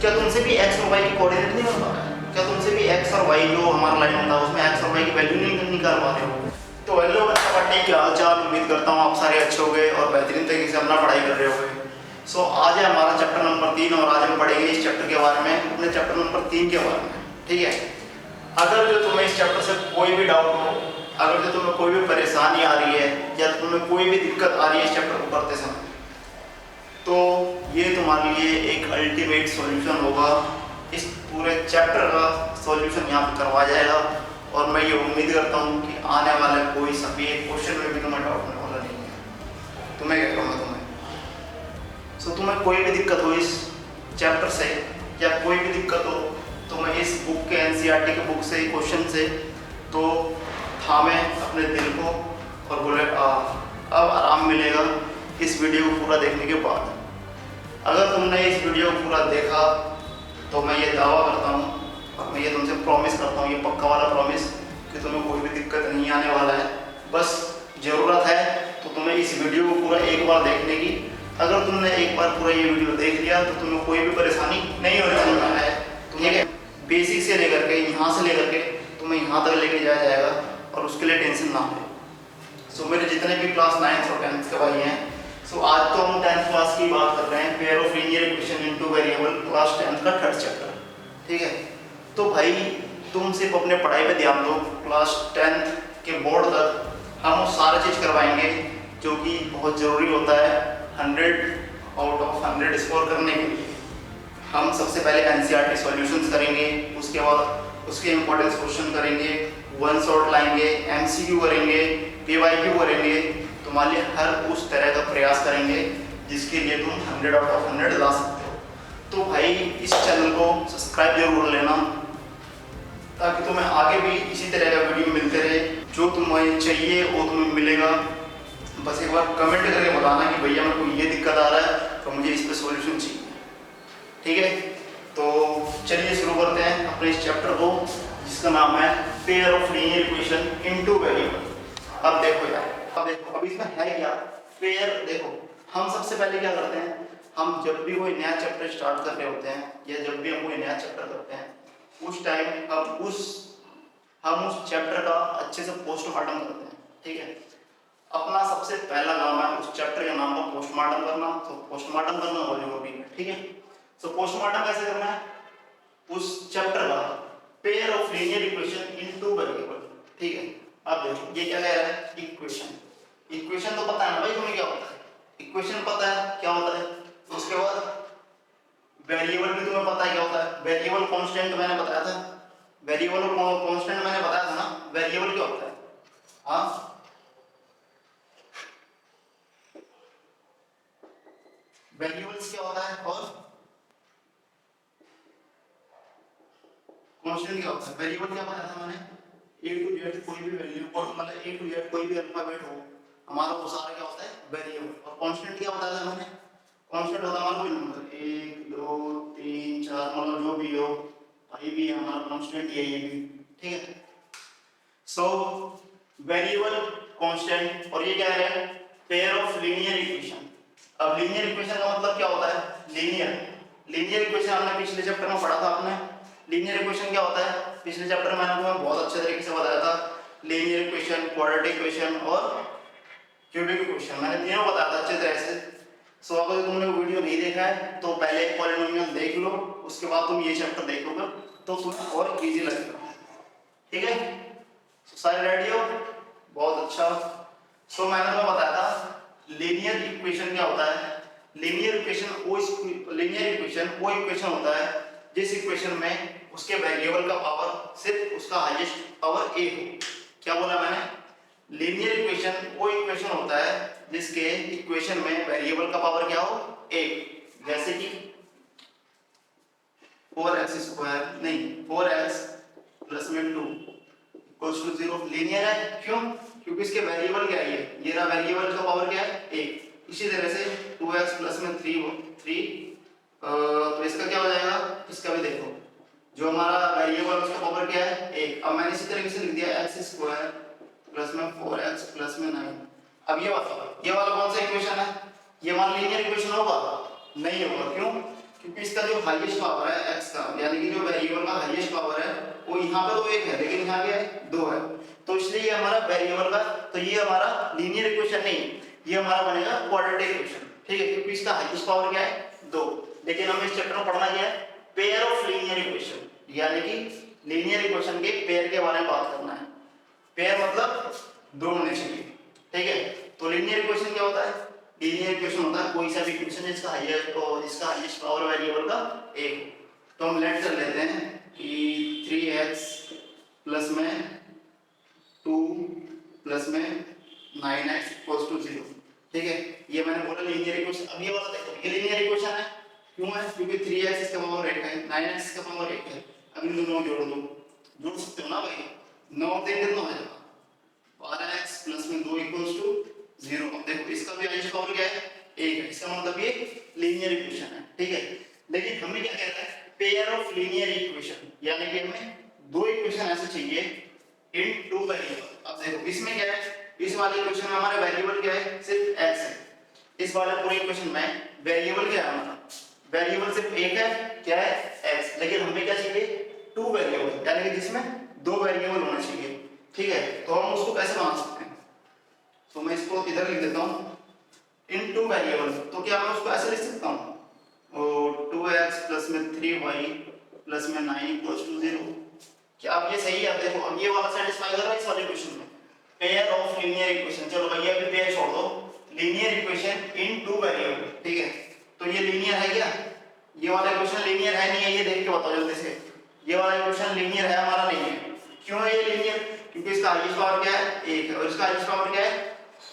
क्या तुमसे भी एक्स और वाई की कोऑर्डिनेट नहीं बन पा रहा है? क्या तुमसे भी एक्स और वाई जो हमारा लाइन होता है उसमें एक्स और वाई की वैल्यू नहीं निकाल पा रहे हो? तो हेलो बच्चा पढ़ने क्या हाल चाल, उम्मीद करता हूँ आप सारे अच्छे हो गए और बेहतरीन तरीके से अपना पढ़ाई कर रहे हो। सो आज है हमारा चैप्टर नंबर 3 और आज हम पढ़ेंगे इस चैप्टर के बारे में, अपने चैप्टर नंबर 3 के बारे में। ठीक है, अगर जो तुम्हें इस चैप्टर से कोई भी डाउट हो, अगर जो तुम्हें कोई भी परेशानी आ रही है या तुम्हें कोई भी दिक्कत आ रही है इस चैप्टर को पढ़ते समय, तो ये तुम्हारे लिए एक अल्टीमेट सॉल्यूशन होगा। इस पूरे चैप्टर का सॉल्यूशन यहाँ पे करवाया जाएगा और मैं ये उम्मीद करता हूँ कि आने वाले कोई सफेद क्वेश्चन में भी तुम्हें डाउट होने वाला नहीं है। तुम्हें क्या कहूँगा तुम्हें तुम्हें कोई भी दिक्कत हो इस चैप्टर से या कोई भी दिक्कत हो तो मैं इस बुक के एनसीईआरटी के बुक से क्वेश्चन से तो थामे अपने दिल को और बोले अब आराम मिलेगा इस वीडियो को पूरा देखने के बाद। अगर तुमने इस वीडियो को पूरा देखा तो मैं ये दावा करता हूँ और मैं ये तुमसे प्रॉमिस करता हूँ, ये पक्का वाला प्रॉमिस, कि तुम्हें कोई भी दिक्कत नहीं आने वाला है। बस ज़रूरत है तो तुम्हें इस वीडियो को पूरा एक बार देखने की। अगर तुमने एक बार पूरा ये वीडियो देख लिया तो तुम्हें कोई भी परेशानी नहीं होने वाला है। तुम्हें बेसिक से लेकर के यहाँ से लेकर के तुम्हें यहाँ तक लेके जाया जाएगा और उसके लिए टेंशन ना हो। सो मेरे जितने भी क्लास 9th और 10th के भाई हैं, सो आज तो हम 10th क्लास की बात कर रहे हैं, pair of linear equation in two variable, class 10th का 3rd चैप्टर। ठीक है, तो भाई तुम सिर्फ अपने पढ़ाई पे ध्यान दो। क्लास 10th के बोर्ड तक हम वो सारा चीज़ करवाएंगे जो कि बहुत ज़रूरी होता है 100 आउट ऑफ 100 स्कोर करने के लिए। हम सबसे पहले एनसीईआरटी सॉल्यूशंस करेंगे, उसके बाद उसके इंपॉर्टेंस क्वेश्चन करेंगे, वन शॉट लाएंगे, एमसीक्यू करेंगे, पीवाईक्यू करेंगे। तुम्हारे लिए हर उस तरह का प्रयास करेंगे जिसके लिए तुम 100 आउट ऑफ 100 ला सकते हो। तो भाई इस चैनल को सब्सक्राइब जरूर लेना ताकि तुम्हें आगे भी इसी तरह का वीडियो मिलते रहे। जो तुम्हें चाहिए वो तुम्हें मिलेगा। बस एक बार कमेंट करके बताना कि भैया मेरे को ये दिक्कत आ रहा है तो मुझे इस पर सॉल्यूशन चाहिए। ठीक है, तो चलिए शुरू करते हैं अपने इस चैप्टर को जिसका नाम है pair of linear equation in two variable. अब देखो यार, अब इसमें है क्या पेयर। देखो हम सबसे पहले क्या करते हैं, हम जब भी कोई नया चैप्टर स्टार्ट कर रहे होते हैं या जब भी हम कोई नया चैप्टर करते हैं उस टाइम हम उस चैप्टर का अच्छे से पोस्टमार्टम करते हैं। ठीक है, अपना सबसे पहला काम है उस चैप्टर के नाम का पोस्टमार्टम करना। तो पोस्टमार्टम करना हो भी। ठीक है, तो पोस्टमार्टम कैसे करना है, उस चैप्टर का pair of linear equation in two variable. ठीक है, अब देखो ये क्या कह रहा है, इक्वेशन तो पता है ना भाई तुम्हें क्या होता है, इक्वेशन पता है क्या होता है। तो उसके बाद वेरिएबल भी तुम्हें पता है क्या होता है, वेरिएबल कांस्टेंट मैंने बताया था, वेरिएबल कांस्टेंट मैंने बताया था ना, वेरिएबल क्या होता है। हाँ, वेरिएबल्स क्या होता है और कांस्टेंट क्या होता है। वेरिएबल क्या बताया था मैंने, ए टू जेड कोई भी वैल्यू और मतलब ए टू जेड कोई भी अल्फाबेट हो हमारा वो सारा क्या होता है वेरिएबल। और कांस्टेंट क्या बताया था मैंने, कांस्टेंट होता है हमारा कोई नंबर 1 2 3 4 मतलब जो भी हो, ये भी हमारा कांस्टेंट ये भी। ठीक है, सो वेरिएबल कांस्टेंट और ये क्या है पेयर ऑफ लीनियर इक्वेशन। अब लीनियर इक्वेशन का मतलब क्या होता है, लीनियर इक्वेशन हमने पिछले चैप्टर में पढ़ा था। आपने लीनियर इक्वेशन क्या होता है पिछले चैप्टर में मैंने तुम्हें बहुत अच्छे तरीके से बताया था। लीनियर इक्वेशन, क्वाड्रेटिक इक्वेशन और क्यूबिक इक्वेशन मैंने तीनों बताया था अच्छे तरह से। सो अगर तुमने वो वीडियो नहीं देखा है तो पहले पॉलिनोमियल देख लो, उसके बाद तुम ये चैप्टर देखोगे तो तुम्हें और इजी लगेगा। ठीक है, सारे रेडी हो, बहुत अच्छा। सो मैंने तुम्हें बताया था लीनियर इक्वेशन क्या होता है। लीनियर इक्वेशन वो इक्वेशन होता है जिस इक्वेशन में उसके वेरिएबल का पावर सिर्फ उसका हाईएस्ट पावर ए हो। क्या बोला मैंने, लीनियर इक्वेशन वो इक्वेशन होता है जिसके इक्वेशन में वेरिएबल का पावर क्या हो ए। जैसे कि 4x² नहीं 4x प्लस में 2 इक्वल्स टू 0 लीनियर है। क्यों, क्योंकि इसके वेरिएबल क्या है, ये रहा वेरिएबल का पावर क्या है ए। इसी तरह से 2x प्लस में 3 तो इसका क्या हो जाएगा, इसका भी देखो जो हमारा वेरिएबल उसका पावर क्या है 1। अब मैंने इसी तरीके से लिख दिया x² प्लस में 4x प्लस में 9। अब ये वाला कौन सा इक्वेशन है, ये हमारा लीनियर इक्वेशन होगा नहीं होगा। क्यों, क्योंकि इसका जो हाईएस्ट पावर है x का, यानी कि जो वेरिएबल का हाईएस्ट पावर है वो यहाँ पे तो 1 है, लेकिन यहाँ क्या है 2 है, तो इसलिए ये हमारा वेरिएबल का, तो ये हमारा लीनियर इक्वेशन नहीं, ये हमारा बनेगा क्वाड्रेटिक इक्वेशन, ठीक है, क्योंकि इसका हाईएस्ट पावर क्या है 2। लेकिन हमें इस चैप्टर में पढ़ना क्या है, पेयर ऑफ लीनियर इक्वेशन, यानी कि लीनियर इक्वेशन के पेयर के बारे में बात करना है। पेयर मतलब दो होने चाहिए, ठीक है। तो लीनियर इक्वेशन क्या होता है, लीनियर इक्वेशन होता है कोई सा भी इक्वेशन जिसका हाईएस्ट और जिसका हाईएस्ट पावर वेरिएबल का 1। तो हम लेट कर लेते हैं कि 3x प्लस में 2 प्लस में 9x इक्वल्स टू 0, ठीक है। ये मैंने बोला लीनियर इक्वेशन। अब ये वाला देखो, ये लीनियर इक्वेशन है, क्यों है, क्योंकि 3x इसका पावर 1 है, 9x इसका पावर 1 है। अब इन दोनों को जोड़ दो, जोड़ सकते हो ना भाई, 9 3 कितना हो जाएगा 12x प्लस में 2 इक्वल्स टू 0। अब देखो इसका भी हाईएस्ट पावर क्या है 1 है, इसका मतलब ये लीनियर इक्वेशन है, ठीक है। लेकिन हमें क्या कहता है, पेयर ऑफ लीनियर इक्वेशन, यानी कि हमें दो इक्वेशन ऐसे चाहिए इन टू वेरिएबल। अब देखो इसमें क्या है, इस वाले इक्वेशन में हमारा वेरिएबल क्या है, सिर्फ x है। इस वाले पूरे इक्वेशन में वेरिएबल क्या है हमारा, वेरिएबल सिर्फ एक है, क्या है x। लेकिन हमें क्या चाहिए, टू वेरिएबल, यानी कि जिसमें दो वेरिएबल होना चाहिए, ठीक है। तो हम उसको कैसे बना सकते हैं, तो मैं इसको इधर लिख देता हूँ इन टू वेरिएबल। तो क्या मैं उसको ऐसे लिख सकता हूँ, 2x प्लस में 3y प्लस में 9 इक्वल्स टू 0। क्या अब ये सही है। अब देखो, अब ये वाला सेटिस्फाई कर रहा है इस वाले इक्वेशन में, पेयर ऑफ लीनियर इक्वेशन। चलो भैया अभी पेयर छोड़ दो, linear equation in two variable, ठीक है। तो ये लीनियर है क्या, ये वाला इक्वेशन लीनियर है नहीं है, ये देख के बताओ जल्दी से। ये वाला इक्वेशन लीनियर है हमारा, नहीं है। क्यों है ये लीनियर, क्योंकि इसका हाईएस्ट पावर क्या है 1 है और इसका हाईएस्ट पावर क्या है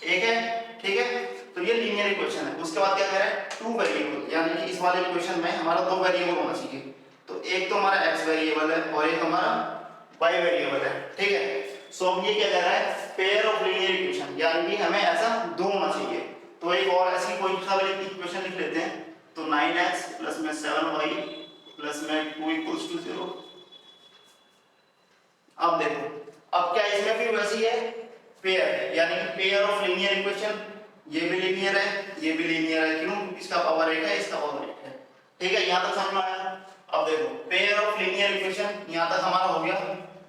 1 है, ठीक है। तो ये लीनियर इक्वेशन है। उसके बाद क्या कह रहा है, टू वेरिएबल, यानी कि इस वाले इक्वेशन में हमारा दो वेरिएबल होना चाहिए। तो एक तो हमारा x वेरिएबल है और एक हमारा y वेरिएबल है, ठीक है। सो अब ये क्या कह रहा है, पेयर ऑफ लीनियर इक्वेशन, यानी कि हमें ऐसा दो होना चाहिए। तो एक और ऐसी कोई सा वाली इक्वेशन लिख लेते हैं। तो 9x प्लस में 7y प्लस में 2 इक्वल्स टू 0। अब देखो, अब क्या इसमें भी वैसी है पेयर, यानी कि पेयर ऑफ लीनियर इक्वेशन, ये भी लीनियर है, ये भी लीनियर है। क्यों, इसका पावर 1 है, इसका पावर 1 है, ठीक है। यहां तक समझ में आया। अब देखो पेयर ऑफ लीनियर इक्वेशन यहां तक हमारा हो गया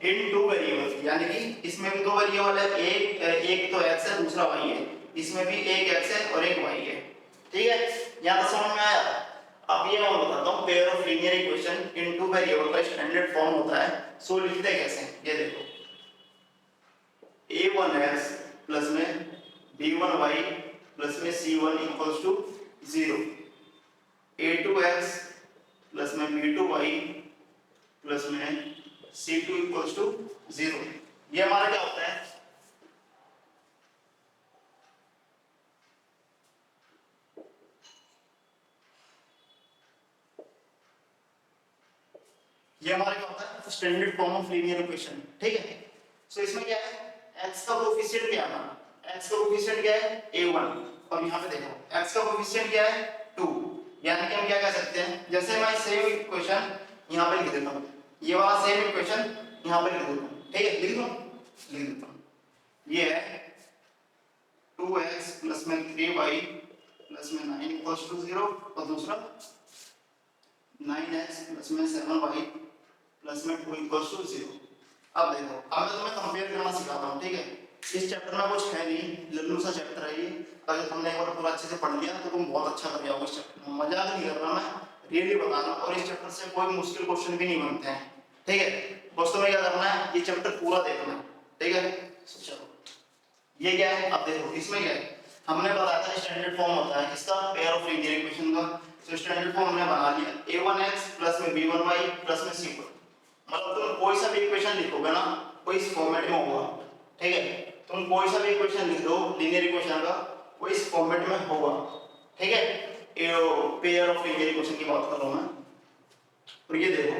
इन टू वेरिएबल्स, यानी कि इसमें भी दो वेरिएबल है, एक तो x है दूसरा y है, इसमें भी एक x है और एक y है, ठीक है। यहां तक समझ में आया। अब ये मैं बताता हूं, pair of linear equation in two variable का स्टैंडर्ड फॉर्म होता है। सो लिखते कैसे, ये देखो a1x प्लस में b1y प्लस में c1 equals to 0, a2x plus में b2y प्लस में c2 इक्वल्स टू 0। ये हमारा क्या होता है, ये हमारा क्या होता है, standard form of linear equation, ठीक है। सो इसमें क्या है, x का कोएफिशिएंट क्या है हमारा, x का कोएफिशिएंट क्या है a1, और यहाँ पे देखो x का कोएफिशिएंट क्या है 2, यानी कि हम क्या कह सकते हैं, जैसे मैं सेम इक्वेशन यहाँ पे लिख देता हूँ, ये वाला सेम इक्वेशन यहाँ पे लिख देता हूँ, ठीक है। लिख देता हूँ, ये है 2x प्लस में 3y प्लस में 9 इक्वल्स टू 0, और दूसरा 9x प्लस में 7y प्लस में 2 इक्वल्स टू 0। अब देखो, अब मैं तुम्हें कंपेयर करना सिखाता हूँ, ठीक है। इस चैप्टर में कुछ है नहीं, लल्लू सा चैप्टर है ये। अगर तुमने एक बार पूरा अच्छे से पढ़ लिया तो तुम बहुत अच्छा कर जाओगे इस चैप्टर में। मजाक नहीं कर रहा मैं, रियली बता रहा हूँ। और इस चैप्टर से कोई मुश्किल क्वेश्चन भी नहीं बनते हैं, ठीक है। बस तुम्हें क्या करना है, ये चैप्टर पूरा देखना है, ठीक है। चलो ये क्या है, अब देखो इसमें क्या है, हमने बताया था स्टैंडर्ड फॉर्म होता है इसका, पेयर ऑफ लीनियर इक्वेशन का। तो स्टैंडर्ड फॉर्म हमने बना लिया, a1x प्लस में b1y प्लस में c1। मतलब तुम कोई सा भी इक्वेशन लिखोगे ना, वो इस फॉर्मेट में होगा, ठीक है। तुम कोई सा भी इक्वेशन लिख दो लीनियर इक्वेशन का, वो इस फॉर्मेट में होगा, ठीक है। पेयर ऑफ लीनियर इक्वेशन की बात कर रहा हूं मैं। और ये देखो,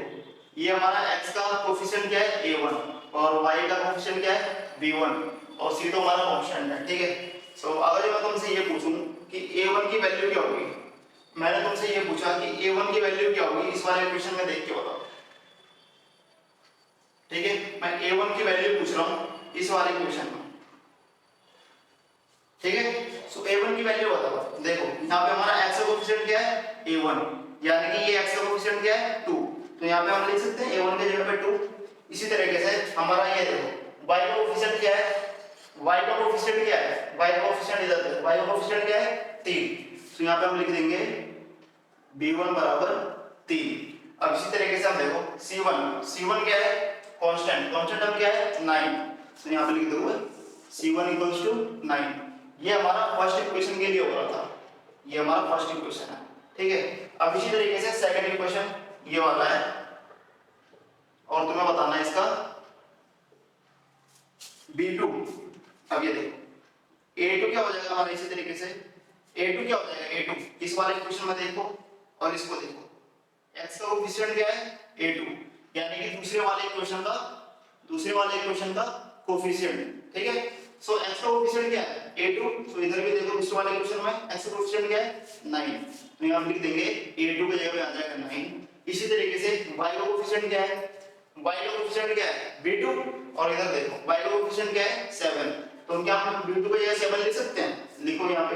ये हमारा x का कोएफिशिएंट क्या है a1 और y का कोएफिशिएंट क्या है b1 और c तो हमारा कांस्टेंट है, ठीक है। सो अगर मैं तुमसे ये पूछूं कि a1 की वैल्यू क्या होगी, मैंने तुमसे ये पूछा कि a1 की वैल्यू क्या होगी, इस वाले इक्वेशन में देख के बताओ, ठीक है। मैं a1 की वैल्यू पूछ रहा हूं इस वाले इक्वेशन में, ठीक है। सो a1 की वैल्यू बताओ। देखो यहाँ पे हमारा x का कोएफिशिएंट क्या है a1 यानी कि ये x का कोफिशिएंट क्या है 2, तो यहाँ पे हम लिख सकते हैं a1 की जगह पे 2। इसी तरीके से हमारा ये देखो y का कोफिशिएंट क्या है, y का कोफिशिएंट क्या है, y का कोफिशिएंट इधर देखो, y का कोफिशिएंट क्या है 3, तो यहाँ पे हम लिख देंगे b1 बराबर 3। अब इसी तरीके से हम देखो c1 क्या है कांस्टेंट, कांस्टेंट हम क्या है 9, तो यहाँ पे लिख दोगे c1 इक्वल्स टू 9। ये हमारा फर्स्ट इक्वेशन के लिए हो रहा था, ये हमारा फर्स्ट इक्वेशन है, ठीक है। अब इसी तरीके से सेकंड इक्वेशन ये वाला है और तुम्हें बताना है इसका b2। अब ये देखो a2 क्या हो जाएगा हमारा, इसी तरीके से a2 क्या हो जाएगा, a2 इस वाले इक्वेशन में देखो और इसको देखो, x का कोफिशिएंट क्या है a2, यानी कि दूसरे वाले इक्वेशन का कोफिशिएंट, ठीक है। सो x का कोफिशिएंट क्या है a2, सो इधर भी देखो दूसरे वाले इक्वेशन में x का कोफिशिएंट क्या है 9, तो यहां लिख देंगे a2 की जगह पे आ जाएगा 9। इसी तरीके से y का कोफिशिएंट क्या है, y का कोफिशिएंट क्या है b2, और इधर देखो y का कोफिशिएंट क्या है 7, तो क्या हम b2 की जगह 7 लिख सकते हैं, लिखो यहां पे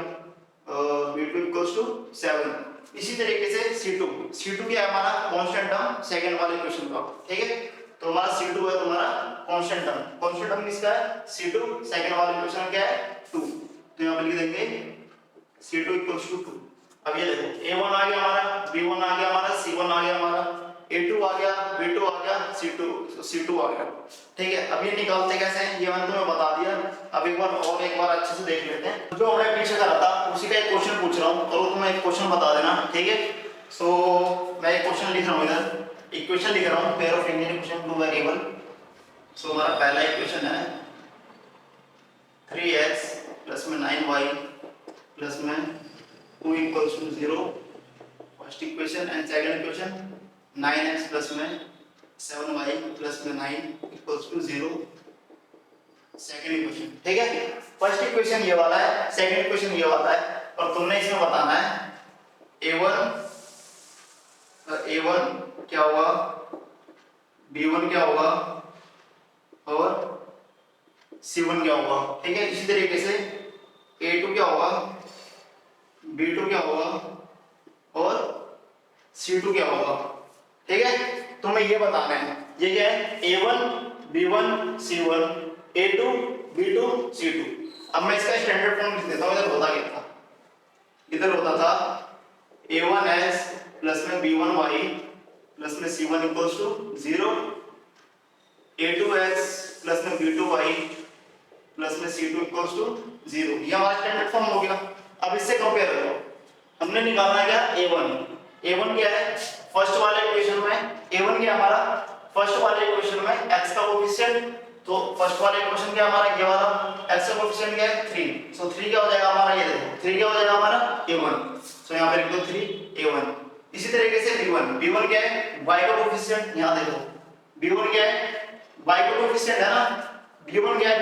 b2 इक्वल्स टू 7। इसी तरीके से c2 क्या है हमारा कांस्टेंट टर्म सेकंड वाले इक्वेशन का, ठीक है। तो हमारा c2 है तुम्हारा कांस्टेंट टर्म किसका है c2, सेकंड वाले इक्वेशन क्या है 2, तो यहां पे लिख देंगे c2 इक्वल्स टू 2। अब ये देखो a1 आ गया हमारा, b1 आ गया हमारा, c1 आ गया हमारा, a2 आ गया, b2 आ गया, c2 आ गया, ठीक है। अब ये निकालते कैसे हैं ये मैंने तुम्हें बता दिया। अब एक बार अच्छे से देख लेते हैं, जो हमने पीछे करा था उसी का एक क्वेश्चन पूछ रहा हूं, और तुम्हें एक क्वेश्चन बता देना, ठीक है। सो मैं एक क्वेश्चन लिख रहा हूं, इधर इक्वेशन लिख रहा हूं, pair of Indian equation two variable. So हमारा पहला इक्वेशन है 3x प्लस में 9y प्लस में 2 equals to 0, first equation. And second equation 9x plus में 7y प्लस में 9 इक्वल्स टू 0, सेकंड इक्वेशन, ठीक है। फर्स्ट इक्वेशन ये वाला है, सेकंड इक्वेशन ये वाला है, और तुमने इसमें बताना है a1 क्या होगा, b1 क्या होगा और c1 क्या होगा, ठीक है। इसी तरीके से a2 क्या होगा, b2 क्या होगा और c2 क्या होगा, ठीक है। तुम्हें ये बताना है, ये क्या है a1 b1 c1 a2 b2 c2। अब मैं इसका स्टैंडर्ड फॉर्म लिख देता हूं, इधर होता क्या था, इधर होता था a1s प्लस में b1y प्लस में c1 equals to 0, a2s plus में b2y प्लस में c2 इक्वल्स टू 0। ये हमारा स्टैंडर्ड फॉर्म हो गया। अब इससे कंपेयर करो, हमने निकालना है क्या a1 क्या है फर्स्ट वाले इक्वेशन में, a1 क्या हमारा फर्स्ट वाले इक्वेशन में x का कोफिशिएंट, तो फर्स्ट वाले इक्वेशन क्या हमारा ये वाला x का कोफिशिएंट क्या है 3, सो 3 क्या हो जाएगा हमारा, ये देखो 3 क्या हो जाएगा हमारा a1, सो यहां पे लिख दो 3 a1। इसी तरीके से b1 क्या है y का कोफिशिएंट, यहां देखो b1 क्या है y का कोफिशिएंट है ना, b1 क्या है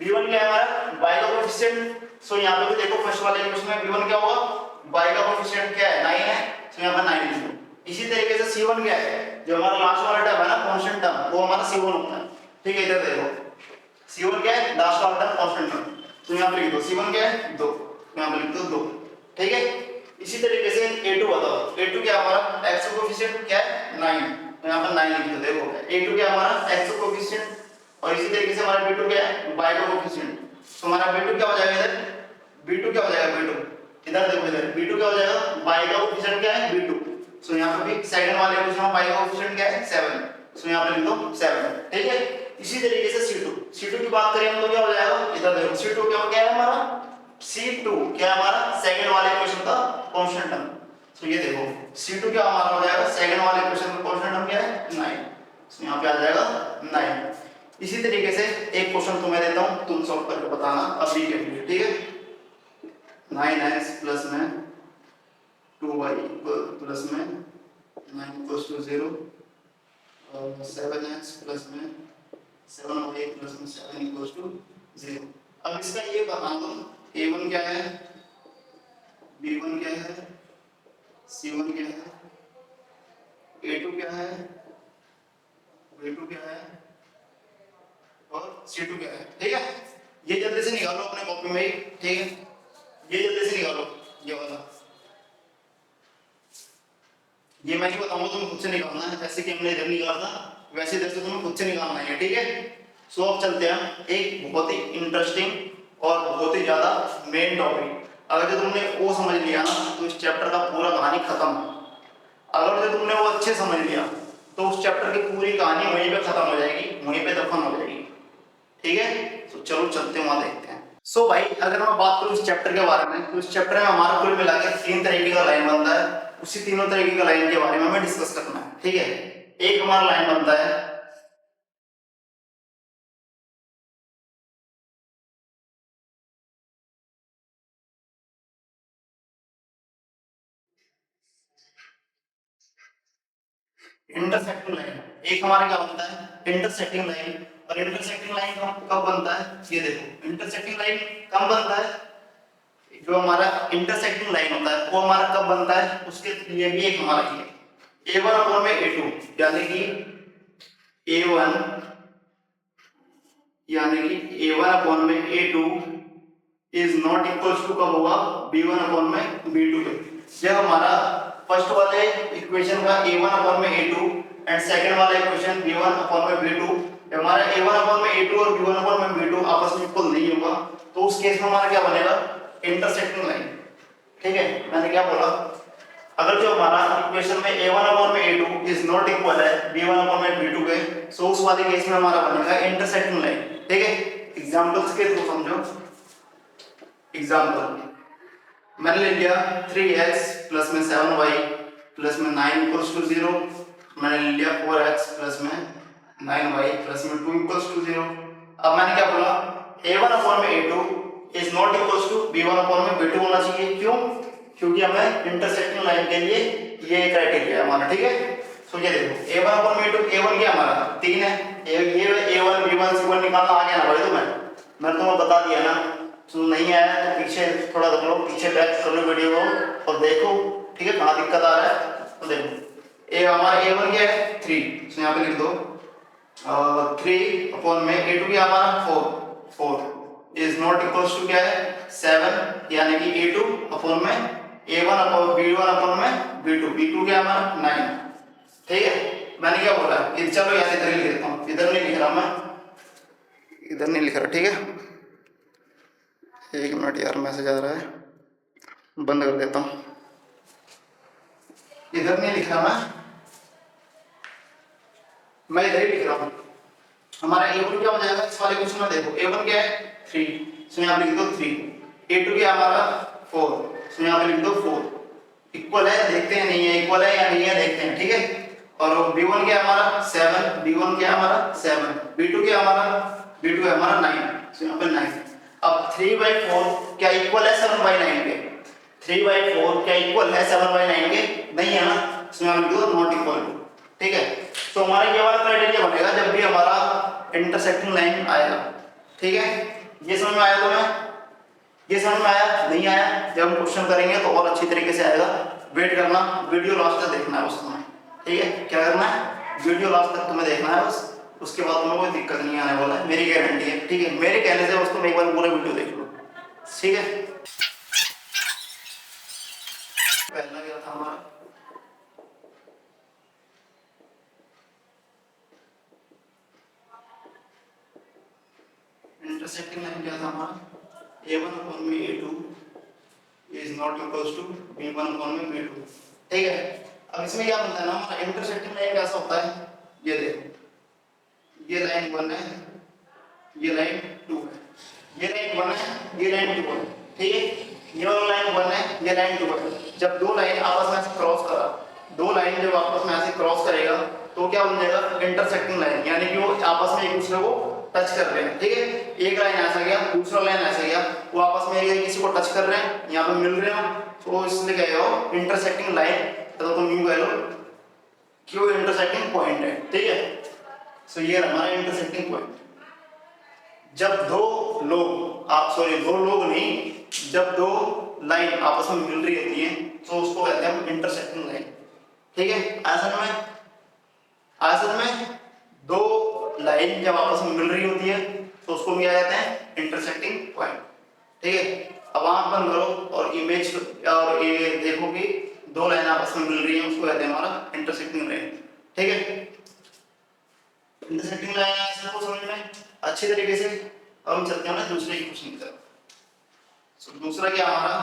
b1 क्या है हमारा y का कोफिशिएंट, सो यहां पे भी देखो फर्स्ट वाले इक्वेशन में b1 क्या होगा y का कोफिशिएंट क्या है 9 है, सो यहां पर 9 लिख दो। इसी तरीके से c1 क्या है, जो हमारा लास्ट वाला टर्म है ना कांस्टेंट टर्म, वो हमारा c1 होता है, ठीक है। इधर देखो c1 क्या है लास्ट वाला टर्म कांस्टेंट टर्म, तो यहां पे लिख दो c1 क्या है 2, यहां पे लिख दो 2, ठीक है। इसी तरीके से a2 बताओ, a2 क्या हमारा x का कोफिशिएंट क्या है 9, तो यहां पर 9 लिख दो। देखो a2 क्या हमारा x का कोफिशिएंट, और इसी तरीके से हमारा b2 क्या है y का कोफिशिएंट, तो हमारा b2 क्या हो जाएगा, इधर b2 क्या हो जाएगा इधर देखो इधर b2 क्या हो जाएगा y का कोफिशिएंट क्या है b2, सो यहां पे भी सेकंड वाले इक्वेशन में y का कोफिशिएंट क्या है 7, सो यहां पे लिख दो 7, ठीक है। इसी तरीके से c2 की बात करें हम तो क्या हो जाएगा, इधर देखो c2 क्या है हमारा c2 क्या है हमारा सेकंड वाले इक्वेशन का कांस्टेंट टर्म, सो ये देखो c2 क्या हमारा हो जाएगा सेकंड वाले इक्वेशन का कांस्टेंट टर्म क्या है 9, सो यहां पे आ जाएगा 9। इसी तरीके से एक क्वेश्चन तुम्हें देता हूं, तुम सॉल्व करके बताना अभी के लिए, ठीक है। 9x प्लस में 2y प्लस में 9 इक्वल्स टू 0, और 7x प्लस में 7y प्लस में 7 इक्वल्स टू 0। अब इसका ये बता दो a1 क्या है, b1 क्या है, c1 क्या है, a2 क्या है, b2 क्या है और c2 क्या है, ठीक है। ये जल्दी से निकालो अपने कॉपी में ही, ठीक है, ये जल्दी से निकालो ये वाला। ये मैं नहीं बताऊंगा, तुम्हें खुद से निकालना है, जैसे कि हमने इधर निकाला था वैसे इधर से तुम्हें खुद से निकालना है, ठीक है। सो अब चलते हैं एक बहुत ही इंटरेस्टिंग और बहुत ही ज्यादा मेन टॉपिक। अगर जो तुमने वो समझ लिया ना तो इस चैप्टर का पूरा कहानी खत्म। अगर जो तुमने वो अच्छे समझ लिया तो उस चैप्टर की पूरी कहानी वहीं पे खत्म हो जाएगी, वहीं पे दफन हो जाएगी, ठीक है। तो चलो चलते हैं वहां देखते हैं। सो भाई अगर मैं बात करूं इस चैप्टर के बारे में तो इस चैप्टर में हमारा कुल मिलाकर 3 तरीके का लाइन बनता है। उसी तीनों तरीके का लाइन के बारे में हमें डिस्कस करना है, ठीक है। एक हमारा लाइन बनता है इंटरसेक्टिंग लाइन, एक हमारा क्या बनता है इंटरसेक्टिंग लाइन। और इंटरसेक्टिंग लाइन कब बनता है, ये देखो इंटरसेक्टिंग लाइन कब बनता है, जो हमारा इंटरसेक्टिंग लाइन होता है वो हमारा कब बनता है, उसके लिए भी एक हमारा ये ए वन अपॉन में ए टू, यानी कि ए वन यानी कि ए वन अपॉन में A two is not equal to कब होगा बी वन अपॉन में बी टू के। जब हमारा फर्स्ट वाले इक्वेशन का ए वन अपॉन में ए टू एंड सेकंड वाला इक्वेशन बी वन अपॉन में बी टू, हमारा ए वन अपॉन में ए टू और बी वन अपॉन में बी टू आपस में इक्वल नहीं होगा, तो उस केस में हमारा क्या बनेगा इंटरसेक्टिंग लाइन, ठीक है। मैंने क्या बोला, अगर जो हमारा इक्वेशन में a1 अपॉन में a2 इज नॉट इक्वल है b1 अपॉन में b2 के, सो उस वाले केस में हमारा बनेगा इंटरसेक्टिंग लाइन, ठीक है। एग्जांपल्स के थ्रू समझो। एग्जांपल मैंने ले लिया 3x प्लस में 7y प्लस में 9 इक्वल्स टू 0, मैंने ले लिया 4x प्लस में 9y प्लस में 2 इक्वल्स टू 0। अब मैंने क्या बोला a1 अपॉन में a2 is not equals to b1 upon में b2 होना चाहिए, क्यों, क्योंकि हमें इंटरसेक्टिंग लाइन के लिए ये क्राइटेरिया है हमारा, ठीक है। सो ये देखो a1 अपॉन में a2, a1 क्या हमारा 3 है, ये a1 b1 c1 निकालना आ गया ना भाई तुम्हें, मैंने तुम्हें बता दिया ना। तो नहीं आया तो पीछे थोड़ा देख लो, पीछे बैक कर लो वीडियो को और देखो, ठीक है, कहाँ दिक्कत आ रहा है तो देखो। ए हमारा a1 क्या है 3, तो यहाँ पे लिख दो 3 अपॉन में a2 क्या हमारा 4 इज नॉट इक्वल्स टू क्या है 7, यानी कि a2 अपॉन में a1 अपॉन b1 अपॉन में b2 क्या हमारा 9, ठीक है। मैंने क्या बोला चलो यहाँ इधर ही लिख देता हूँ, इधर नहीं लिख रहा मैं, इधर नहीं लिख रहा, ठीक है। एक मिनट यार मैसेज आ रहा है, बंद कर देता हूँ, इधर नहीं लिख रहा मैं इधर ही लिख रहा हूँ। हमारा a1 क्या हो जाएगा इस वाले क्वेश्चन में, देखो a1 क्या है 3, सो यहाँ पे लिख दो 3, a2 क्या हमारा 4, सो यहाँ पे लिख दो 4, इक्वल है देखते हैं नहीं है, इक्वल है या नहीं है देखते हैं, ठीक है। और b1 क्या हमारा 7, b1 क्या हमारा 7, b2 क्या हमारा b2 है हमारा 9, सो यहाँ पे 9। अब 3/4 क्या इक्वल है 7/9 के, 3/4 क्या इक्वल है 7/9 के, नहीं है ना, सो यहाँ लिख दो नॉट इक्वल टू, ठीक है। तो हमारा ये वाला क्राइटेरिया बनेगा जब भी हमारा इंटरसेक्टिंग लाइन आएगा, ठीक है। ये समझ में आया तुम्हें, ये समझ में आया नहीं आया, जब हम क्वेश्चन करेंगे तो और अच्छी तरीके से आएगा, वेट करना, वीडियो लास्ट तक देखना है बस तुम्हें, ठीक है। क्या करना है वीडियो लास्ट तक तुम्हें देखना है बस, उसके बाद तुम्हें कोई दिक्कत नहीं आने वाला है, मेरी गारंटी है, ठीक है। मेरे कहने से बस तुम एक बार पूरा वीडियो देख लो, ठीक है। पहला क्या था हमारा इंटरसेक्टिंग लाइन, क्या था हमारा a1 अपॉन में a2 is not equals to b1 upon में b2, ठीक है। अब इसमें क्या बनता है ना हमारा इंटरसेक्टिंग लाइन कैसा होता है, ये देखो ये लाइन 1 है, ये लाइन 2 है, ये लाइन 1 है, ये लाइन 2 है, ठीक है। ये वाला लाइन 1 है, ये लाइन 2 है, जब दो लाइन आपस में ऐसे क्रॉस करा, दो लाइन जब आपस में ऐसे क्रॉस करेगा तो क्या बन जाएगा इंटरसेक्टिंग लाइन, यानी कि वो आपस में एक दूसरे को टच कर रहे हैं, ठीक है। एक लाइन ऐसा गया, दूसरा लाइन ऐसा गया, वो आपस में किसी को टच कर रहे हैं, यहाँ पे मिल रहे हो, तो इसलिए कहेगा वो इंटरसेक्टिंग लाइन, तो तुम यूं कह लो कि वो इंटरसेक्टिंग पॉइंट है, ठीक है। सो ये हमारा इंटरसेक्टिंग पॉइंट, जब दो लोग दो लोग नहीं, जब दो लाइन आपस में मिल रही होती है तो उसको कहते हैं हम इंटरसेक्टिंग लाइन, ठीक है। असल में दो लाइन जब आपस में मिल रही होती है तो उसको क्या कहते हैं इंटरसेक्टिंग पॉइंट, ठीक है। अब आंख बंद करो और इमेज और ये देखो कि दो लाइन आपस में मिल रही है उसको कहते हैं हमारा इंटरसेक्टिंग लाइन। ठीक है, इंटरसेक्टिंग लाइन आंसर को समझ में अच्छी तरीके से। अब हम चलते हैं ना दूसरे क्वेश्चन की तरफ। सो दूसरा क्या हमारा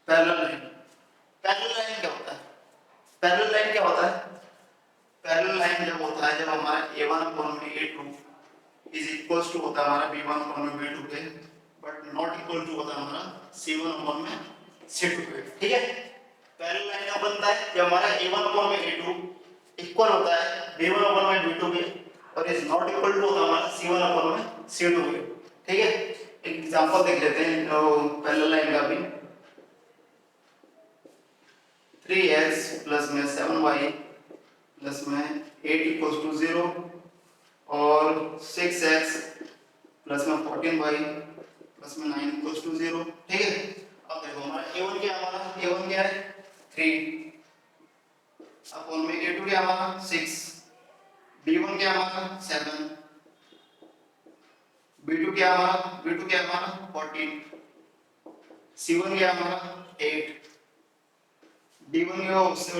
पैरेलल लाइन। पैरेलल लाइन क्या होता है? पैरेलल लाइन क्या होता है? पैरेलल लाइन जब होता है जब हमारा a1 अपॉन में a2 इज इक्वल्स टू होता है हमारा b1 अपॉन में b2 के, बट नॉट इक्वल टू होता है हमारा c1 अपॉन में c2 के। ठीक है, पैरेलल लाइन कब बनता है? जब हमारा a1 अपॉन में a2 इक्वल होता है b1 अपॉन में b2 के और इज नॉट इक्वल टू होता है हमारा c1 अपॉन में c2 के। ठीक है, एक एग्जांपल देख लेते हैं पैरेलल लाइन का भी। 3x प्लस में 7y प्लस में 8 इक्वल्स टू 0 और 6x प्लस में 14y प्लस में 9 इक्वल्स टू 0। ठीक है, अब देखो हमारा a1 क्या है? हमारा a1 क्या है 3 अपॉन में a2 क्या है हमारा 6, b1 क्या है हमारा 7, b2 क्या है हमारा 14, c1 क्या है हमारा 8, d1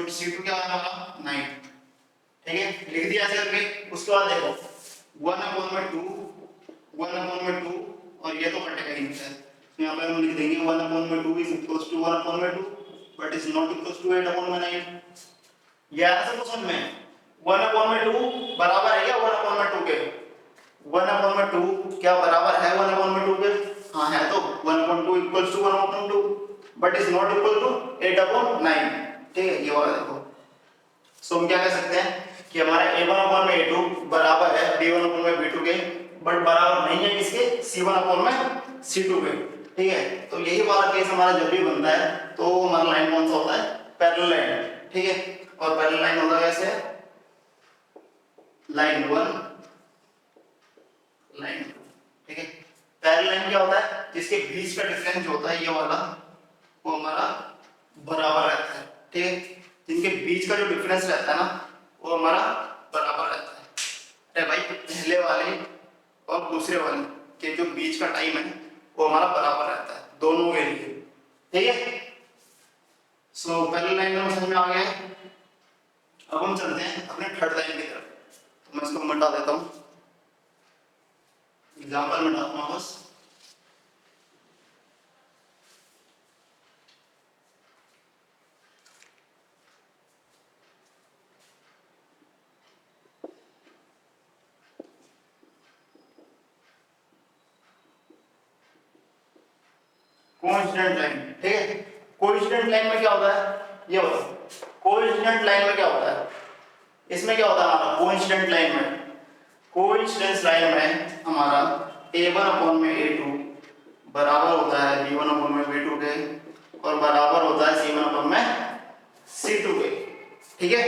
c2 क्या है हमारा 9। ठीक है, लिख दिया ऐसे करके। उसके बाद देखो 1 अपॉन में 2 और ये तो कटेगा ही नहीं है, तो यहाँ पे हम लिख देंगे 1 अपॉन में 2 इज इक्वल्स टू 1 अपॉन में 2 but is not equals to 8 upon में 9। ये आया सबको समझ में? 1 अपॉन में 2 बराबर है क्या 1 अपॉन में 2 के? 1 अपॉन में 2 क्या बराबर है 1 अपॉन में 2 के? हाँ है, तो 1 upon 2 equals to 1 upon 2 but is not equal to 8 upon 9। ठीक है, ये वाला देखो। सो हम क्या कह सकते हैं कि हमारा a1 अपॉन में a2 बराबर है b1 अपॉन में b2 के, बट बराबर नहीं है किसके? c1 अपॉन में c2 के। ठीक है, तो यही वाला केस हमारा जब भी बनता है तो हमारा लाइन कौन सा होता है? Parallel line. ठीक है, और पैरेलल लाइन होता है कैसे? Line 1 line 2। ठीक है, पैरेलल लाइन क्या होता है? जिसके बीच का डिफरेंस जो होता है ये वाला वो हमारा बराबर रहता है। ठीक है, जिनके बीच का जो डिफरेंस रहता है ना वो हमारा बराबर रहता है। अरे भाई, पहले वाले और दूसरे वाले के जो बीच का टाइम है वो हमारा बराबर रहता है दोनों के लिए। ठीक है, सो पैरेलल लाइन में समझ में आ गया। अब हम चलते हैं अपने थर्ड लाइन की तरफ। तो मैं इसको मिटा देता हूँ, एग्जाम्पल मिटा दूंगा बस। Coincident line. ठीक है, कोइंसिडेंट लाइन में क्या होता है ये बताओ। कोइंसिडेंट लाइन में क्या होता है? इसमें क्या होता है हमारा कोइंसिडेंट लाइन में? कोइंसिडेंस लाइन में हमारा a1 अपॉन में a2 बराबर होता है b1 अपॉन में b2 के और बराबर होता है c1 अपॉन में c2 के। ठीक है,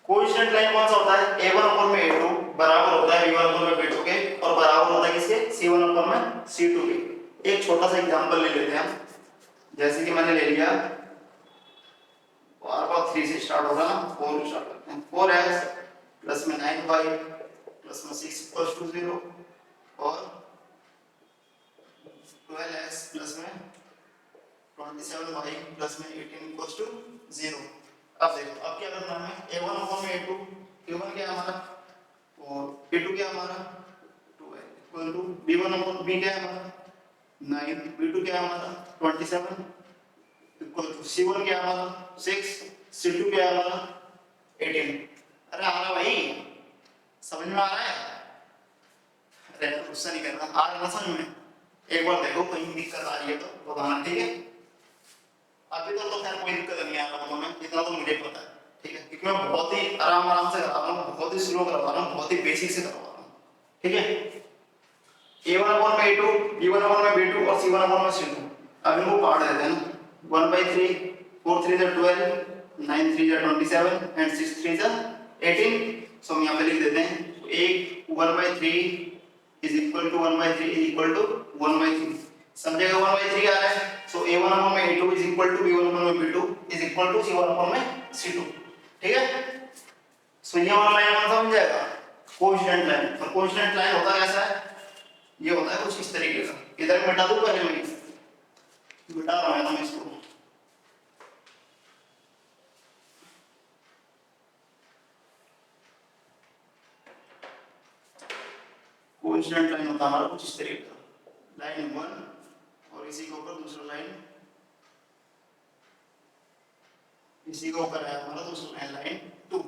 कोइंसिडेंट लाइन कौन सा होता है? a1 अपॉन में a2 बराबर होता है b1 अपॉन में b2 के और बराबर होता है किसके? c1 अपॉन में c2 के। एक छोटा सा एग्जांपल ले लेते हैं हम, जैसे कि मैंने ले लिया और 3 से स्टार्ट होगा ना, 4 स्टार्ट करते हैं। 4x प्लस में 9y प्लस में 6 इक्वल्स टू 0 और 12x प्लस में 27y प्लस में 18 इक्वल्स टू 0। अब देखो, अब क्या करना है? a1 अपॉन में a2, a1 क्या है हमारा और a2 क्या है हमारा 2 है equal to b1 upon b क्या है हमारा 9, b2 क्या है हमारा 27 इक्वल टू c1 क्या है हमारा 6, c2 क्या है हमारा 18। अरे आ रहा भाई, समझ में आ रहा है? अरे गुस्सा नहीं करना, आ रहा है समझ में? एक बार देखो कहीं दिक्कत आ रही है तो बताना। ठीक है, अभी तो खैर कोई दिक्कत नहीं आ रहा तो मैं इतना तो मुझे पता है। ठीक है, क्योंकि मैं बहुत ही आराम से करवा रहा हूँ, बहुत ही स्लो करवा रहा हूँ, बहुत ही बेसिक से करवा रहा हूँ। ठीक है, a1 अपॉन में a2, b1 अपॉन में b2 और c1 अपॉन में c2। अब इनको काट देते हैं ना। 1/3, 4 3 12, 9 3 27 एंड 6 3 18। सो हम यहाँ पे लिख देते हैं एक 1/3 is equal to 1/3 is equal to 1/3। सब जगह 1/3 आ रहा है, सो a1 अपॉन में a2 is equal to b1 upon में b2 is equal to c1 upon में c2। ठीक है, सो ये वाला लाइन कौन सा बन जाएगा? Coincident line. और कोइंसिडेंट लाइन होता कैसा है? ये होता है कुछ इस तरीके का। इधर मिटा दूं पहले, मैं मिटा रहा हूं मैं इसको। कोइंसिडेंट लाइन होता है हमारा कुछ इस तरीके का, लाइन 1 और इसी के ऊपर दूसरा लाइन, इसी के ऊपर है हमारा दूसरा लाइन 2।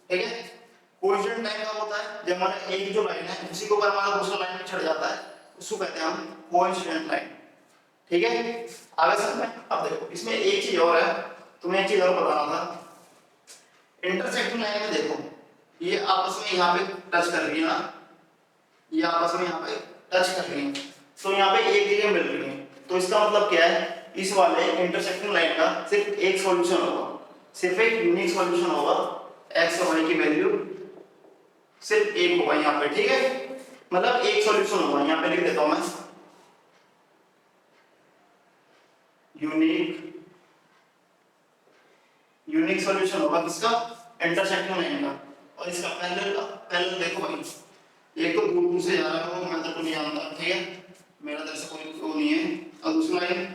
ठीक है, कोइंसिडेंट लाइन कब होता है? जब हमारा एक जो लाइन है उसी के ऊपर हमारा दूसरा लाइन भी चढ़ जाता है, उसको कहते हैं हम कोइंसिडेंट लाइन। ठीक है, आगे समझ में? अब देखो इसमें एक चीज और है, तुम्हें एक चीज और बताना था। इंटरसेक्टिंग लाइन में देखो, ये आपस में यहाँ पे टच कर रही है ना, ये आपस में यहाँ पे टच कर रही है, तो यहाँ पे एक जगह मिल रही है। तो इसका मतलब क्या है? इस वाले इंटरसेक्टिंग लाइन का सिर्फ एक सॉल्यूशन होगा, सिर्फ एक यूनिक सॉल्यूशन होगा। एक्स और वाई की वैल्यू सिर्फ एक होगा यहाँ पे। ठीक है, मतलब एक सॉल्यूशन होगा, यहाँ पे लिख देता हूं मैं, यूनिक सॉल्यूशन होगा किसका? इंटरसेक्टिंग लाइन का। और इसका पैरेलल का, पैरेलल देखो भाई, एक तो दूर दूर से जा रहा है वो, मैं तो नहीं जानता। ठीक है, मेरा तरफ से कोई वो नहीं है। और दूसरा लाइन,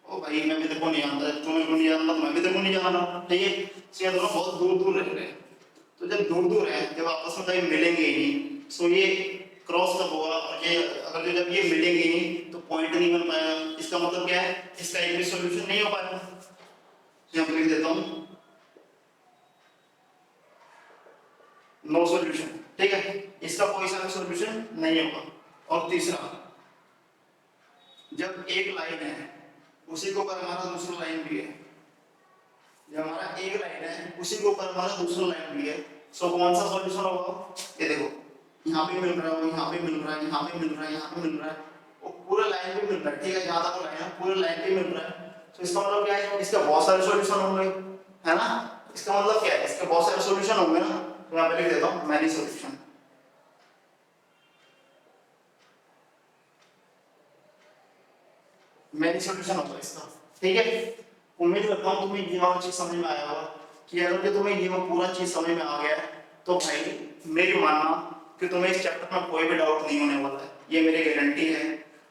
ओ भाई मैं भी तेरे को नहीं जानता, तू मेरे को नहीं जानता, मैं भी तेरे को नहीं जानता। ठीक है, तो ये दोनों बहुत दूर दूर रह रहे हैं। तो जब दूर दूर है, जब आपस में कहीं मिलेंगे ही नहीं, सो ये क्रॉस कब होगा? और ये अगर जब ये मिलेंगे ही नहीं तो पॉइंट नहीं बन पाएगा। इसका मतलब क्या है? इसका एक भी सॉल्यूशन नहीं हो पाएगा। यहाँ पे लिख देता हूँ नो सॉल्यूशन। ठीक है, इसका कोई सा भी सॉल्यूशन नहीं होगा। और तीसरा, जब एक लाइन है उसी के ऊपर हमारा दूसरा लाइन भी है, जब हमारा एक लाइन है उसी के ऊपर हमारा दूसरा लाइन भी है, सो कौन सा सॉल्यूशन होगा? ये देखो, यहाँ पे मिल रहा है, यहाँ पे मिल रहा है, यहाँ पे मिल रहा है, यहाँ पे मिल रहा है, वो पूरा लाइन पे मिल रहा है। ठीक है, जहाँ तक लाइन है पूरे लाइन पे मिल रहा है। तो इसका मतलब क्या है? इसके बहुत सारे सॉल्यूशन होंगे, है ना? इसका मतलब क्या है? इसके बहुत सारे सॉल्यूशन होंगे ना। तो यहाँ पे लिख देता हूँ मैनी सॉल्यूशन। मैनी सॉल्यूशन होगा इसका। ठीक है, उम्मीद करता हूँ तुम्हें ये वाला चीज समझ में आया होगा कि अगर कि तुम्हें ये पूरा चीज समझ में आ गया है तो भाई मेरी मानना कि तुम्हें इस चैप्टर में कोई भी डाउट नहीं होने वाला है, ये मेरी गारंटी है।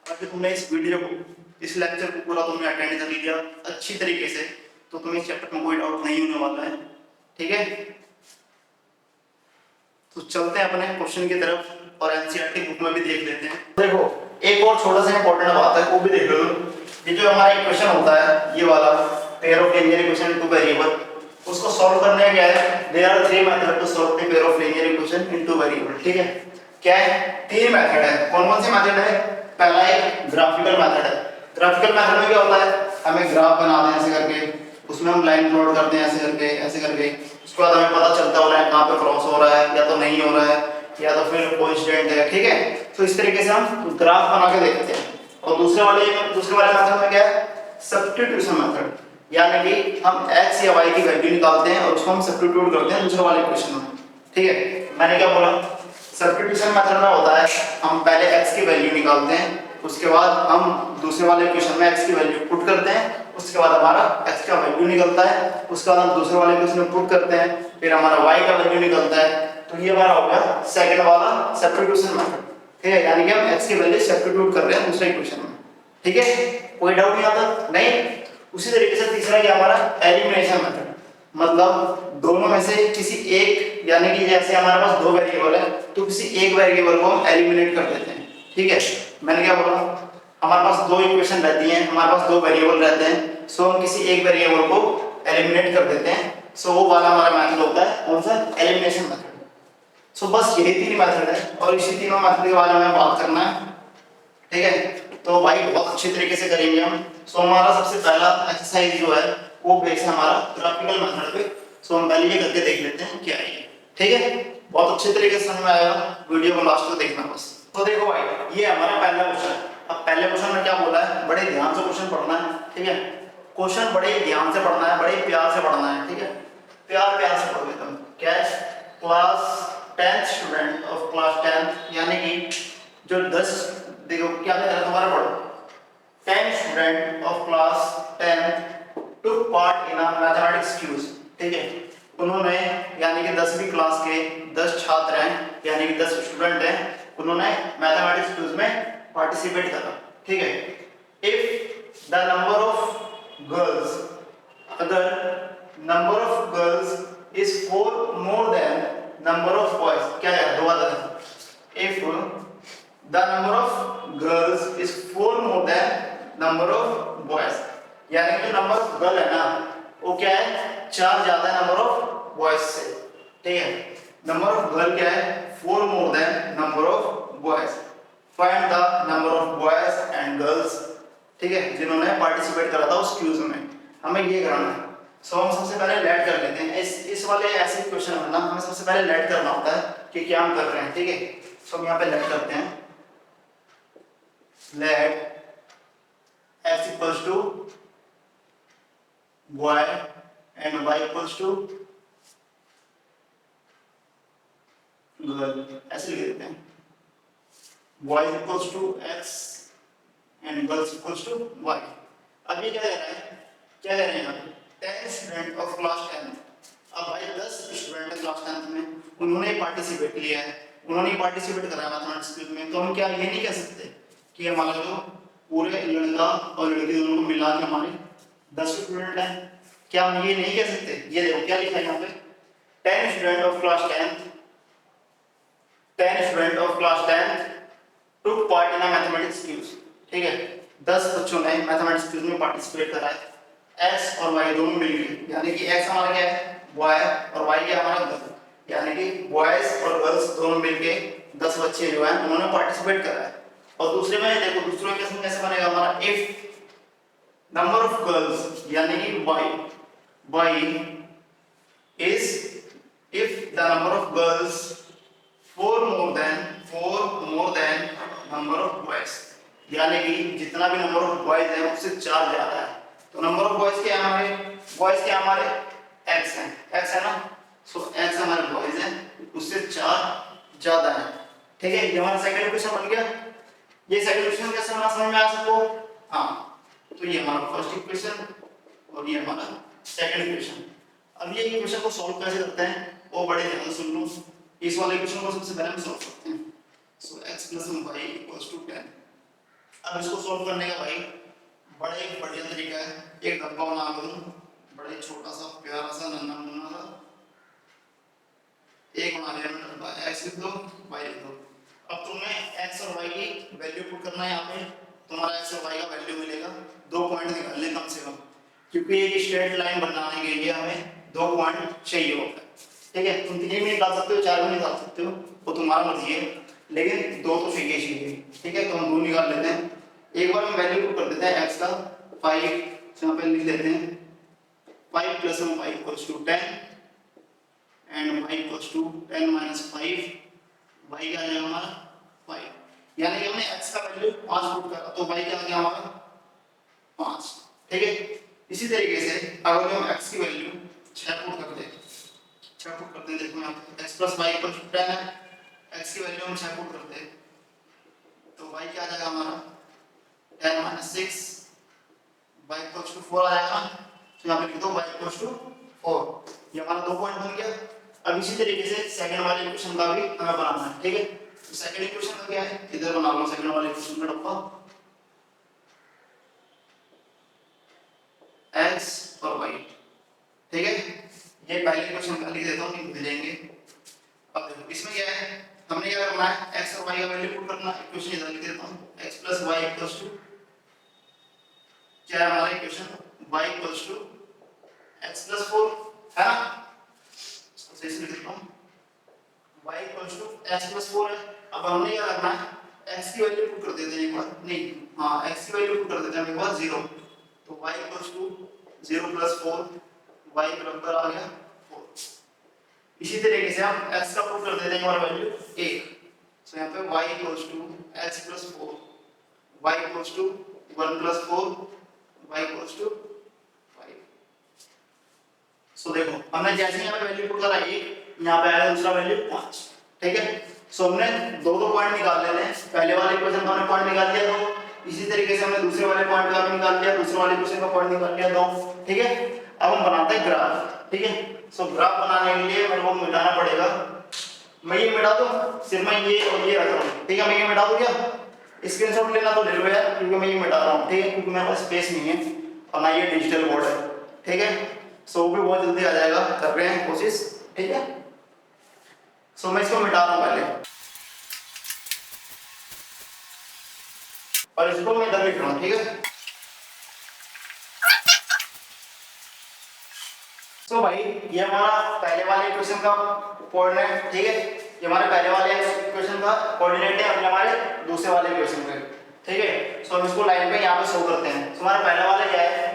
अगर तुमने इस वीडियो को, इस लेक्चर को पूरा तुमने अटेंड कर लिया अच्छी तरीके से, तो तुम्हें इस चैप्टर में कोई डाउट नहीं होने वाला है। ठीक है, तो चलते हैं अपने क्वेश्चन की तरफ और एनसीईआरटी बुक में भी देख लेते हैं। देखो एक और छोटा सा इंपॉर्टेंट बात है, वो भी देख लो। ये जो हमारा एक क्वेश्चन होता है, ये वाला pair of linear equation in two variable, उसको सॉल्व करने का क्या है? There are 3 method to solve the pair of linear equation in two variable. ठीक है, क्या है? 3 मेथड है। कौन कौन से मेथड है? पहला एक ग्राफिकल मेथड है। ग्राफिकल मेथड में क्या होता है? हमें ग्राफ बनाते हैं ऐसे करके, उसमें हम लाइन प्लॉट करते हैं ऐसे करके, ऐसे करके। उसके बाद हमें पता चलता है लाइन कहाँ पे क्रॉस हो रहा है, या तो नहीं हो रहा है, या तो फिर कोइंसिडेंट है। ठीक है, तो इस तरीके से हम ग्राफ बना के देखते हैं। और दूसरे वाले मेथड में क्या है? सब्स्टिट्यूशन मेथड, यानी कि हम x या y की वैल्यू निकालते हैं और उसको हम सब्स्टिट्यूट करते हैं दूसरे वाले इक्वेशन में। ठीक है, मैंने क्या बोला? सब्स्टिट्यूशन मेथड में होता है हम पहले x की वैल्यू निकालते हैं, उसके बाद हम दूसरे वाले इक्वेशन में x की वैल्यू पुट करते हैं, उसके बाद हमारा x का वैल्यू निकलता है, उसके बाद हम दूसरे वाले इक्वेशन में पुट करते हैं, फिर हमारा y का वैल्यू निकलता है। तो ये हमारा हो गया सेकंड वाला सब्स्टिट्यूशन मेथड। ठीक है, यानी कि हम x की वैल्यू सब्स्टिट्यूट कर रहे हैं दूसरे इक्वेशन में। ठीक है, कोई डाउट नहीं आता? नहीं। उसी तरीके से तीसरा क्या हमारा? एलिमिनेशन मेथड, मतलब दोनों में से किसी एक, यानी कि जैसे हमारे पास 2 वेरिएबल है तो किसी एक वेरिएबल को हम एलिमिनेट कर देते हैं। ठीक है, मैंने क्या बोला? हमारे पास 2 इक्वेशन रहती हैं, हमारे पास 2 वेरिएबल रहते हैं, सो हम किसी एक वेरिएबल को एलिमिनेट कर देते हैं। सो वो वाला हमारा मेथड होता है कौन सा? Elimination method. सो बस यही 3 मेथड है और इसी तीनों मेथड के बारे में बात करना है। ठीक है, तो भाई बहुत अच्छे तरीके से करेंगे हम। सो हमारा सबसे पहला एक्सरसाइज जो है वो बेस है हमारा ग्राफिकल मेथड पे। सो हम पहले ये करके देख लेते हैं क्या है ये। ठीक है, बहुत अच्छे तरीके से समझ में आएगा, वीडियो को लास्ट तक देखना बस। तो देखो भाई, ये हमारा पहला क्वेश्चन है। अब पहले क्वेश्चन में क्या बोला है? बड़े ध्यान से क्वेश्चन पढ़ना है। ठीक है, क्वेश्चन बड़े ध्यान से पढ़ना है, बड़े प्यार से पढ़ना है। ठीक है, प्यार से पढ़ोगे तुम। क्या है? Class 10th student of class 10th, यानी कि जो 10, देखो क्या कह रहा है, दोबारा पढ़ो। 10 student of class 10 took part in a mathematics quiz। ठीक है, उन्होंने, यानी कि 10वीं क्लास के 10 छात्र हैं, यानी कि 10 स्टूडेंट हैं, उन्होंने मैथमेटिक्स क्विज में पार्टिसिपेट करा, ठीक है। If the number of girls, अगर number of girls is 4 more than number of boys, क्या है दोबारा, if the number of girls is 4 more than number of boys, यानी कि नंबर ऑफ गर्ल है ना वो क्या है 4 ज्यादा है नंबर ऑफ बॉयज से, ठीक है। नंबर ऑफ गर्ल क्या है 4 more than number of boys, find the number of boys and girls, ठीक है, जिन्होंने पार्टिसिपेट करा था उस क्विज में, हमें ये करना है। सो हम सबसे पहले लेट कर लेते हैं, इस वाले ऐसे क्वेश्चन में ना हमें सबसे पहले लेट करना होता है कि क्या हम कर रहे हैं, ठीक है। सो हम यहाँ पे लेट करते हैं, let x equals to y and y equals to girl, ऐसे लिख देते हैं, y equals to x and girls equals to y। अब ये क्या कह रहा है, क्या कह रहे हैं 10 स्टूडेंट ऑफ क्लास 10, अब भाई 10 स्टूडेंट है क्लास 10 में, उन्होंने पार्टिसिपेट लिया है, उन्होंने पार्टिसिपेट करा मैथमेटिक्स क्विज में, तो हम क्या ये नहीं कह सकते कि हमारा जो पूरे लड़का और लड़की दोनों को मिला के हमारे 10 स्टूडेंट हैं, क्या हम ये नहीं कह सकते। ये देखो क्या लिखा है यहाँ पे, 10 student of class 10, 10 student of class 10 took part in mathematics quiz, ठीक है, 10 बच्चों ने मैथमेटिक्स क्विज में पार्टिसिपेट करा है, x और y दोनों मिलकर, यानी कि x हमारा क्या है boy और y क्या हमारा गर्ल, यानी कि बॉयज और गर्ल्स दोनों मिलके 10 बच्चे जो हैं उन्होंने पार्टिसिपेट करा है। और दूसरे में देखो, दूसरे में कैसे बनेगा हमारा, इफ नंबर ऑफ गर्ल्स यानी कि y is, if the number of girls 4 more than number of boys, यानी कि जितना भी नंबर ऑफ बॉयज है उससे 4 ज्यादा है, तो नंबर ऑफ बॉयज क्या है हमारे, बॉयज क्या हमारे x है, x है ना, सो x हमारे बॉयज है उससे 4 ज्यादा है, ठीक है। ये हमारा सेकंड क्वेश्चन बन गया। ये सेकंड क्वेश्चन कैसे बना समझ में आ सबको, हाँ, तो ये हमारा फर्स्ट इक्वेशन और ये हमारा सेकंड इक्वेशन। अब ये इक्वेशन को सॉल्व कैसे करते हैं वो बड़े ध्यान सुन लो, इस वाले इक्वेशन को सबसे पहले हम सॉल्व करते हैं। सो x + y = 10। अब इसको सॉल्व करने का भाई बड़ा एक बढ़िया तरीका है, एक डब्बा बना दूं, बड़े छोटा सा प्यारा सा नन्हा मुन्ना सा एक बना लिया मैंने डब्बा, x लिख दो y लिख दो। अब तुम्हें x और y की वैल्यू पुट करना है, यहाँ पे तुम्हारा x और y का वैल्यू मिलेगा, 2 पॉइंट निकालने कम से कम, क्योंकि एक स्ट्रेट लाइन बनाने के लिए हमें 2 पॉइंट चाहिए होता है, ठीक है। तुम 3 भी निकाल सकते हो, 4 भी निकाल सकते हो, वो तुम्हारा मर्जी है, लेकिन 2 तो चाहिए, ठीक है। तो हम 2 निकाल लेते हैं। एक बार हम वैल्यू पुट कर देते हैं x का 5, यहाँ पे लिख देते हैं 5 + y = 10 एंड y = 10 - 5, y क्या आ जाएगा हमारा 5, यानी कि हमने x का वैल्यू 5 पुट करा तो y क्या आ गया हमारा 5, ठीक है। इसी तरीके से अगर हम x की वैल्यू 6 पुट कर दें, 6 पुट करते हैं, देखो यहाँ पे x + y = 10 है, x की वैल्यू हम 6 पुट करते हैं तो y क्या आ जाएगा हमारा 10 - 6, y = 4 आ जाएगा, तो यहाँ पे लिख दो y = 4, ये हमारा 2 पॉइंट बन गया। अब इसी तरीके से सेकंड वाले इक्वेशन का भी हमें बनाना है, ठीक है। तो सेकंड इक्वेशन का क्या है, इधर बना लो सेकंड वाले इक्वेशन का डब्बा, x और y, ठीक है। ये पहले इक्वेशन का लिख देता हूं, नहीं भूल जाएंगे। अब देखो इसमें क्या है, हमने क्या करना है, x और y का वैल्यू पुट करना है, इक्वेशन इधर लिख देता हूं, x + y = क्या है हमारा इक्वेशन, y = x + 4 है ना, सबसे इसे लिख देता हूं, y = x + 4 है। अब हमने क्या करना है, x की वैल्यू पुट कर देते हैं एक बार, नहीं हाँ x की वैल्यू पुट कर देते हैं एक बार 0, तो y = 0 + 4, y बराबर आ गया 4। इसी तरीके से हम x का पुट कर देते हैं हमारा वैल्यू 1, सो यहाँ पे y = x + 4, y = 1 + 4, y = 5। सो देखो हमने जैसे यहाँ पे वैल्यू पुट करा 1, यहाँ पे आया दूसरा वैल्यू 5, ठीक है। सो हमने 2 पॉइंट निकाल लेने हैं, पहले वाले इक्वेशन का हमने पॉइंट निकाल लिया 2, इसी तरीके से हमने दूसरे वाले पॉइंट का भी निकाल लिया, दूसरे वाले इक्वेशन का पॉइंट निकाल लिया 2, ठीक है। अब हम बनाते हैं ग्राफ, ठीक है। सो ग्राफ बनाने के लिए मेरे को मिटाना पड़ेगा, मैं ये मिटा दूं, सिर्फ मैं ये और ये रख रहा हूं, ठीक है। मैं ये मिटा दूं क्या, स्क्रीनशॉट लेना तो ले लो यार, क्योंकि मैं ये मिटा रहा हूँ, ठीक है, क्योंकि मेरे पास स्पेस नहीं है और ना ये डिजिटल बोर्ड है, ठीक है। सो वो भी बहुत जल्दी आ जाएगा, कर रहे हैं कोशिश, ठीक है। सो मैं इसको मिटा रहा हूँ पहले और इसको मैं इधर लिख रहा हूँ, ठीक है। तो भाई ये हमारा पहले वाले इक्वेशन का कोऑर्डिनेट, ठीक है, ये हमारे पहले वाले इक्वेशन का कोऑर्डिनेट है अभी हमारे दूसरे वाले इक्वेशन पे, ठीक है। सो हम इसको लाइन पे यहाँ पे शो करते हैं। सो हमारा पहला वाला क्या है,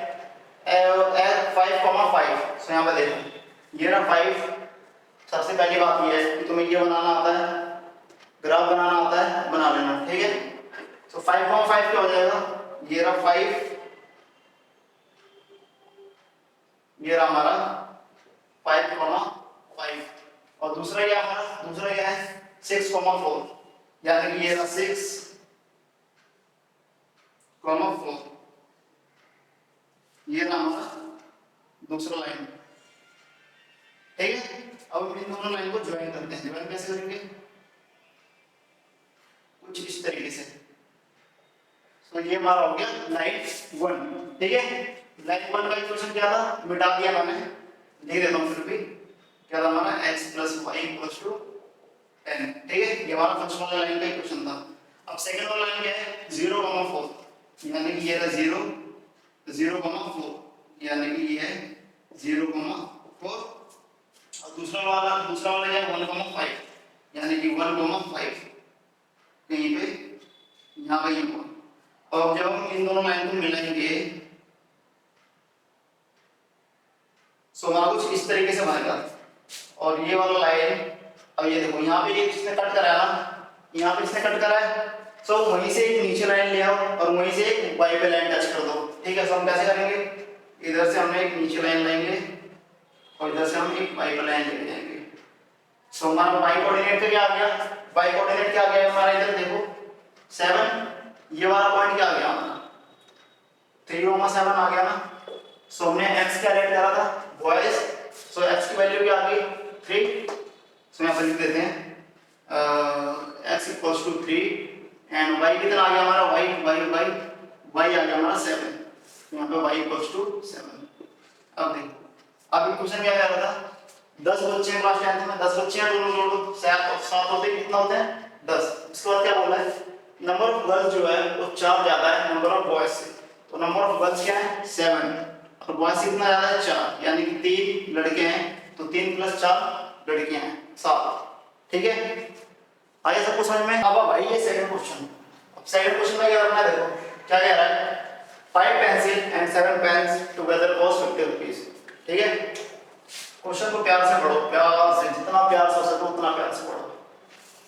5,5। सो यहाँ पे देखो ये रहा 5। सबसे पहली बात ये है कि तुम्हें ये बनाना आता है, ग्राफ बनाना आता है, बना लेना, ठीक है। सो 5,5 क्या हो जाएगा, ये रहा 5, ये रहा हमारा 5,5 और दूसरा क्या हमारा, दूसरा क्या है 6,4, यानी कि ये रहा 6,4, ये रहा हमारा दूसरा लाइन, ठीक है। अब इन दोनों लाइन को ज्वाइन करते हैं। ज्वाइन कैसे करेंगे, कुछ इस तरीके से। तो ये हमारा हो गया लाइन 1, ठीक है। लाइन 1 का इक्वेशन क्या था, मिटा दिया मैंने, लिख देता हूँ फिर भी। क्या था हमारा x + y = 10, ठीक है। ये हमारा फर्स्ट वाला लाइन का इक्वेशन था। अब सेकंड वाला लाइन क्या है, 0,4, यानी कि ये रहा 0,4, यानी कि ये है 0,4 और दूसरा वाला क्या है 1,5, यानी कि 1,5 कहीं पे यहाँ पे ये हुआ। और जब हम इन दोनों लाइन को मिलाएंगे सो हमारा कुछ इस तरीके से बनेगा। और ये वाला लाइन, अब ये देखो यहाँ पे ये किसने कट करा है ना, यहाँ पे इसने कट करा है। सो वहीं से एक नीचे लाइन ले आओ और वहीं से एक y पे लाइन टच कर दो, ठीक है। सो हम कैसे करेंगे, इधर से हमने एक नीचे लाइन लाएंगे और इधर से हम एक y पे लाइन लेके जाएंगे। सो हमारा y कोऑर्डिनेट क्या आ गया, y कोऑर्डिनेट क्या आ गया हमारा, इधर देखो 7, ये वाला पॉइंट क्या आ गया हमारा 3,7 आ गया ना। सो हमने x क्या लेट करा था, बॉयज। सो x की वैल्यू क्या आ गई 3। सो यहाँ पर लिख देते हैं x = 3 एंड y कितना आ गया हमारा, y आ गया हमारा 7। यहाँ पे y = 7। अब देखो, अब इक्वेशन क्या कह रहा था, 10 बच्चे हैं क्लास 10 में, 10 बच्चे हैं, दोनों जोड़ो 7 होते हैं, कितना होते हैं 10। इसके बाद क्या बोला है, नंबर ऑफ गर्ल्स जो है वो 4 ज्यादा है नंबर ऑफ बॉयज से। तो नंबर ऑफ गर्ल्स क्या है 7 और बॉयज कितना ज्यादा है 4, यानी कि 3 लड़के हैं तो 3 + 4 लड़कियां हैं 7, ठीक है। आइए सबको समझ में। अब भाई ये सेकंड क्वेश्चन, अब सेकंड क्वेश्चन में क्या करना है, देखो क्या कह रहा है, 5 pencil and 7 pens together cost 50 rupees, ठीक है। क्वेश्चन को प्यार से पढ़ो, प्यार से, जितना प्यार से हो सके उतना प्यार से पढ़ो।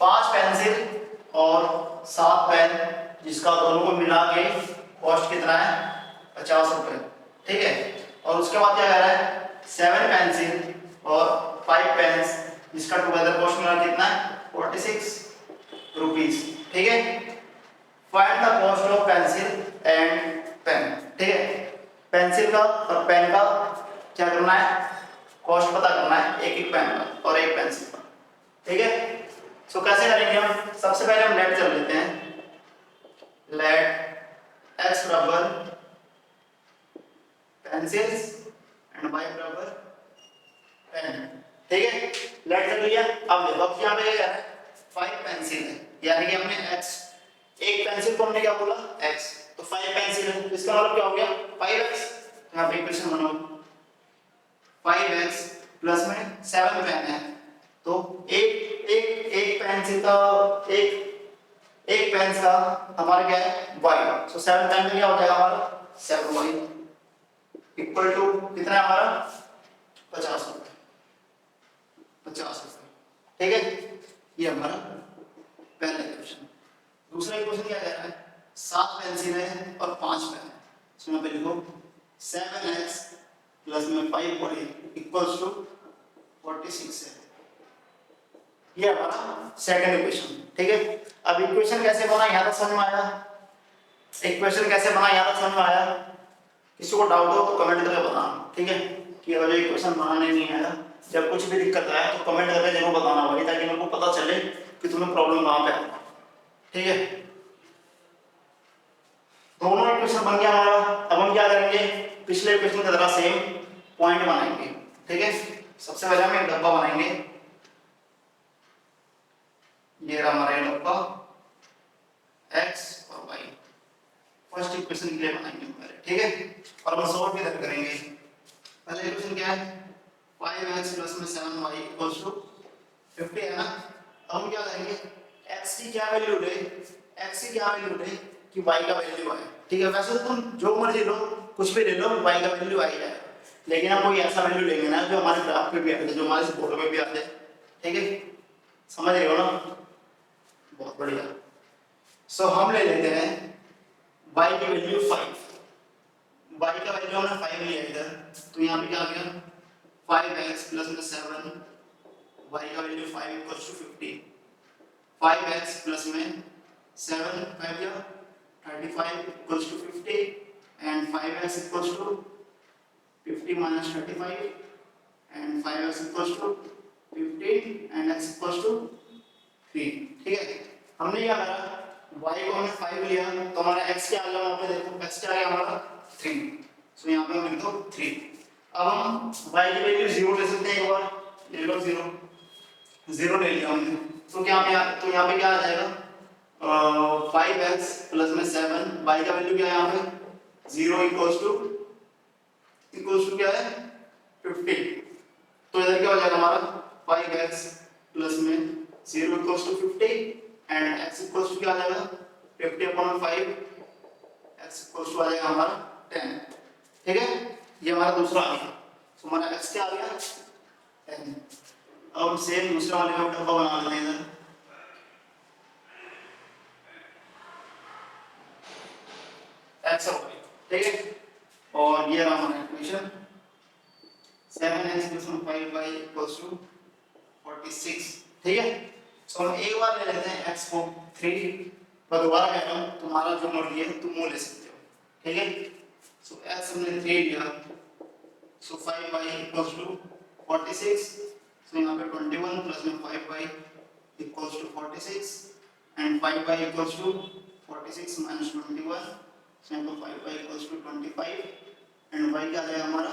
5 पेंसिल और 7 पेन, जिसका दोनों को मिला के कॉस्ट कितना है 50 रुपए, ठीक है। और उसके बाद क्या कह रहा है, 7 पेंसिल और 5 पेन्स, जिसका टुगेदर कॉस्ट मिला कितना है 46 रुपीज, ठीक है। Find the cost of pencil and pen, ठीक है। पेंसिल का और पेन का क्या करना है, कॉस्ट पता करना है, एक पेन का और एक पेंसिल का, ठीक है। सो कैसे करेंगे हम, सबसे पहले हम लेट कर लेते हैं, let x = pencils and y = pen, ठीक है। लेट कर लिया। अब देखो अब यहाँ पे क्या कह रहा है, 5 पेंसिल है, यानी कि हमने x, एक पेंसिल को हमने क्या बोला x, तो 5 पेंसिल है, इसका मतलब क्या हो गया 5x। यहाँ पे इक्वेशन बनाओ, 5x प्लस में 7 पेन है, तो एक पेंसिल का एक पेन का हमारा क्या है y। सो 7 पेन का क्या हो जाएगा हमारा 7y इक्वल टू कितना है हमारा 50 रुपए, 50 रुपए, ठीक है। ये हमारा पहला इक्वेशन। दूसरा इक्वेशन क्या कह रहा है, 7 पेंसिल है और 5 पेन है। सो यहाँ पे लिखो 7x प्लस में 5y इक्वल्स टू 46 है। ये हमारा सेकंड इक्वेशन, ठीक है। अब इक्वेशन कैसे बना यहाँ तक समझ में आया, इक्वेशन कैसे बना यहाँ तक समझ में आया। किसी को डाउट हो तो कमेंट करके बताना, ठीक है, कि अगर जो इक्वेशन बनाने नहीं आया, जब कुछ भी दिक्कत आए तो कमेंट करके जरूर बताना भाई, ताकि मेरे को पता चले कि तुम्हें प्रॉब्लम कहाँ पे है, ठीक है। दोनों इक्वेशन बन गया हमारा। अब हम क्या करेंगे, पिछले इक्वेशन की तरह सेम पॉइंट बनाएंगे। ठीक है, सबसे पहले हम एक डब्बा बनाएंगे, ये रहा हमारा डब्बा x और y, फर्स्ट इक्वेशन के लिए बनाएंगे पहले। ठीक है, और हम सॉल्व किधर करेंगे। पहले इक्वेशन क्या है, 5x प्लस में 7y इक्वल्स टू 50 है ना। अब हम क्या करेंगे, x की क्या वैल्यू ले, x की क्या वैल्यू ले कि y का वैल्यू आए। ठीक है, वैसे तुम जो मर्जी लो, कुछ भी ले लो, y का वैल्यू आ ही जाएगा, लेकिन हम कोई ऐसा वैल्यू लेंगे ना जो हमारे ग्राफ पे भी आ जाए, जो हमारे फोटो में भी आ जाए। ठीक है, समझ रहे हो ना, बहुत बढ़िया। सो हम ले लेते हैं y की वैल्यू 5, y का वैल्यू हमने 5 लिया इधर, तो यहाँ पे क्या आ गया 5x प्लस में 7, y का value 5 equals to 50। 5x plus में 7 5 क्या 35 equals to 50 and 5x equals to 50 minus 35 and 5x equals to 15 and x equals to 3। ठीक है, हमने क्या करा, y को हमने 5 लिया तो हमारा x क्या आ गया, वहां पे देखो x क्या आ गया हमारा 3, सो यहाँ पे हम लिख दो 3। अब हम y की वैल्यू 0 ले सकते हैं, एक बार ले लो 0 ले लिया हमने, तो क्या तो यहाँ पे क्या आ जाएगा 5x प्लस में 7, y का वैल्यू क्या है यहाँ पे 0 इक्वल्स टू क्या है 50, तो इधर क्या हो जाएगा हमारा 5x प्लस में 0 equals to 50 and x equals to क्या आ जाएगा 50 अपॉन 5, x इक्वल्स टू आ जाएगा हमारा 10। ठीक है, ये हमारा दूसरा आ गया, तो हमारा x क्या आ गया 10। अब हम सेम दूसरे वाले का डब्बा बना लेते हैं इधर, x और y। ठीक है, और ये रहा हमारा equation 7x plus 5y equals to 46। ठीक है, सो हम एक बार ले लेते हैं x को 3, पर दोबारा कह रहा हूँ तुम्हारा जो मर्जी है तुम वो ले सकते हो। ठीक है, सो x हमने 3 लिया, सो 5y इक्वल्स टू 46, सो यहाँ पे 21 प्लस में 5y equals to 46 and 5y equals to 46 minus 21, so यहाँ पे 5y equals to 25 and y क्या आ जाएगा हमारा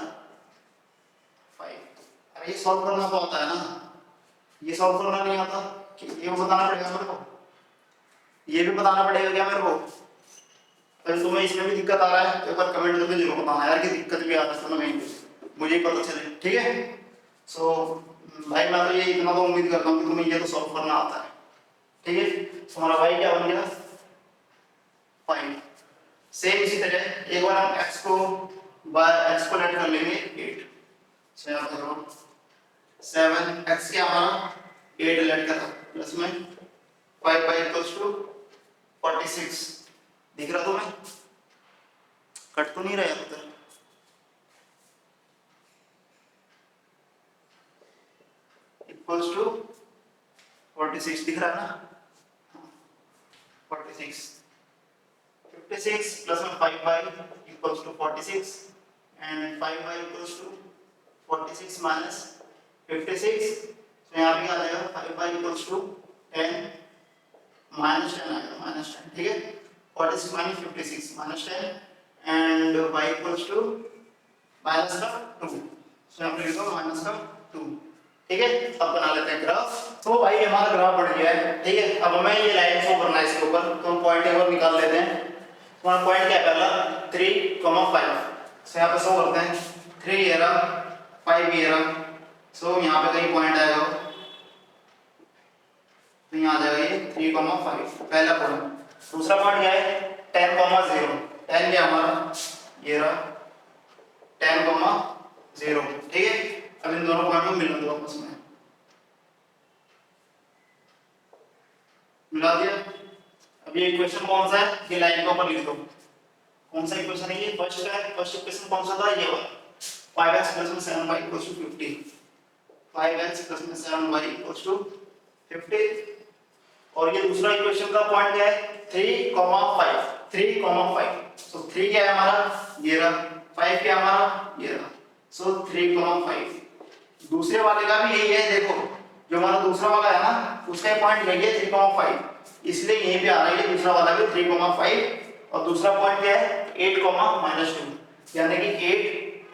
5। अरे ये सॉल्व करना तो आता है ना, ये सॉल्व करना नहीं आता कि ये बताना पड़ेगा मेरे को, ये भी बताना पड़ेगा क्या मेरे को। अगर तुम्हें इसमें भी दिक्कत आ रहा है तो एक बार कमेंट करके जरूर बताना यार कि दिक्कत भी आ रही है तुम्हें, मुझे ही पता चले। ठीक है, सो भाई मैं तो ये इतना तो उम्मीद करता हूँ कि तुम्हें ये तो सॉल्व करना आता है। ठीक है, तो हमारा भाई क्या बन गया 5। सेम इसी तरह एक बार हम x को लेट कर लेंगे 8, सो यहाँ पर 7 x क्या हमारा 8 लेट करा प्लस में 5y इक्वल्स टू 46, दिख रहा तुम्हें, कट तो नहीं रहा उत्तर। इक्वल्स टू 46 दिख रहा है ना, 46 56 प्लस में 5y equals to 46 and 5y equals to 46 minus 56, तो यहाँ पे क्या आ जाएगा 5y इक्वल्स टू 10 माइनस 10 आएगा माइनस 10। ठीक है, 46 minus 56 minus 10 and y equals to minus का 2, सो यहाँ पे लिखो माइनस का 2। ठीक है, अब बना लेते हैं ग्राफ। तो भाई हमारा ग्राफ बन गया है। ठीक है, अब हमें ये लाइन शो करना है इसके ऊपर, तो हम पॉइंट एक बार निकाल लेते हैं। हमारा पॉइंट क्या है पहला 3,5, सो यहाँ पे शो करते हैं 3 ये रहा 5 ये रहा, सो यहाँ पे कहीं पॉइंट आएगा, तो यहाँ आ जाएगा ये 3,5 पहला पॉइंट। दूसरा पॉइंट क्या है 10,0, 10 क्या हमारा ये रहा 10,0। ठीक है, अब इन दोनों पॉइंट को मिला दो आपस में, मिला दिया। अब ये इक्वेशन कौन सा है, ये लाइन के ऊपर लिख दो कौन सा इक्वेशन है ये, फर्स्ट का है। फर्स्ट इक्वेशन कौन सा था, ये वाला 5x प्लस में 7y equals to 50, 5x plus में 7y इक्वल्स टू 50। और ये दूसरा इक्वेशन का पॉइंट क्या है 3,5, 3,5, सो 3 क्या है हमारा ये रहा, 5 क्या हमारा ये रहा, सो 3,5। दूसरे वाले का भी यही है, देखो जो हमारा दूसरा वाला है ना उसका पॉइंट यही है 3,5, इसलिए यहीं पे आ रहा है दूसरा वाला भी 3,5 और दूसरा पॉइंट क्या है 8 कॉमा -2, यानी कि 8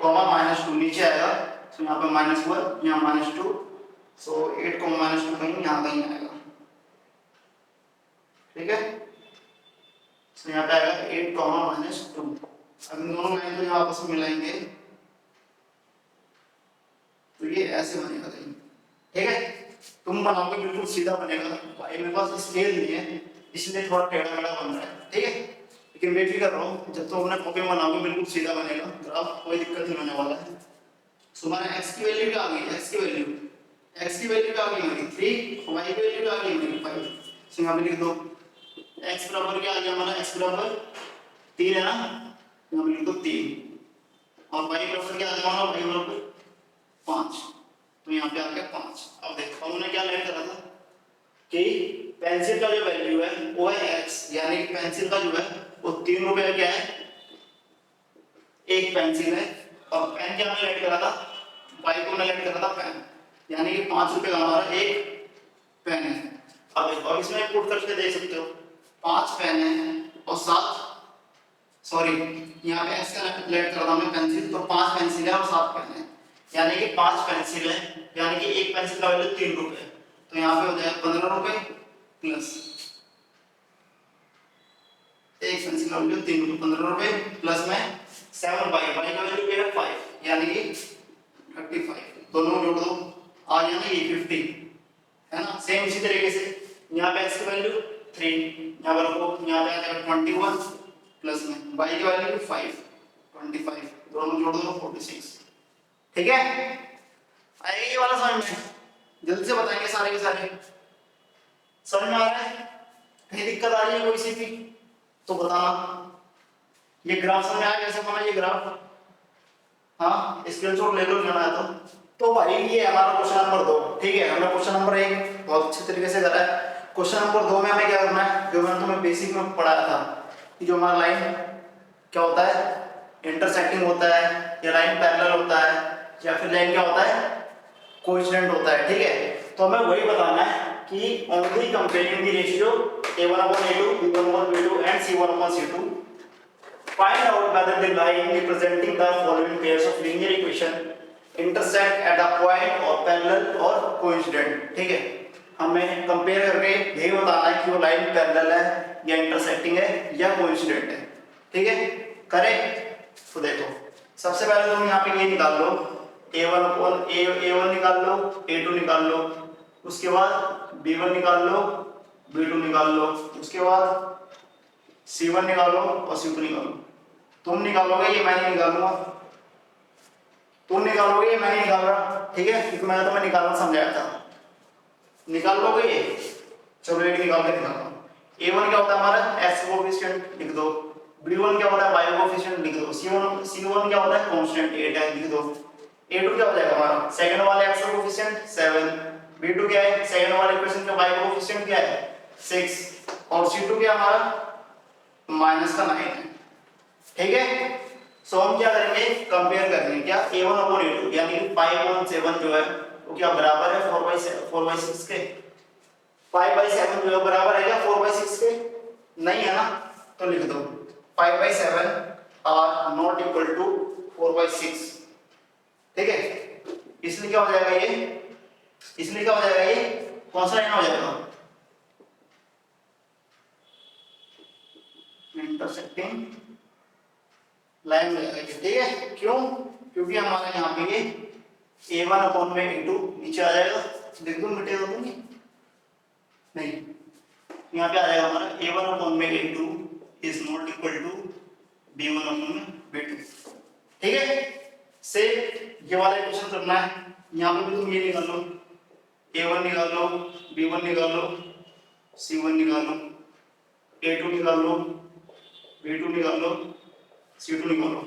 कॉमा -2 नीचे आएगा, तो यहाँ पे -1 यहाँ -2, सो 8 कॉमा -2 कहीं यहाँ कहीं आएगा, ठीक है। तो यहाँ पे आएगा 8 कॉमा -2। अब इन दोनों लाइन को जब आपस में मिलाएंगे तो ये ऐसे बनेगा कहीं, ठीक है। तुम बनाओगे बिल्कुल सीधा बनेगा, भाई मेरे पास स्केल नहीं है इसलिए थोड़ा टेढ़ा मेढ़ा बन रहा है, ठीक है। लेकिन वेट भी कर रहा हूँ, जब तुम अपने कॉपी में बनाओगे बिल्कुल सीधा बनेगा ग्राफ, कोई दिक्कत नहीं होने वाला है। सो हमारा x की वैल्यू क्या आ गई, x की वैल्यू क्या आ गई हमारी 3, y की वैल्यू क्या आ गई हमारी 5। सो यहाँ पे लिख दो x बराबर क्या आ गया हमारा, x बराबर 3 है ना, यहाँ पे लिख दो 3, और y बराबर क्या आ गया हमारा, y बराबर 5, तो यहाँ पे आ गया 5। अब देखो हमने क्या लेट करा था कि पेंसिल का जो वैल्यू है वो है x, यानी कि पेंसिल का जो है वो 3 रुपए का क्या है, एक पेंसिल है, और पेन क्या हमने लेट करा था, y को हमने लेट करा था पेन, यानी कि 5 रुपए का हमारा एक पेन है। अब देखो, अब इसमें पुट करके देख सकते हो 5 पेन है और 7, सॉरी यहाँ पे x का लेट करा था हमने पेंसिल, तो 5 पेंसिल है और 7 पेन है, यानी कि 5 पेंसिल है, यानी कि एक पेंसिल का वैल्यू 3 रुपए, तो यहाँ पे हो जाएगा 15 रुपए प्लस एक पेंसिल का वैल्यू 3 रुपए, 15 रुपए प्लस में 7 बाई का वैल्यू क्या है 5, यानी कि 35, दोनों जोड़ दो आ गया ना ये 50, है ना। सेम इसी तरीके से यहाँ पे x की वैल्यू 3, यहाँ पर रखो, यहाँ पे आ जाएगा 21 प्लस में y की वैल्यू 5, 25, दोनों जोड़ दो 46, ठीक है। आएगा ये वाला समझ में, जल्दी से बताएंगे सारे के सारे, समझ में आ रहा है, कहीं दिक्कत आ रही है कोई सी भी तो बताना। ये ग्राफ समझ में आया कैसे बना ये ग्राफ, हाँ स्क्रीनशॉट ले लो लेना है तो भाई ये हमारा क्वेश्चन नंबर 2, ठीक है। हमने क्वेश्चन नंबर 1 बहुत अच्छे तरीके से करा है, क्वेश्चन नंबर 2 में हमें क्या करना है, जो मैंने तुम्हें बेसिक में पढ़ाया था कि जो हमारा लाइन क्या होता है, इंटरसेक्टिंग होता है, या लाइन पैरेलल होता है, या फिर लाइन क्या होता है, कोइंसिडेंट होता है, ठीक है। तो हमें वही बताना है कि only comparing the ratio a1/a2, b1/b2 and c1/c2, find out whether the line representing the following pairs of linear equation intersect at a point or parallel or coincident, ठीक है। हमें कंपेयर करके यही बताना है कि वो लाइन पैरेलल है या इंटरसेक्टिंग है या कोइंसिडेंट है, ठीक है। करें तो देखो सबसे पहले तुम यहाँ पे ये निकाल लो a1 निकाल लो, a2 निकाल लो, उसके बाद b1 निकाल लो, b2 निकाल लो, उसके बाद c1 निकालो और c2 निकालो। तुम निकालोगे ये मैं नहीं निकालूंगा, तुम निकालोगे ये मैं नहीं निकाल रहा, ठीक है, क्योंकि मैंने तुम्हें निकालना समझाया था। निकाल लोगे ये, चलो एक निकाल के दिखाता हूँ। a1 क्या होता है हमारा x कोएफिशिएंट लिख दो, b1 क्या होता है y कोएफिशिएंट लिख दो, c1 क्या होता है कांस्टेंट 8 है लिख दो, a2 क्या हो जाएगा हमारा सेकंड वाले x का कोएफिशिएंट 7, b2 क्या है सेकंड वाले इक्वेशन का y कोएफिशिएंट क्या है 6, और c2 क्या हमारा -9 है, ठीक है। सो हम क्या करेंगे कंपेयर करेंगे क्या a1/a2, यानी 5/7 जो है वो क्या बराबर है 4/6 के, 5/7 जो है बराबर है क्या 4/6 के, नहीं है ना, तो लिख दो 5/7 आर नॉट इक्वल टू 4/6, ठीक है। इसलिए क्या हो जाएगा ये, इसलिए क्या हो जाएगा ये कौन सा लाइन हो जाएगा इंटरसेक्टिंग लाइन हो जाएगा, ठीक है। क्यों, क्योंकि हमारा यहाँ पे ये a1/a2 नीचे आ जाएगा, देख दो मिटे दो नहीं, यहाँ पे आ जाएगा हमारा a1/a2 is not equal to b1/b2, ठीक है। से ये वाला इक्वेशन करना है, यहाँ पे भी तुम ये निकाल लो a1 निकाल लो, b1 निकाल लो, c1 निकाल लो, a2 निकाल लो, b2 निकाल लो, c2 निकाल लो,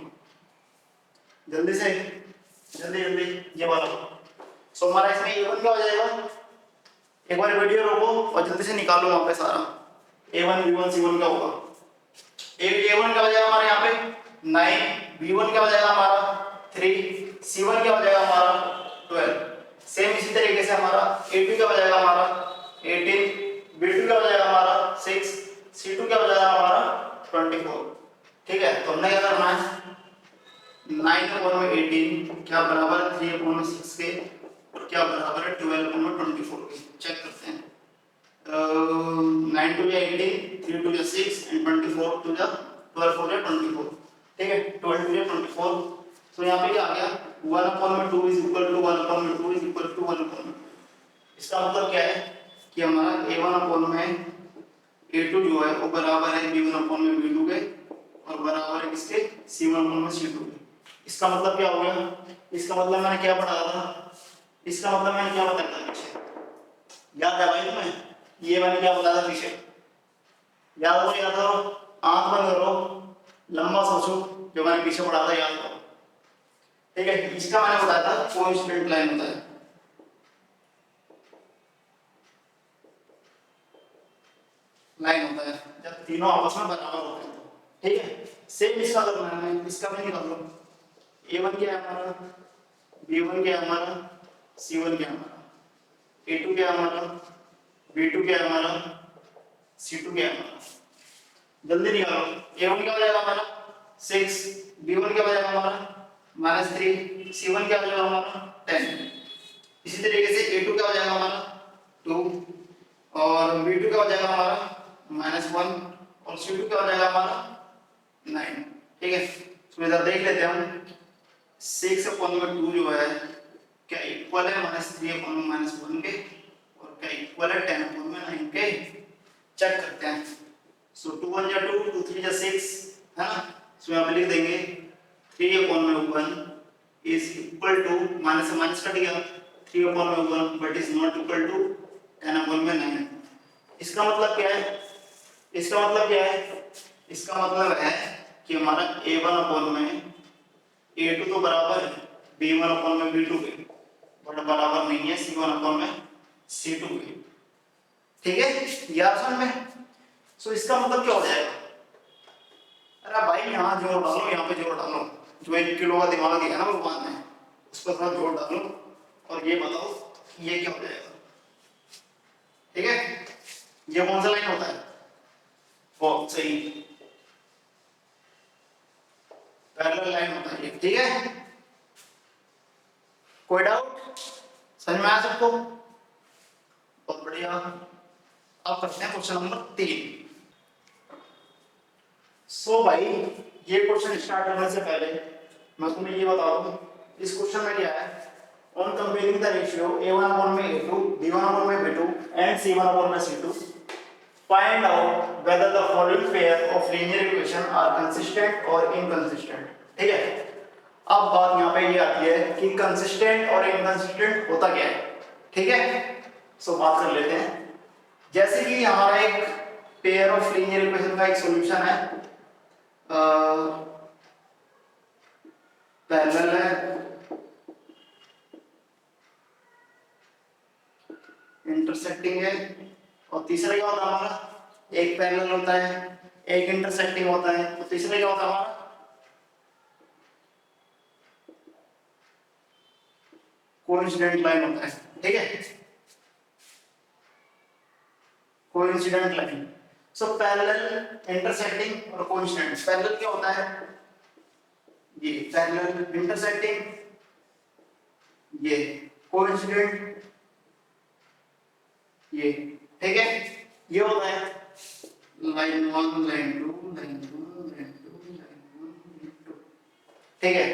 जल्दी से जल्दी ये वाला। सो हमारा इसमें a1 क्या हो जाएगा, एक बार वीडियो रोको और जल्दी से निकालो वहां पे सारा a1 b1 c1 क्या होगा, a1 क्या हो जाएगा हमारे यहाँ पे 9, b1 क्या हो जाएगा हमारा 3, c1 क्या हो जाएगा हमारा 12। सेम इसी तरीके से हमारा a2 क्या हो जाएगा हमारा 18, b2 क्या हो जाएगा हमारा 6, c2 क्या हो जाएगा हमारा 24। ठीक है, तो हमने क्या करना है, 9/18 क्या बराबर है 3/6 के, और क्या बराबर है 12/24 के। चेक करते हैं। 9 to the 18, 3 to the 6 and 24 to the 12 to the 24। ठीक है, 12 to the 24। तो यहाँ पे क्या आ गया, 1/2 is equal to 1/2 is equal to 1/2। इसका मतलब क्या है कि हमारा A1/A2 जो है वो बराबर है B1/B2 के, और बराबर है किसके, C1/C2 के। इसका मतलब क्या हो गया, इसका मतलब मैंने क्या पढ़ा था, इसका मतलब मैंने क्या बताया था पीछे, याद है भाई तुम्हें, ये मैंने क्या बताया था पीछे, याद हो, याद करो, आंख बंद करो, लंबा सोचो, जो मैंने पीछे पढ़ा था याद करो। ठीक है, इसका मैंने बताया था कोइंसिडेंट लाइन होता है। लाइन होता है जब तीनों आपस में बराबर होते हैं। ठीक है, सेम इसका करना है, इसका भी निकाल लो। A1 क्या है हमारा, B1 क्या है हमारा, C1 क्या है हमारा, A2 क्या है हमारा, B2 क्या है हमारा, C2 क्या है हमारा। जल्दी निकालो। A1 क्या हो जाएगा हमारा 6, B1 क्या हो जाएगा हमारा -3, C1 क्या हो जाएगा हमारा 10। इसी तरीके से A2 क्या हो जाएगा हमारा 2, और B2 क्या हो जाएगा हमारा -1, और C2 क्या हो जाएगा हमारा 9। ठीक है, तो इधर देख लेते हैं हम, 6/2 जो है क्या इक्वल है -3/-1 के, और क्या इक्वल है 10/9 के। चेक करते हैं। सो 2 1 जा 2, 2 3 जा 6 है ना, सो यहाँ पे लिख देंगे 3/1 इज इक्वल टू, माइनस से माइनस कट गया, 3/1 but is not equal to 10/9। इसका मतलब क्या है, इसका मतलब क्या है, इसका मतलब है कि हमारा A1/A2 तो बराबर है B1/B2 के, बट बराबर नहीं है C1/C2 के। ठीक है, यार समझ में। सो इसका मतलब क्या हो जाएगा, अरे भाई यहाँ जोड़ डालो, यहाँ पे जोड़ डालो, जो 1 किलो का दिमाग है ना भगवान ने, उस पर थोड़ा जोड़ डालो और ये बताओ ये क्या हो जाएगा। ठीक है, ये कौन सा लाइन होता है, बहुत सही, पैरेलल लाइन होता है ये। ठीक है, कोई डाउट, समझ में आया सबको, बहुत बढ़िया। अब करते हैं क्वेश्चन नंबर 3। सो भाई ये क्वेश्चन स्टार्ट करने से पहले मैं तुम्हें ये बता दूं, इस क्वेश्चन में क्या है, on comparing the ratio A1/A2, B1/B2 and C1/C2, find out whether the following pair of linear equation are consistent or inconsistent। ठीक है, अब बात यहाँ पे ये आती है कि कंसिस्टेंट और इनकंसिस्टेंट होता क्या है। ठीक है, सो बात कर लेते हैं। जैसे कि हमारा एक पेयर ऑफ लीनियर इक्वेशन का एक सॉल्यूशन है, पैरेलल है, इंटरसेक्टिंग है, और तीसरा क्या होता है हमारा, एक पैरेलल होता है, एक इंटरसेक्टिंग होता है, और तीसरा क्या होता है हमारा कोइंसिडेंट लाइन होता है। ठीक है, coincident line. So parallel, intersecting और कोइंसिडेंट। पैरेलल क्या होता है, ये पैरेलल, इंटरसेक्टिंग, ये कोइंसिडेंट, ये। ठीक है, ये होता है line 1 line 2 line 1 line 2 line 1 2। ठीक है,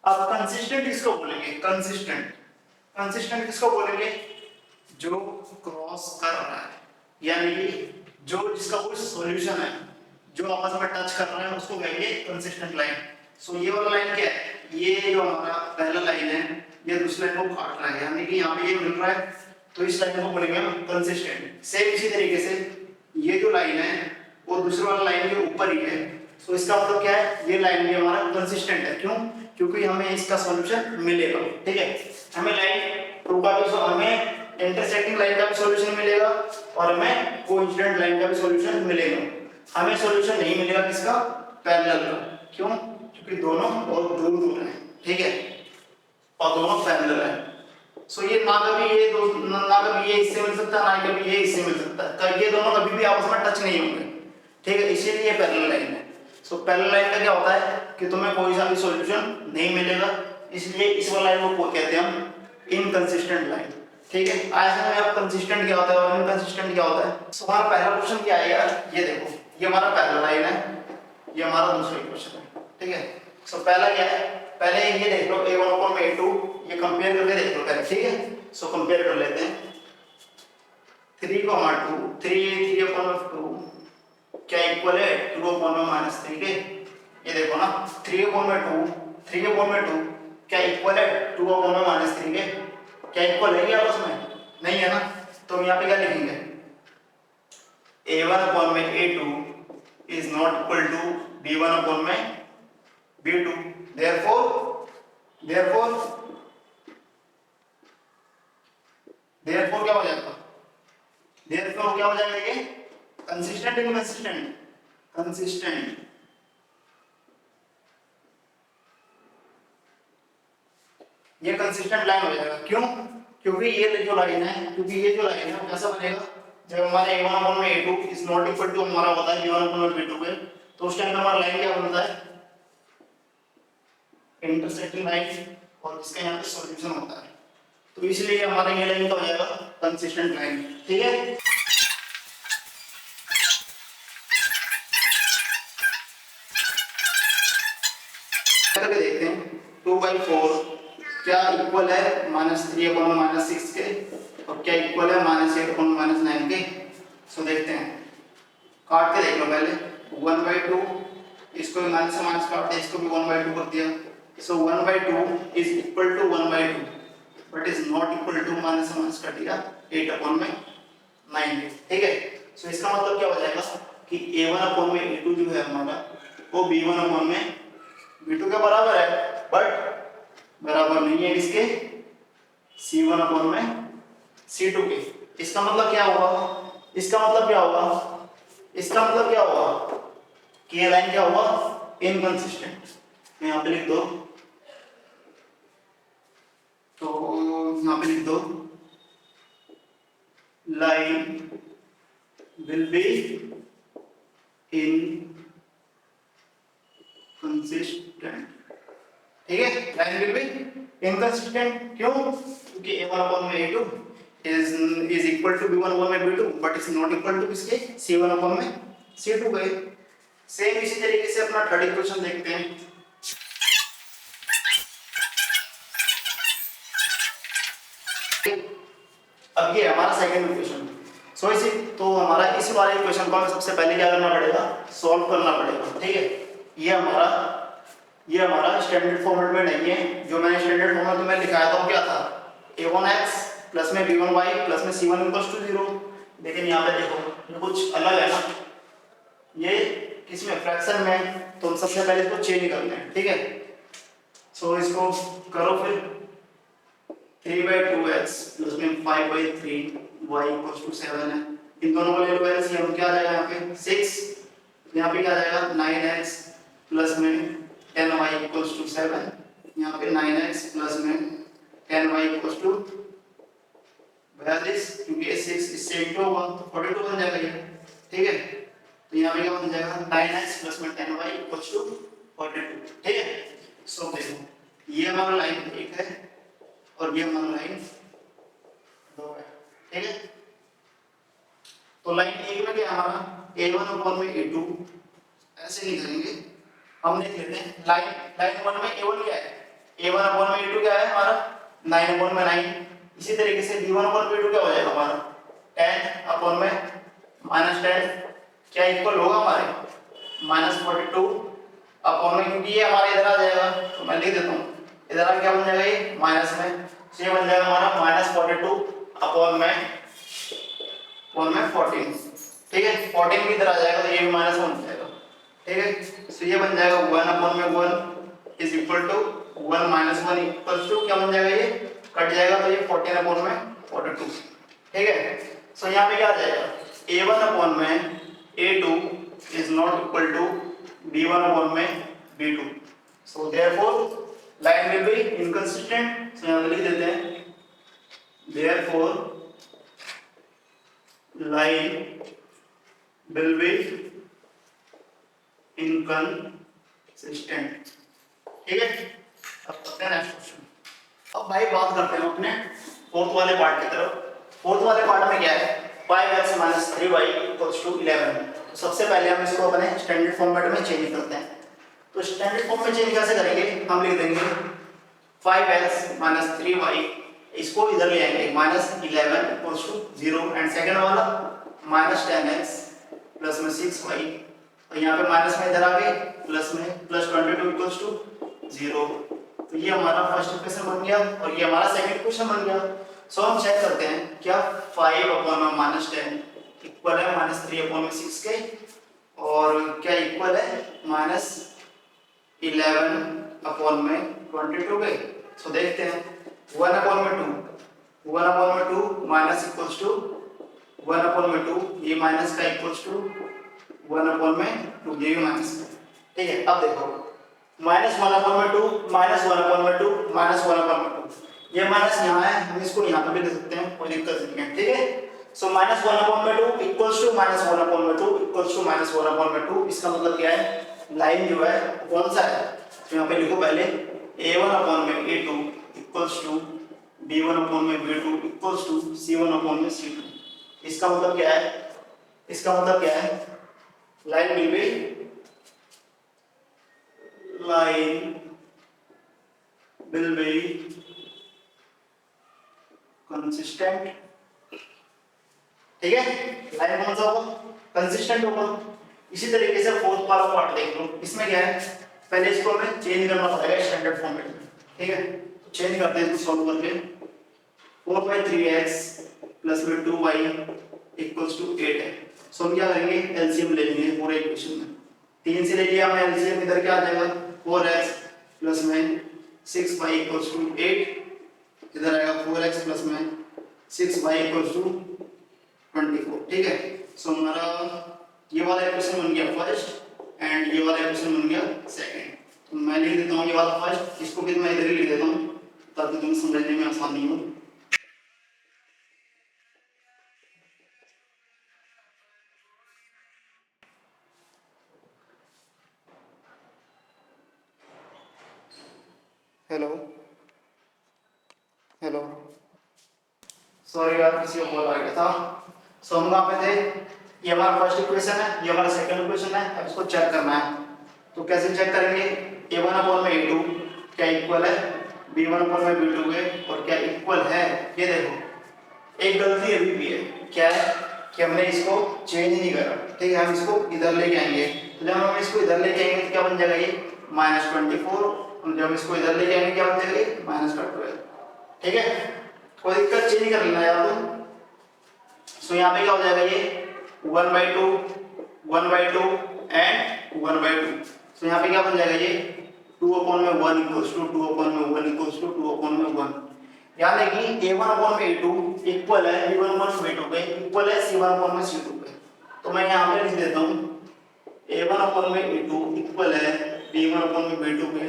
अब कंसिस्टेंट किसको बोलेंगे, कंसिस्टेंट, कंसिस्टेंट किसको बोलेंगे, जो क्रॉस कर रहा है, यानी कि जो जिसका कोई सॉल्यूशन है, जो आपस में टच कर रहा है उसको कहेंगे कंसिस्टेंट लाइन। सो ये वाला लाइन क्या है, ये जो हमारा पहला लाइन है ये दूसरे लाइन को काट रहा है, यानी कि यहाँ पे ये मिल रहा है, तो इस लाइन को बोलेंगे हम कंसिस्टेंट। सेम इसी तरीके से ये जो लाइन है वो दूसरे वाला लाइन के ऊपर ही है, सो इसका मतलब क्या है, ये लाइन भी हमारा कंसिस्टेंट है। क्यों, क्योंकि हमें इसका सॉल्यूशन मिलेगा। ठीक है, हमें लाइन टू का भी, हमें इंटरसेक्टिंग लाइन का भी सॉल्यूशन मिलेगा और हमें कोइंसिडेंट लाइन का भी सॉल्यूशन मिलेगा। हमें सॉल्यूशन नहीं मिलेगा किसका, पैरेलल का। क्यों, क्योंकि दोनों बहुत दूर दूर हैं। ठीक है, और दोनों पैरेलल है। सो ये ना कभी ये ना कभी ये इससे मिल सकता है, ना कभी ये इससे मिल सकता है, ये दोनों कभी भी आपस में टच नहीं होंगे। ठीक है, इसीलिए पैरेलल लाइन है। सो पैरेलल लाइन का क्या होता है कि तुम्हें कोई सा भी सॉल्यूशन नहीं मिलेगा, इसलिए इस वाला लाइन को कहते हैं हम इनकंसिस्टेंट लाइन। ठीक है, ऐसे में अब कंसिस्टेंट क्या होता है और इनकंसिस्टेंट क्या होता है। सो हमारा पहला क्वेश्चन क्या आएगा, ये देखो, ये हमारा पहला लाइन है, ये हमारा दूसरा क्वेश्चन है। ठीक है, सो पहला क्या है, पहले ये देख लो a1/a2, ये कंपेयर करके देख लो पहले। ठीक है, सो कंपेयर कर लेते हैं 3,2 3/2 क्या इक्वल है 2/3 के। ये देखो ना 3/2 क्या इक्वल है 2/3 के, क्या इक्वल है क्या उसमें, नहीं है ना, तो हम यहाँ पे क्या लिखेंगे a1/a2 is not equal to b1/b2, therefore क्या हो जाएगा, therefore क्या हो जाएगा, ये कंसिस्टेंट इनकंसिस्टेंट, कंसिस्टेंट। ये कंसिस्टेंट लाइन हो जाएगा, क्यों, क्योंकि ये जो लाइन है, वो कैसा बनेगा, जब हमारे a1/a2 is not equal to हमारा होता है b1/b2 के, तो उस टाइम हमारा लाइन क्या बनता है, इंटरसेक्टिंग लाइन, और इसका यहाँ पे सॉल्यूशन होता है, तो इसलिए हमारा ये लाइन क्या हो जाएगा, कंसिस्टेंट लाइन। ठीक है, करके देखते हैं 2/4 क्या इक्वल है -3/6 के, और क्या इक्वल है -8/9 के। सो देखते हैं, काट के देख लो पहले 1/2, इसको भी माइनस से माइनस काट दिया, इसको भी 1/2 कर दिया। So 1/2 is equal to 1/2 but is not equal to minus से माइनस काट दिया 8/9। ठीक है, सो इसका मतलब क्या हो जाएगा कि a1/a2 जो है हमारा वो b1/b2 के बराबर है, बट बराबर नहीं है किसके, c1/c2 के। इसका मतलब क्या होगा, कि ये लाइन क्या होगा, इनकंसिस्टेंट। यहाँ पे लिख दो, तो यहाँ पे लिख दो लाइन विल बी इनकंसिस्टेंट। ठीक है, लाइन विल बी इनकंसिस्टेंट, क्यों, क्योंकि a1/a2 is equal to b1/b2 but is not equal to किसके, c1/c2 के। सेम इसी तरीके से अपना थर्ड इक्वेशन देखते हैं। अब ये हमारा सेकंड इक्वेशन। सो इसी तो हमारा इस वाले इक्वेशन को हमें सबसे पहले क्या करना पड़ेगा, सॉल्व करना पड़ेगा। ठीक है, ये हमारा स्टैंडर्ड फॉर्मेट में नहीं है, जो मैंने स्टैंडर्ड फॉर्मेट में लिखाया था वो क्या था, a1x प्लस में b1y प्लस में c1 = 0। लेकिन यहाँ पे देखो ये कुछ अलग है ना, ये किसमें, फ्रैक्शन में, तो हम सबसे पहले इसको चेंज करते हैं। ठीक है, सो इसको करो फिर 3/2x प्लस में 5/3 y = 7 है। इन दोनों को ले लो एलसीएम, क्या आ जाएगा यहाँ पे 6, यहाँ पे क्या आ जाएगा 9x प्लस में 10y = 7, यहाँ पे 9x प्लस में 10y = 42, क्योंकि ये 6 इससे इंटू होगा तो 42 बन जाएगा ये। ठीक है, तो यहाँ पे क्या बन जाएगा 9x प्लस में 10y = 42। ठीक है, सो देखो ये हमारा लाइन 1 है और ये हमारा लाइन 2 है। ठीक है, तो लाइन 1 में क्या हमारा a1/a2, ऐसे नहीं करेंगे, हम देख लेते हैं लाइन 1 में a1 क्या है, a1/a2 क्या है हमारा 9/9। इसी तरीके से b1/b2 क्या हो जाएगा हमारा 10/10 क्या इक्वल होगा हमारे -42/, क्योंकि ये हमारे इधर आ जाएगा तो मैं लिख देता हूँ, इधर आ क्या बन जाएगा ये माइनस में, तो ये बन जाएगा हमारा -42/14। ठीक है, 14 भी इधर आ जाएगा तो ये भी -1 हो जाएगा। ठीक है, तो ये बन जाएगा 1/1 is equal to 1 - 1 equal to क्या बन जाएगा, ये कट जाएगा तो ये 14/42। ठीक है, सो यहाँ पे क्या आ जाएगा a1/a2 is not equal to b1/b2, so therefore line will be inconsistent. So यहाँ पे लिख देते हैं therefore line will be inconsistent. ठीक है, अब करते हैं नेक्स्ट क्वेश्चन। अब भाई बात करते हैं अपने फोर्थ वाले पार्ट की तरफ। फोर्थ वाले पार्ट में क्या है, 5x - 3y = 11। तो सबसे पहले हम इसको अपने स्टैंडर्ड फॉर्मेट में चेंज करते हैं। तो स्टैंडर्ड फॉर्म में चेंज कैसे करेंगे, हम लिख देंगे 5x - 3y, इसको इधर ले आएंगे -11 = 0, एंड सेकंड वाला -10x प्लस में 6y, और यहाँ पे माइनस में इधर आ गए प्लस में +22 = 0। तो ये हमारा फर्स्ट इक्वेशन बन गया और ये हमारा सेकंड इक्वेशन बन गया। सो हम चेक करते हैं क्या 5/10 इक्वल है -3/6 के, और क्या इक्वल है -11/22 के। सो देखते हैं 1/2 माइनस इक्वल्स टू 1/2, ये माइनस का इक्वल्स टू 1/2, ये भी माइनस। ठीक है, अब देखो -1/2 ये माइनस यहाँ है, हम इसको यहाँ पे भी लिख सकते हैं, कोई दिक्कत नहीं है। ठीक है, सो -1/2 इक्वल्स टू -1/2, इसका मतलब क्या है, लाइन जो है कौन सा है। तो यहाँ पे लिखो पहले A1/A2 equals to B1/B2 equals to C1/C2। इसका मतलब क्या है, लाइन will be consistent। ठीक है, लाइन कौन सा होगा, कंसिस्टेंट होगा। इसी तरीके से फोर्थ वाला पार्ट देख लो, इसमें क्या है, पहले इसको हमें चेंज करना पड़ेगा स्टैंडर्ड फॉर्मेट में। ठीक है, तो चेंज करते हैं इसको सॉल्व करके। 4/3x प्लस में 2y इक्वल्स टू 8 है। सो हम क्या करेंगे, एलसीएम ले लेंगे पूरे इक्वेशन में। 3 से ले लिया हमने एलसीएम, इधर क्या आ जाएगा 4x प्लस में 6y इक्वल्स टू 8, इधर आएगा 4x प्लस में 6y इक्वल्स टू 24। ठीक है, सो हमारा ये वाला इक्वेशन बन गया फर्स्ट एंड ये वाला इक्वेशन बन गया सेकंड। तो मैं लिख देता हूँ ये वाला फर्स्ट, इसको भी मैं इधर ही लिख देता हूँ ताकि तुम्हें समझने में आसानी हो। हेलो सॉरी यार, किसी को कॉल आ गया था। सो हम कहाँ पे थे, ये हमारा फर्स्ट इक्वेशन है, ये हमारा सेकंड इक्वेशन है। अब इसको चेक करना है, तो कैसे चेक करेंगे, A1/A2 क्या इक्वल है B1/B2 के, और क्या इक्वल है, ये देखो एक गलती अभी भी है, क्या है कि हमने इसको चेंज नहीं करा। ठीक है, हम इसको इधर लेके आएंगे, तो जब हम इसको इधर लेके आएंगे तो क्या बन जाएगा, ये -24, और जब हम इसको इधर लेके आएंगे क्या बन जाएगा, ये -12। ठीक है, कोई दिक्कत, चेंज कर लेना यार तुम। सो यहाँ पे क्या हो जाएगा, ये 1/2 एंड 1/2। सो यहाँ पे क्या बन जाएगा, ये 2/1 इक्वल्स टू 2/1 यानी कि A1/A2 इक्वल है B1/B2 के, इक्वल है C1/C2 के। तो मैं यहाँ पे लिख देता हूँ A1/A2 इक्वल है B1/B2 के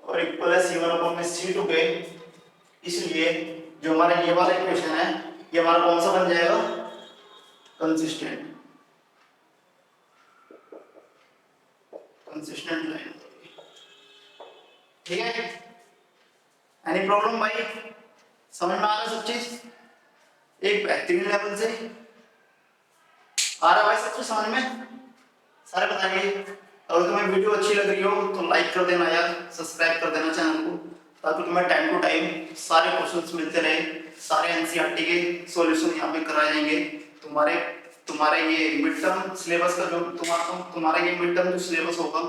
और इक्वल है C1/C2 के। इसलिए जो हमारा ये वाला इक्वेशन है, ये हमारा कौन सा बन जाएगा, कंसिस्टेंट लाइन। ठीक है, एनी प्रॉब्लम भाई, समझ में आ रहा है सब चीज, एक बेहतरीन लेवल से आ रहा भाई सब चीज समझ में, सारे बताइए। अगर तुम्हें वीडियो अच्छी लग रही हो तो लाइक कर देना यार, सब्सक्राइब कर देना चैनल को, ताकि तुम्हें टाइम टू टाइम सारे क्वेश्चंस मिलते रहे, सारे एनसीईआरटी के सॉल्यूशन यहाँ पे कराए जाएंगे। तुम्हारे ये मिड टर्म सिलेबस का जो तुम्हारा ये मिड टर्म जो सिलेबस होगा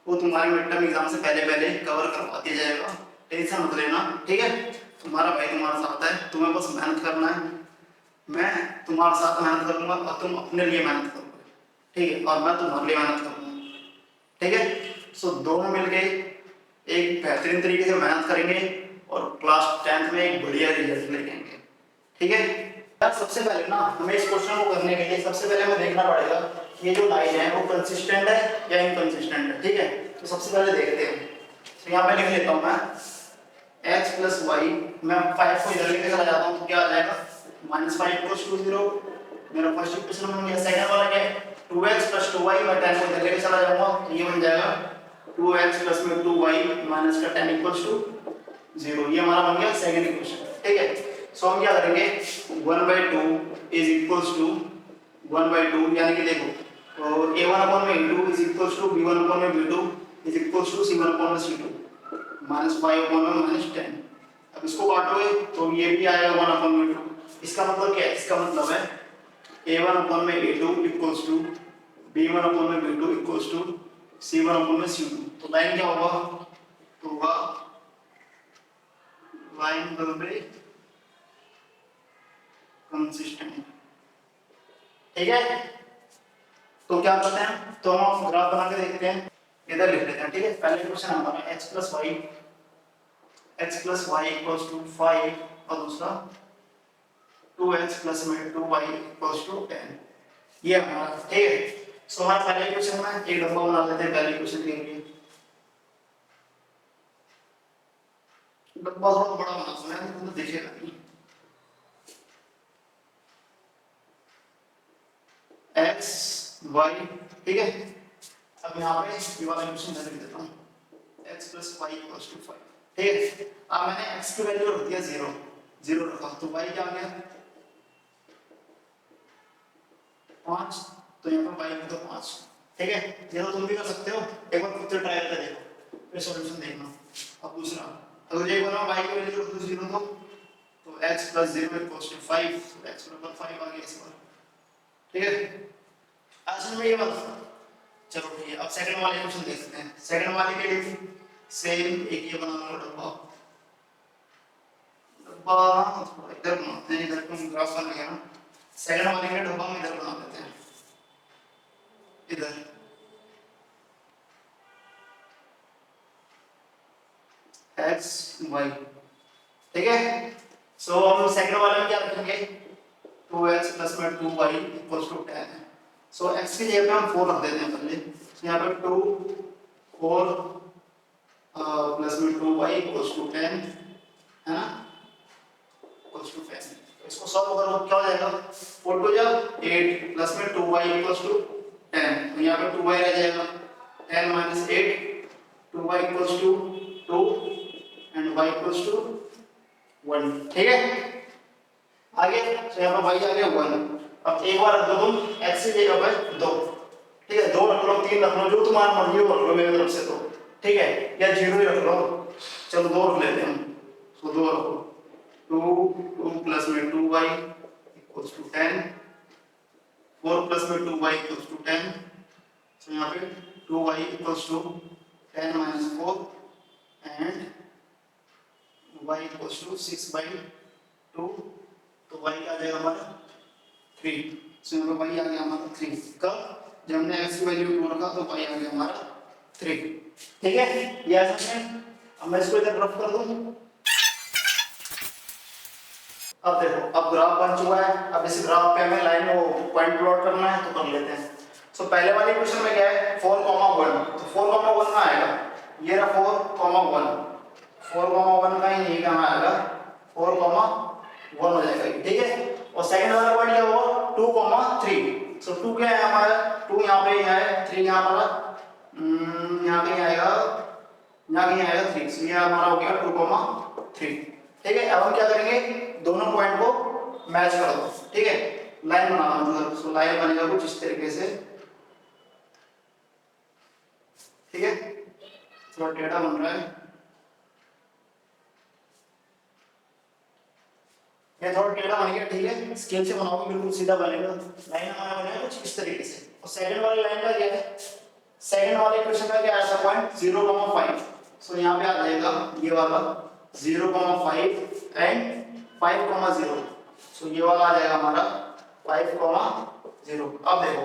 वो तुम्हारे मिड टर्म एग्जाम से पहले कवर करवा दिया जाएगा, टेंशन मत लेना। ठीक है, तुम्हारा भाई तुम्हारे साथ है, तुम्हें बस मेहनत करना है, मैं तुम्हारे साथ मेहनत करूंगा और तुम अपने लिए मेहनत करोगे। ठीक है, और मैं तुम्हारे लिए मेहनत करूंगा। ठीक है, सो दोनों मिलके एक बेहतरीन तरीके से मेहनत करेंगे और क्लास 10th में एक बढ़िया रिजल्ट लेके आएंगे। ठीक है यार, सबसे पहले ना हमें इस क्वेश्चन को करने के लिए सबसे पहले हमें देखना पड़ेगा ये जो लाइन है वो कंसिस्टेंट है या इनकंसिस्टेंट है। ठीक है, तो सबसे पहले देखते हैं। तो यहाँ पे लिख लेता हूँ मैं x + y, मैं 5 को इधर लेके चला जाता हूँ तो क्या आ जाएगा, -5 = 0। मेरा फर्स्ट इक्वेशन बन गया। सेकंड वाला क्या है, 2x प्लस 2y, मैं 10 को इधर लेके चला जाऊंगा तो ये बन जाएगा 2x प्लस में 2y माइनस का 10 इक्वल्स टू 0। ये हमारा बन गया सेकंड इक्वेशन, ठीक है। सो हम क्या करेंगे 1/2 इज इक्वल्स टू 1/2, यानी कि देखो तो a1 अपॉन में a2 is equals to b1 upon में b2 is equals to c1 upon में c2 माइनस 5 अपॉन में माइनस 10। अब इसको काटोगे तो ये भी आएगा 1 अपॉन में 2। इसका मतलब क्या है, इसका मतलब है a1 अपॉन में a2 equals to b1 upon में b2 equals to c1 upon में c2। तो लाइन क्या होगा, तो होगा लाइन विल बी कंसिस्टेंट, ठीक है। तो क्या करते हैं, तो हम ग्राफ बना के देखते हैं, इधर लिख लेते हैं, ठीक है। पहले क्वेश्चन हमारा x plus y equals to 5 और दूसरा 2x प्लस में 2y इक्वल्स टू 10, ये हमारा, ठीक है। सो हमारे पहले क्वेश्चन में एक डब्बा बना लेते हैं पहले क्वेश्चन के लिए। डब्बा थोड़ा बड़ा बना है तो दिखेगा नहीं। x y, ठीक है। अब यहाँ पे ये वाला क्वेश्चन मैं लिख देता हूँ x plus y equals to 5, ठीक है। अब मैंने x की वैल्यू रख दिया 0 रखा, तो y क्या आ गया 5, तो यहाँ पे y लिख दो 5, ठीक है। ये तो तुम भी कर सकते हो, एक बार खुद से ट्राई करके देखो, फिर सॉल्यूशन देखना। अब दूसरा, अगर ये बोला y की वैल्यू रख दो 0 तो x प्लस 0 इक्वल्स टू 5, तो x बराबर 5 आ गया इस बार, ठीक है। आज में ये बात, चलो ठीक है। अब सेकंड वाले क्वेश्चन देखते हैं। सेकंड वाले के लिए सेम एक ये बनाना डब्बा इधर बनाते हैं, इधर को ग्राफ बन गया ना। सेकंड वाले के डब्बा में इधर बना देते हैं, इधर x y, ठीक है। सो हम सेकंड वाले में क्या रखेंगे 2x प्लस में 2y इक्वल्स टू 10 है। सो x की जगह पे हम 4 रख देते हैं पहले, तो यहाँ पे 2 4 प्लस में 2y इक्वल्स टू 10 है ना, इक्वल्स टू 10। इसको सॉल्व करो क्या हो जाएगा 4 टू जा 8 प्लस में 2y इक्वल्स टू 10, तो यहाँ पे 2y रह जाएगा 10 minus 8, 2y equals to 2 and y equals to 1, ठीक है। आगे तो यहाँ पर y आ गया 1। अब एक बार रख दो तुम x की जगह पर 2, ठीक है। 2 रख लो 3 रख लो, जो तुम्हारा मर्जी हो रख लो मेरी तरफ से, तो ठीक है, या 0 ही रख लो। चलो 2 रख लेते हैं, तो 2 रखो 2 प्लस में 2y इक्वल्स टू 10, 4 प्लस में 2y इक्वल्स टू 10, तो यहाँ पे 2y equals to 10 minus 4 and y equals to 6/2, तो y आ जाएगा हमारा 3। सो यहाँ पे y आ गया हमारा 3, कब जब हमने x की वैल्यू 2 रखा तो y आ गया हमारा 3, ठीक है। ये ऐसा है। अब मैं इसको इधर रफ कर दूं। अब देखो अब ग्राफ बन चुका है। अब इस ग्राफ पे हमें लाइन वो पॉइंट प्लॉट करना है, तो कर लेते हैं। सो पहले वाले क्वेश्चन में क्या है 4,1, तो 4,1 में आएगा ये रहा 4,1, 4,1 का ही ये कहाँ आएगा 4,1 हो जाएगा, ठीक है। और सेकंड वाला पॉइंट क्या होगा 2,3, सो 2 क्या है हमारा 2 यहाँ पे है, 3 यहाँ पर यहाँ कहीं आएगा, यहाँ कहीं आएगा 3, सो ये हमारा हो गया 2,3, ठीक है। अब हम क्या करेंगे दोनों पॉइंट को मैच कर दो, ठीक है। लाइन बनाना मतलब, सो लाइन बनेगा कुछ इस तरीके से, ठीक है। थोड़ा टेढ़ा बन रहा है, ये थोड़ा टेढ़ा बन गया, ठीक है। स्केल से बनाओगे बिल्कुल सीधा बनेगा। लाइन हमारा बनेगा कुछ इस तरीके से। और सेकंड वाली लाइन का क्या है, सेकंड वाले क्वेश्चन का क्या आया था पॉइंट 0,5, सो यहाँ पे आ जाएगा ये वाला 0,5 एंड 5,0, सो ये वाला आ जाएगा हमारा 5,0। अब देखो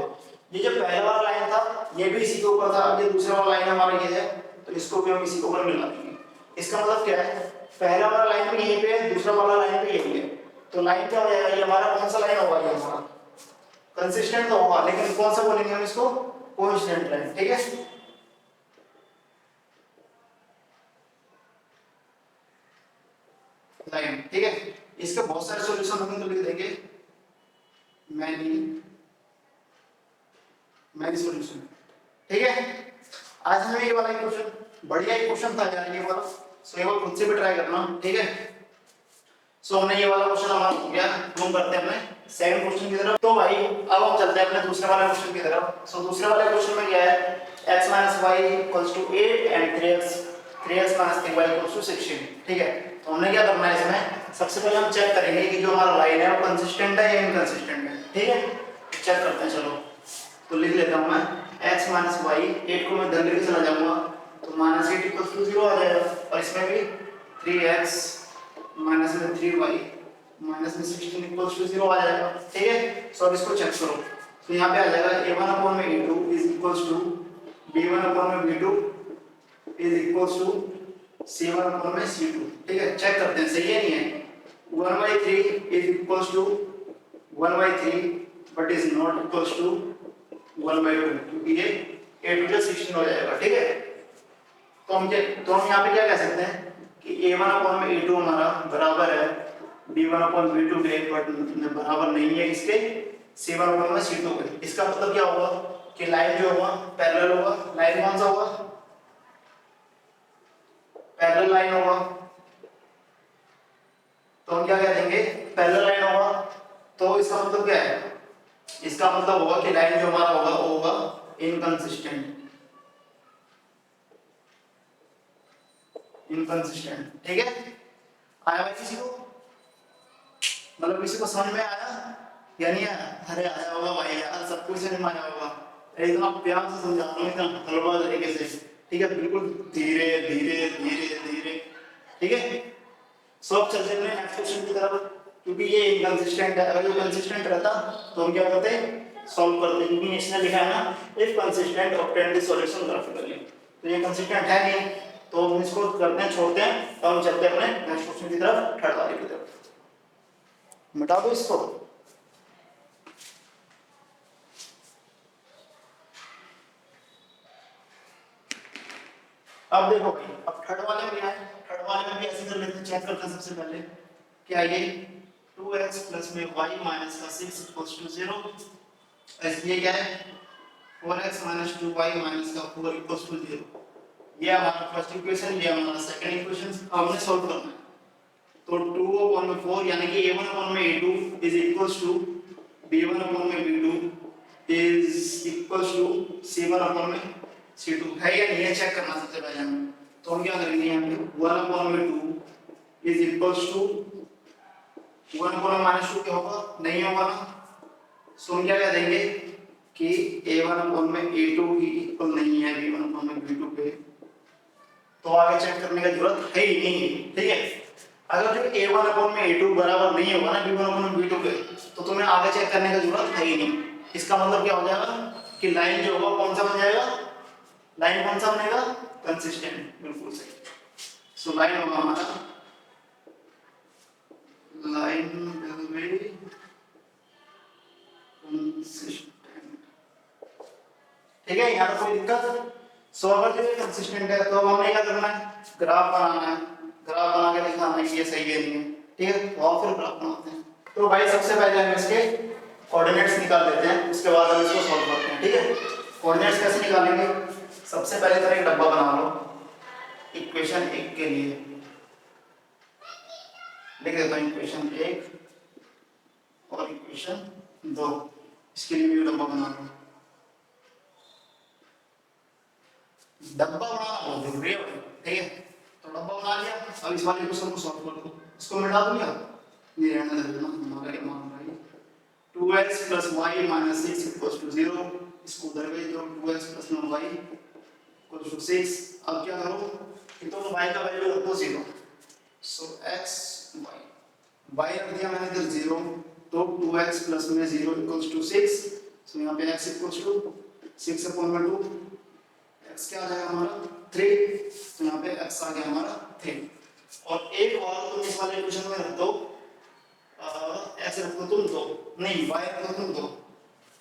ये जो पहला वाला लाइन था ये भी इसी के ऊपर था, अब ये दूसरा वाला लाइन हमारा ये है, तो इसको भी हम इसी के ऊपर मिला देंगे। इसका मतलब क्या है पहला वाला लाइन भी यहीं पे है, दूसरा वाला लाइन भी यहीं है, तो लाइन क्या हो जाएगा ये हमारा कौन सा लाइन होगा, ये हमारा कंसिस्टेंट तो होगा, लेकिन कौन सा बोलेंगे हम इसको कोइंसिडेंट लाइन, ठीक है। लाइन, ठीक है। इसके बहुत सारे सॉल्यूशन हम तो लिख देंगे मैनी मेरी सॉल्यूशन। ठीक है, आज हमें ये वाला क्वेश्चन, बढ़िया ही क्वेश्चन था यार ये वाला, सो एक बार खुद से भी ट्राई करना। ठीक है, सो हमने ये वाला क्वेश्चन हमारा हो गया। हम करते हैं अपने सेकंड क्वेश्चन की तरफ। तो भाई अब हम चलते हैं अपने दूसरे वाले क्वेश्चन की तरफ। सो दूसरे वाले क्वेश्चन में क्या है, x - y = 8 and 3x - 3y = 16। ठीक है, तो हमने क्या करना है इसमें, सबसे पहले हम चेक करेंगे कि जो हमारा लाइन है वो कंसिस्टेंट है या इनकंसिस्टेंट है। ठीक है, चेक करते हैं। चलो तो लिख लेता हूं मैं x - y, 8 को मैं इधर लेके चला जाऊंगा तो -8 = 0 आ जाएगा, और इसमें भी 3x माइनस में 3y माइनस में 16 = 0 आ जाएगा। ठीक है, सो अब इसको चेक करो। तो यहाँ पे आ जाएगा a1/a2 = b1/b2 = c1/c2। ठीक है, चेक करते हैं सही है नहीं है। 1/3 = 1/3 but is not equals to 1/2, क्योंकि ये a2 + 16 हो जाएगा। ठीक है, तो हम यहाँ पे क्या कह सकते हैं कि a1/a2 हमारा बराबर है b1/b2 के, बट बराबर नहीं है इसके c1/c2 के। इसका मतलब क्या होगा कि लाइन जो होगा पैरेलल होगा। लाइन कौन सा होगा, पैरेलल लाइन होगा। तो हम क्या कह देंगे, पैरेलल लाइन होगा। तो इसका मतलब क्या है, इसका मतलब होगा कि लाइन जो हमारा होगा वो होगा इनकंसिस्टेंट। ठीक है, आया भाई किसी को, मतलब किसी को समझ में आया या नहीं आया? अरे आया होगा भाई यार, सब कुछ समझ में आया होगा। एकदम प्यार से समझा रहा हूँ, एकदम हलवा तरीके से। ठीक है, बिल्कुल धीरे धीरे धीरे धीरे। ठीक है, सो अब चलते हैं नेक्स्ट क्वेश्चन की तरफ, क्योंकि ये इनकंसिस्टेंट है। अगर ये कंसिस्टेंट रहता तो हम क्या करते, सॉल्व करते, क्योंकि इसने लिखा है ना if consistent obtain the solution graphically. तो ये कंसिस्टेंट है नहीं, तो हम इसको करते हैं, छोड़ते हैं, तो हम चलते हैं अपने नेक्स्ट क्वेश्चन की तरफ, थर्ड वाले की तरफ। मिटा दो इसको। अब देखो भाई, अब थर्ड वाले में क्या है, थर्ड वाले में भी ऐसे कर लेते हैं, चेक करते हैं सबसे पहले क्या ये 2x + में y - का 6 = 0। इसलिए क्या है 4x - 2y - का 4 = 0। ये हमारा फर्स्ट इक्वेशन, ये हमारा सेकंड इक्वेशन हमने सॉल्व करना है। तो 2/4 यानी कि a1/a2 = b1/b2 = c1/c2 है या नहीं है, चेक करना सबसे पहले हमें। तो हम क्या करेंगे, यहाँ पे 1/2 1/-2 क्या होगा, नहीं होगा ना। सो हम क्या कह देंगे कि a1/a2 ही इक्वल नहीं है b1/b2 के। तो आगे चेक करने की जरूरत है ही नहीं। ठीक है, अगर जो a1/a2 बराबर नहीं होगा ना b1/b2 के, तो तुम्हें आगे चेक करने की जरूरत है ही नहीं। इसका मतलब क्या हो जाएगा कि लाइन जो होगा कौन सा बन जाएगा, लाइन कौन सा बनेगा, कंसिस्टेंट। बिल्कुल सही। सो लाइन होगा हमारा, लाइन विल बी कंसिस्टेंट। ठीक है, यहाँ पर कोई दिक्कत। सो अगर जो कंसिस्टेंट है तो हमें क्या करना है, ग्राफ बनाना है। ग्राफ बना के दिखाना है कि ये सही है नहीं है। ठीक है, तो आओ फिर ग्राफ बनाते हैं। तो भाई सबसे पहले हम इसके कोऑर्डिनेट्स निकाल लेते हैं, उसके बाद हम इसको सॉल्व करते हैं। ठीक है, कोऑर्डिनेट्स कैसे निकालेंगे, सबसे पहले तो एक डब्बा बना लो इक्वेशन 1 के लिए। लिख देता हूँ इक्वेशन 1 और इक्वेशन 2, इसके लिए भी डब्बा बना लो। डब्बा बनाना बहुत जरूरी है भाई। ठीक है, तो डब्बा बना लिया। अब इस वाले क्वेश्चन को सॉल्व कर दो। इसको मिटा दूंगा, ये रहने देना, हमारा ये मान रहा है 2x + y - 6 = 0। इसको उधर भेज दो, 2x + 9y = 6। अब क्या करो कि तो y का वैल्यू रखो 0। सो x y रख दिया मैंने इधर 0, तो 2x + में 0 = 6। सो यहाँ पे x = 6/2, x क्या आ जाएगा हमारा 3। तो यहाँ पे x आ गया हमारा 3। और एक और तुम इस वाले इक्वेशन में रख दो, x रख दो तुम 2, नहीं y रख दो तुम 2,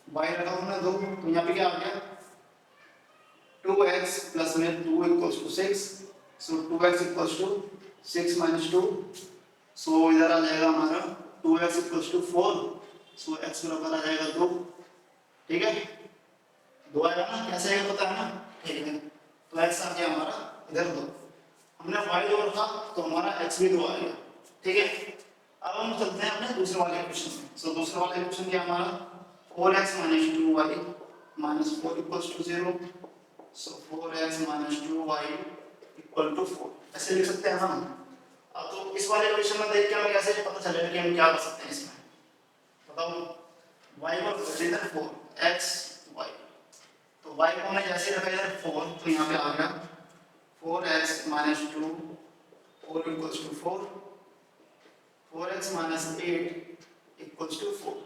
y रखा तुमने 2। तो यहाँ पे क्या आ गया 2x + में 2 = 6। सो 2x = 6 - 2। सो इधर आ जाएगा हमारा 2x = 4। सो x बराबर आ जाएगा 2। ठीक है, 2 आएगा ना, कैसे आएगा पता है ना, ठीक है। तो x आ गया हमारा इधर 2, हमने y 2 रखा तो हमारा x भी 2 आ गया, ठीक है। अब हम चलते हैं अपने दूसरे वाले इक्वेशन में। सो दूसरे वाले इक्वेशन क्या हमारा 4x - 2y - 4 = 0। सो 4x - 2y = 4, ऐसे लिख सकते हैं हम। अब तो इस वाले इक्वेशन में देख के हमें कैसे पता चलेगा कि हम क्या कर सकते हैं इसमें, बताओ। y को इधर 4 x y, तो y को हमने जैसे रखा इधर 4, तो यहाँ पे आ गया 4x - 2 4 = 4, 4x - 8 = 4,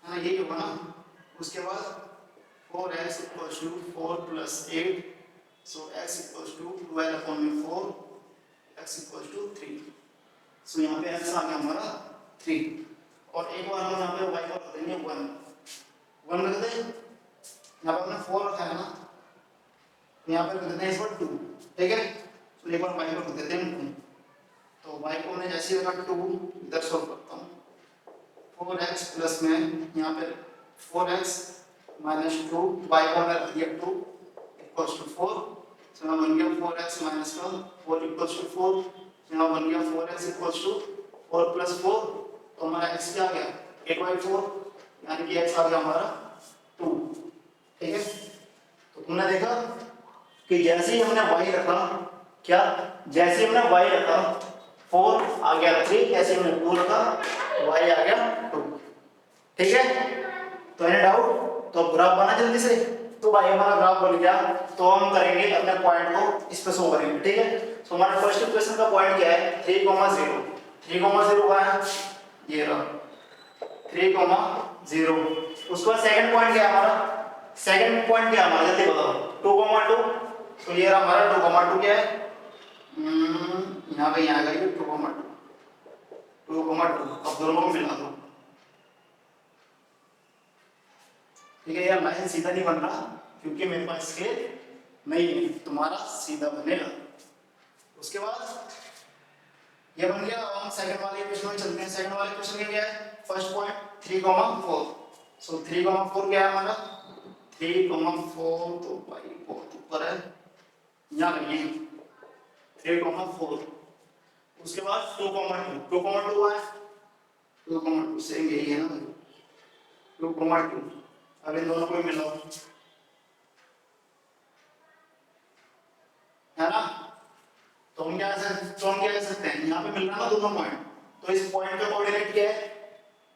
हाँ यही होगा ना। उसके बाद 4x = 4 + 8, सो x = 12/4, x = 3। सो यहाँ पे x आ गया हमारा 3, और एक बार हम यहाँ पे y को रख देंगे 1 रख दें। यहाँ पे हमने 4 रखा है ना, यहाँ पे रख देते हैं इस पर 2, ठीक है। तो एक बार y को रख देते हैं 2, तो y को हमने जैसे रखा 2, इधर सॉल्व करता हूँ। 4x प्लस में यहाँ पे 4x - 2, y को हमने रख दिया 2 = 4, तो यहाँ बन गया 4x - 1 4 = 4, यहाँ बन गया 4x = 4 + 4, तो हमारा x क्या आ गया 8/4, यानी कि x आ गया हमारा 2, ठीक है। तो तुमने देखा कि जैसे ही हमने y रखा, क्या जैसे हमने y रखा 4 आ गया 3, जैसे हमने 2 रखा y आ गया 2, ठीक है। तो एनी डाउट, तो ग्राफ बना जल्दी से। तो भाई हमारा ग्राफ बन गया, तो हम करेंगे अपने पॉइंट को इस पे शो करेंगे, ठीक है। तो हमारा फर्स्ट इक्वेशन का पॉइंट क्या है 3, 0, 3, 0 का है ये रहा 3, 0। उसके बाद सेकंड पॉइंट क्या है हमारा, सेकंड पॉइंट क्या है हमारा जल्दी बताओ 2, 2, तो ये रहा हमारा 2, 2 क्या है, यहाँ पे यहाँ आएगा 2, 2, 2, 2। अब दोनों को मिला दो, ठीक है। यार लाइन सीधा नहीं बन रहा क्योंकि मेरे पास स्केल नहीं है, तुम्हारा सीधा बनेगा। उसके बाद ये बन गया। अब हम सेकंड वाले इक्वेशन में चलते हैं। सेकंड वाले इक्वेशन में क्या है, फर्स्ट पॉइंट 3, 4, सो 3, 4 क्या है हमारा 3, 4, तो भाई बहुत ऊपर है, यहाँ नहीं है 3, 4। उसके बाद 2, 2, 2 है 2, 2 सेम यही है ना 2, 2। अब इन दोनों को मिलाओ, है ना। तो हम क्या कह सकते हैं, यहाँ पे मिल रहा है ना दोनों पॉइंट, तो इस पॉइंट का कोऑर्डिनेट क्या है,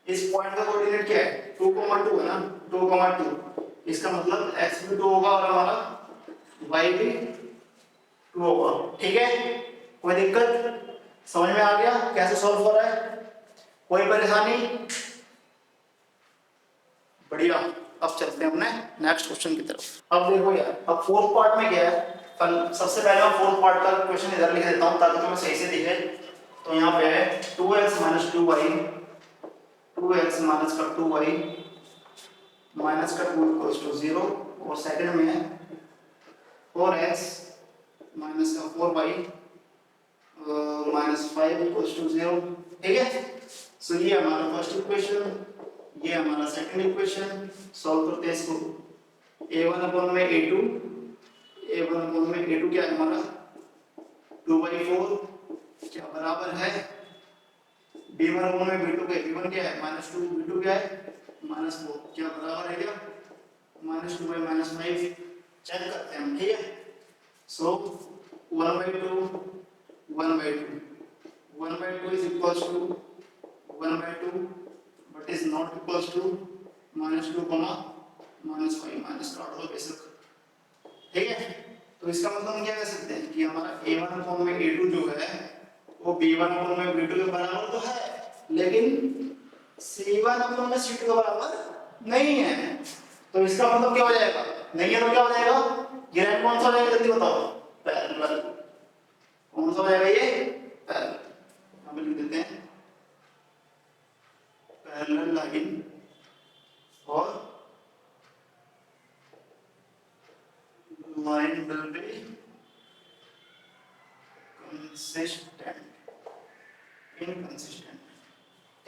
इस पॉइंट का कोऑर्डिनेट क्या है 2, 2 है ना 2, 2। इसका मतलब x भी 2 होगा और हमारा y भी 2 होगा, ठीक है। कोई दिक्कत, समझ में आ गया कैसे सॉल्व हो रहा है, कोई परेशानी, बढ़िया। अब चलते हैं अपने नेक्स्ट क्वेश्चन की तरफ। अब देखो यार, अब फोर्थ पार्ट में क्या है, सबसे पहले मैं फोर्थ पार्ट का क्वेश्चन इधर लिख देता हूं ताकि तुम्हें सही से दिखे। तो यहाँ पे है 2x - 2y, 2x - 2y -2 = 0, और सेकंड में है 4x - 4y -5 = 0, ठीक है। सो ये हमारा फर्स्ट इक्वेशन, ये हमारा सेकंड इक्वेशन। सॉल्व करते हैं इसको, a1/a2 क्या है हमारा 2/4 क्या बराबर है b1/b2 के, b1 क्या है -2, b2 क्या है -4 क्या बराबर है क्या -2/-5। चेक करते हैं हम, ठीक है। सो 1/2 1/2 1/2 is equals to 1/2 but is not equals to -2, -5 minus काट दो बेशक, ठीक है। तो इसका मतलब हम क्या कह सकते हैं कि हमारा a1/a2 जो है वो b1/b2 के बराबर तो है, लेकिन c1/c2 के बराबर नहीं है। तो इसका मतलब क्या हो जाएगा, नहीं है तो क्या हो जाएगा, ये लाइन कौन सा हो जाएगा जल्दी बताओ, पैरेलल। कौन सा हो जाएगा ये, पैरेलल। हम लिख देते हैं पैरेलल लाइन और line will be consistent, inconsistent,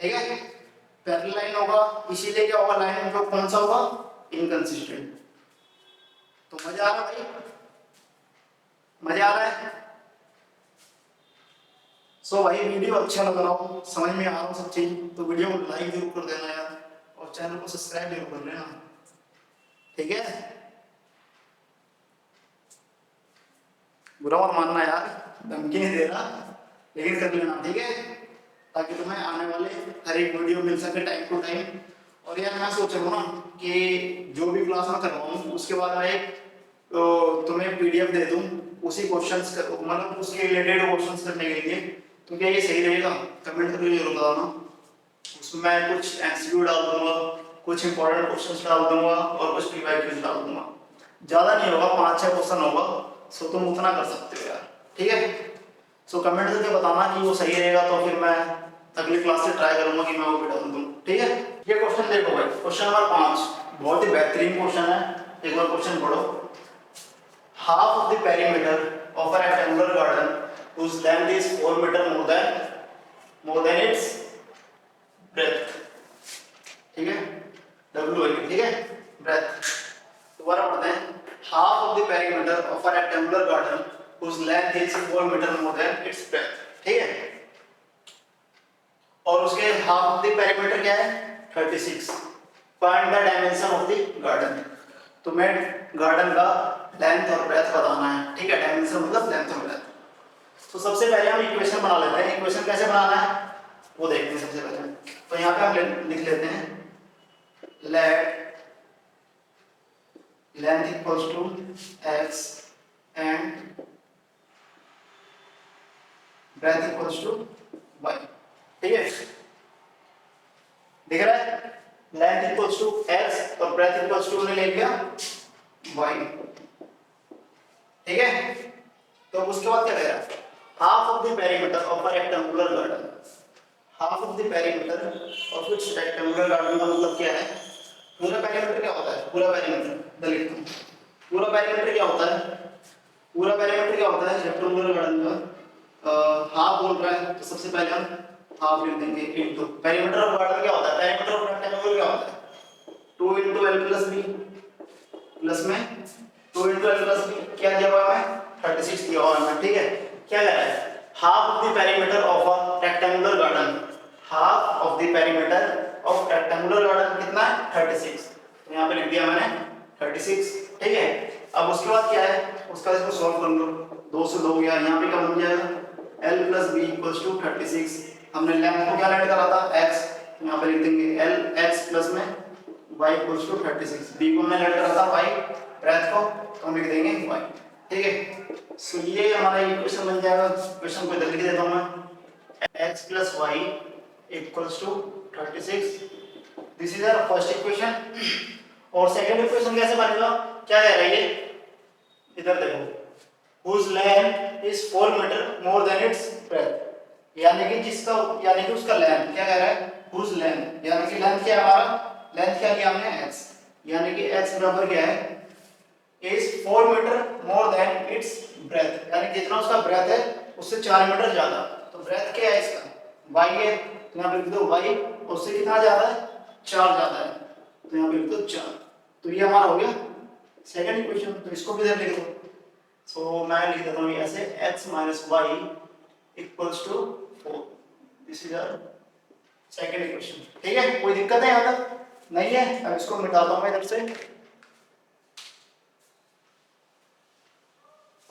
ठीक है। पैरेलल लाइन होगा इसीलिए क्या होगा, लाइन जो कौन सा होगा इनकंसिस्टेंट, तो मजा आ रहा है भाई, मजा आ रहा है। सो भाई वीडियो अच्छा लग रहा हो, समझ में आ रहा हो सब चीज, तो वीडियो को लाइक जरूर कर देना यार, और चैनल को सब्सक्राइब जरूर कर लेना, ठीक है। बुरा मत मानना यार, धमकी नहीं दे रहा, लेकिन कर लेना, ठीक है, ताकि तुम्हें आने वाले हर एक वीडियो मिल सके टाइम टू टाइम। और यार मैं सोच रहा हूँ ना कि जो भी क्लास में करवाऊँ उसके बाद मैं एक तो तुम्हें पीडीएफ दे दूँ उसी क्वेश्चंस का, मतलब उसके रिलेटेड क्वेश्चंस करने के लिए, तो क्या ये सही रहेगा? कमेंट करके जरूर बताना। उसमें मैं कुछ एमसीक्यू डाल दूंगा, कुछ इंपॉर्टेंट क्वेश्चंस डाल दूंगा और कुछ पीवाईक्यूज डाल दूंगा, ज़्यादा नहीं होगा, 5-6 क्वेश्चन होगा, सो तुम उतना कर सकते हो यार, ठीक है। सो कमेंट करके बताना कि वो सही रहेगा, तो फिर मैं अगली क्लास से ट्राई करूंगा कि मैं वो भी डाल दूँ, ठीक है। ये क्वेश्चन देखो भाई, क्वेश्चन नंबर 5 बहुत ही बेहतरीन क्वेश्चन है, एक बार क्वेश्चन पढ़ो। Half of the perimeter of a rectangular garden whose length is 4 meter more than its breadth, ठीक है, W है, ठीक है, breadth। दोबारा पढ़ते हैं, half of the perimeter of a rectangular garden whose length is 4 meter more than its breadth, ठीक है। और उसके हाफ ऑफ द पेरीमीटर क्या है? 36। Find the dimension of the garden, तो मैं गार्डन का लेंथ और ब्रेथ बताना है, ठीक है, डायमेंशन मतलब लेंथ और ब्रेथ। तो सबसे पहले हम इक्वेशन बना लेते हैं, इक्वेशन कैसे बनाना है वो देखते हैं सबसे पहले। तो यहाँ पे हम लिख लेते हैं let length equals to x and breadth equals to y, ठीक है, दिख रहा है? लेंथ इक्वल्स टू x और ब्रेथ इक्वल्स टू ले लिया y, ठीक है। तो उसके बाद क्या करेगा? Half of the perimeter of a rectangular garden, half of the perimeter of which rectangular garden का मतलब क्या है? पूरा पेरीमीटर क्या होता है? पूरा पेरीमीटर लिखता हूं, पूरा पेरीमीटर क्या होता है? पूरा पेरीमीटर क्या होता है रेक्टेंगुलर गार्डन का? हाफ बोल रहा है तो सबसे पहले हम हाफ लिख देंगे इनटू पेरीमीटर ऑफ गार्डन क्या होता है? पेरीमीटर ऑफ रेक्टेंगुलर क्या होता है? 2 * l + b प्लस में 2 * l + b क्या दिया हुआ है? 36 दिया हुआ है, ठीक है। क्या कह रहा है? Half of the perimeter of a rectangular garden, half of the perimeter of rectangular garden कितना है? 36, तो यहाँ पे लिख दिया मैंने 36, ठीक है। अब उसके बाद क्या है? उसका इसको सॉल्व कर लो, 2 से 2 गया, यहाँ पे क्या बन जाएगा? l + b = 36। हमने लेंथ को क्या लेट करा था? x, तो यहाँ पे लिख देंगे l x प्लस में y = 36, b को हमने लेट करा था y, ब्रेथ को तो हम लिख देंगे y, ठीक है। सो ये हमारा इक्वेशन बन जाएगा, इक्वेशन को इधर लिख देता हूं मैं, x + y = 36, this is our first equation. और सेकंड इक्वेशन कैसे बनेगा? क्या कह रहा है ये? इधर देखो, whose length is 4 meter more than its breadth, यानी कि जिसका, यानी कि उसका लेंथ क्या कह रहा है? whose length, यानी कि लेंथ क्या है हमारा? लेंथ क्या लिया हमने? x, यानी कि x बराबर क्या है? is 4 meter more than its breadth, यानी जितना उसका ब्रेथ है उससे 4 मीटर ज्यादा, तो ब्रेथ क्या है इसका? y है, तो यहाँ पे लिख दो y, उससे कितना ज्यादा है? 4 ज्यादा है, तो यहाँ पे लिख दो 4। तो ये हमारा हो गया सेकंड इक्वेशन, तो इसको भी इधर लिख दो। सो मैं लिख देता हूँ ऐसे x - y = 4, this is our second equation, ठीक है। कोई दिक्कत है यहाँ तक? नहीं है। अब इसको मिटाता हूँ मैं इधर से,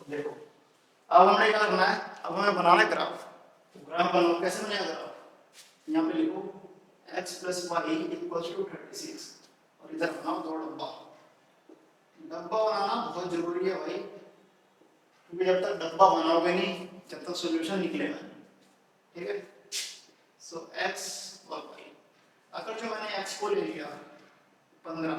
देखो अब हमने क्या करना है? अब हमें बनाना है ग्राफ, ग्राफ बनाओ, कैसे बनेगा ग्राफ? यहाँ पे लिखो x + y = 36 और इधर बनाओ 2 डब्बा। डब्बा बनाना बहुत जरूरी है भाई, क्योंकि जब तक डब्बा बनाओगे नहीं जब तक सॉल्यूशन निकलेगा, ठीक है। सो x और y, अगर जो मैंने x को ले लिया 15,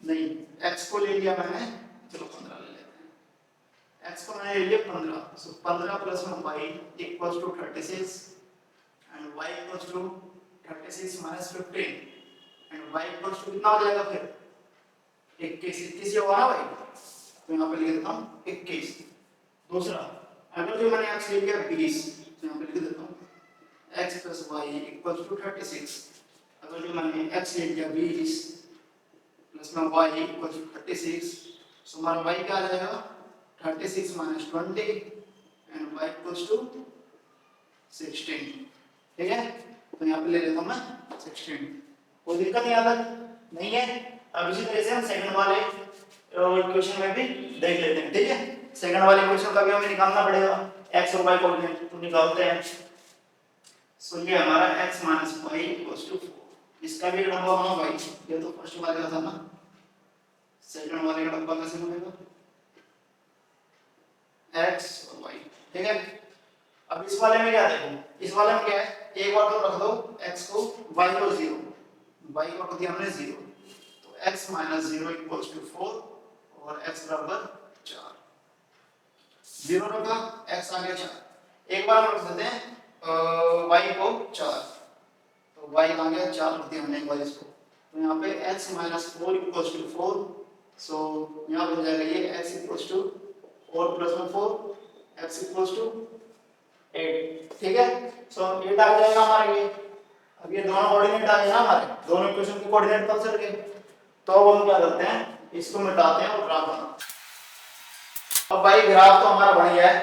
नहीं x को ले लिया मैंने, चलो 15 ले लेते हैं, x को मैंने ले लिया 15, सो 15 + y = 36 and y = 36 - 15 and y = कितना हो जाएगा फिर? 21, 21 ये होगा ना भाई, तो यहाँ पे लिख देता हूँ 21। दूसरा, अगर जो मैंने x ले लिया 20, तो यहाँ पे लिख देता हूँ x + y = 36, अगर जो मैंने x ले लिया 20 प्लस में y = 36, सो हमारा y क्या आ जाएगा 36 minus 20 and y equals to 16। ठीक है, तो यहाँ पे ले लेता हूँ मैं 16। कोई दिक्कत यहाँ तक नहीं है। अब इसी तरह से हम सेकंड वाले इक्वेशन में भी देख लेते हैं। ठीक है, सेकंड वाले इक्वेशन का भी हमें निकालना पड़ेगा, x और y कोऑर्डिनेट तो निकालते हैं। सो ये हमारा x minus y equals to 4। इसका भी एक डब्बा बना भाई, ये तो फर्स्ट वाले का था ना, सेकंड वाले का डब्बा कैसे बनेगा x और y। ठीक है, अब इस वाले में क्या देखो, इस वाले में क्या है, एक बार तो रख दो x को, y को 0, y को रख दिया हमने 0, तो x माइनस 0 इक्वल्स टू 4 और x बराबर 4। 0 रखा, x आ गया 4। एक बार रख देते हैं y को 4, तो y आ गया 4 रख दिया हमने एक बार इसको, तो यहाँ पे x माइनस 4 इक्वल्स टू 4। सो यहाँ बन जाएगा ये x इक्वल्स टू 4 प्लस में 4, x इक्वल्स टू 8। ठीक है, सो 8 आ जाएगा हमारा ये। अब ये दोनों कोऑर्डिनेट आ गए ना हमारे, दोनों इक्वेशन के कोऑर्डिनेट पता चल गए। तो अब हम क्या करते हैं, इसको मिटाते हैं और ग्राफ बनाते हैं। अब भाई ग्राफ तो हमारा बन गया है,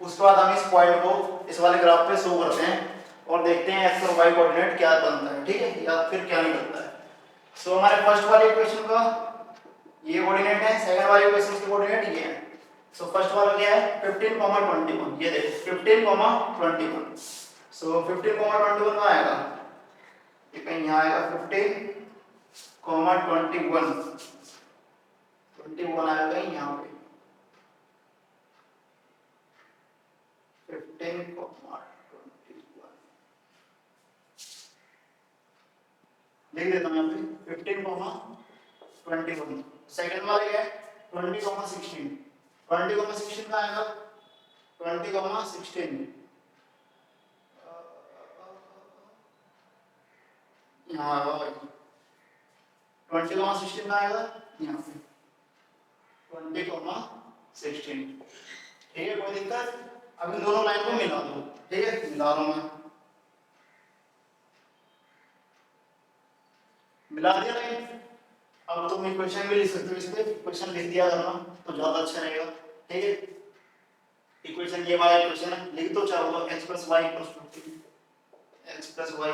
उसके बाद हम इस पॉइंट को इस वाले ग्राफ पे शो करते हैं और देखते हैं x और y कोऑर्डिनेट क्या बनता है। ठीक है, या फिर क्या निकलता है। सो हमारे फर्स्ट वाले इक्वेशन का ये कोऑर्डिनेट है, सेकंड वाले इक्वेशन के कोऑर्डिनेट ये है। सो फर्स्ट वाला क्या है 15,21, ये देखो 15,21। सो 15,21 कहाँ आएगा, ये कहीं यहाँ आएगा 15,21, 21 आएगा कहीं यहाँ पे 15,21 लिख देता हूँ यहाँ पे 15,21। सेकंड वाले क्या है 20,16, 20,16 का आएगा 20,16 यहाँ आएगा 20,16 का आएगा यहाँ पे 20,16। ठीक है, कोई दिक्कत। अब इन दोनों लाइन को मिला दो। ठीक है, मिला रहा हूँ मैं, मिला दिया लाइन। अब तुम इक्वेशन भी लिख सकते हो, इस पे इक्वेशन लिख दिया करना तो ज्यादा अच्छा रहेगा। ठीक है, इक्वेशन ये वाला इक्वेशन है, लिख दो चाहो तो x + y = x + y =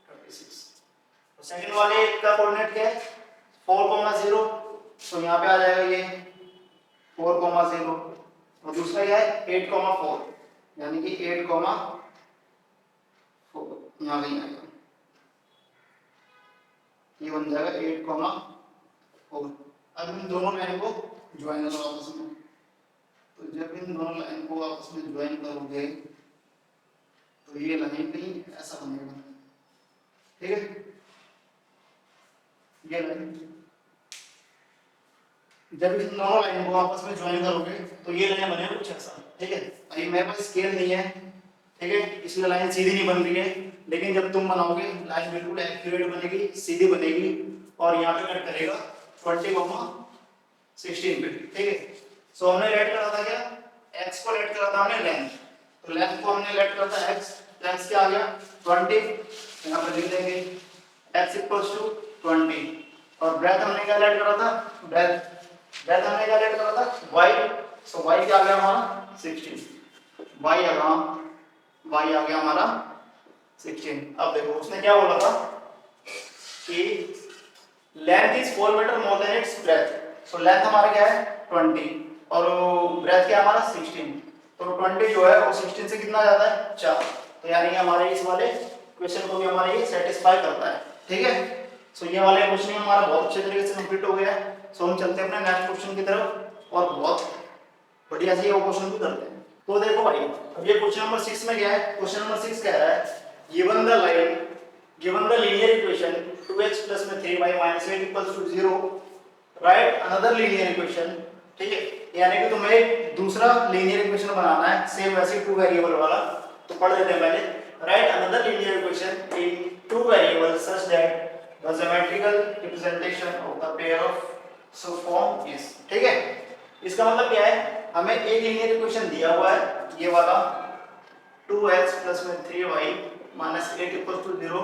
36। तो सेकंड वाले का कोऑर्डिनेट क्या है 4,0, तो यहाँ पे आ जाएगा ये 4,0 और दूसरा क्या है 8,4, यानी कि 8,4 यहाँ कहीं आएगा, ये बन जाएगा 8,4। अब इन दोनों लाइन को ज्वाइन करो आपस में, तो जब इन दोनों लाइन को आपस में ज्वाइन करोगे तो ये लाइन कहीं ऐसा बनेगा। ठीक है, ये लाइन जब इन दोनों लाइन को आपस में ज्वाइन करोगे तो ये लाइन बनेगा कुछ ऐसा। ठीक है, अभी मेरे पास स्केल नहीं है, ठीक है, इसलिए लाइन सीधी नहीं बन रही है, लेकिन जब तुम बनाओगे लाइन बिल्कुल एक्यूरेट बनेगी, सीधी बनेगी और यहाँ पे कट करेगा 20,16 पे। ठीक है, सो हमने लेट करा था क्या, x को लेट करा था हमने लेंथ, तो लेंथ को हमने लेट करा था x, लेंथ क्या आ गया 20, यहाँ पे लिख देंगे x = 20। और ब्रेथ हमने क्या लेट करा था, ब्रेथ हमने क्या लेट करा था y, सो y क्या आ गया हमारा 16, y आ गया हमारा 16। अब देखो उसने क्या बोला था कि length is 4 metre more than its breadth, so length हमारा क्या है 20 और ब्रेथ क्या हमारा 16, तो 20 जो है वो 16 से कितना ज्यादा है 4, तो यानी हमारे इस वाले क्वेश्चन को भी हमारा ये सेटिस्फाई करता है। ठीक है, सो ये वाला क्वेश्चन हमारा बहुत अच्छे तरीके से कंप्लीट हो गया है। सो हम चलते हैं अपने नेक्स्ट क्वेश्चन की तरफ और बहुत बढ़िया से ये क्वेश्चन भी करते हैं। तो देखो भाई, अब ये क्वेश्चन नंबर 6 में क्या है, क्वेश्चन नंबर 6 कह रहा है given the line, given the linear equation 2x + 3y - 8 = 0, write another linear equation। ठीक है, यानी कि तुम्हें एक दूसरा लीनियर इक्वेशन बनाना है, सेम वैसे 2 वेरिएबल वाला। तो पढ़ लेते हैं पहले, write another linear equation in 2 variables such that the geometrical representation of the pair of so form is। ठीक है, इसका मतलब क्या है, हमें एक लीनियर इक्वेशन दिया हुआ है ये वाला 2x + 3y - 8 = 0।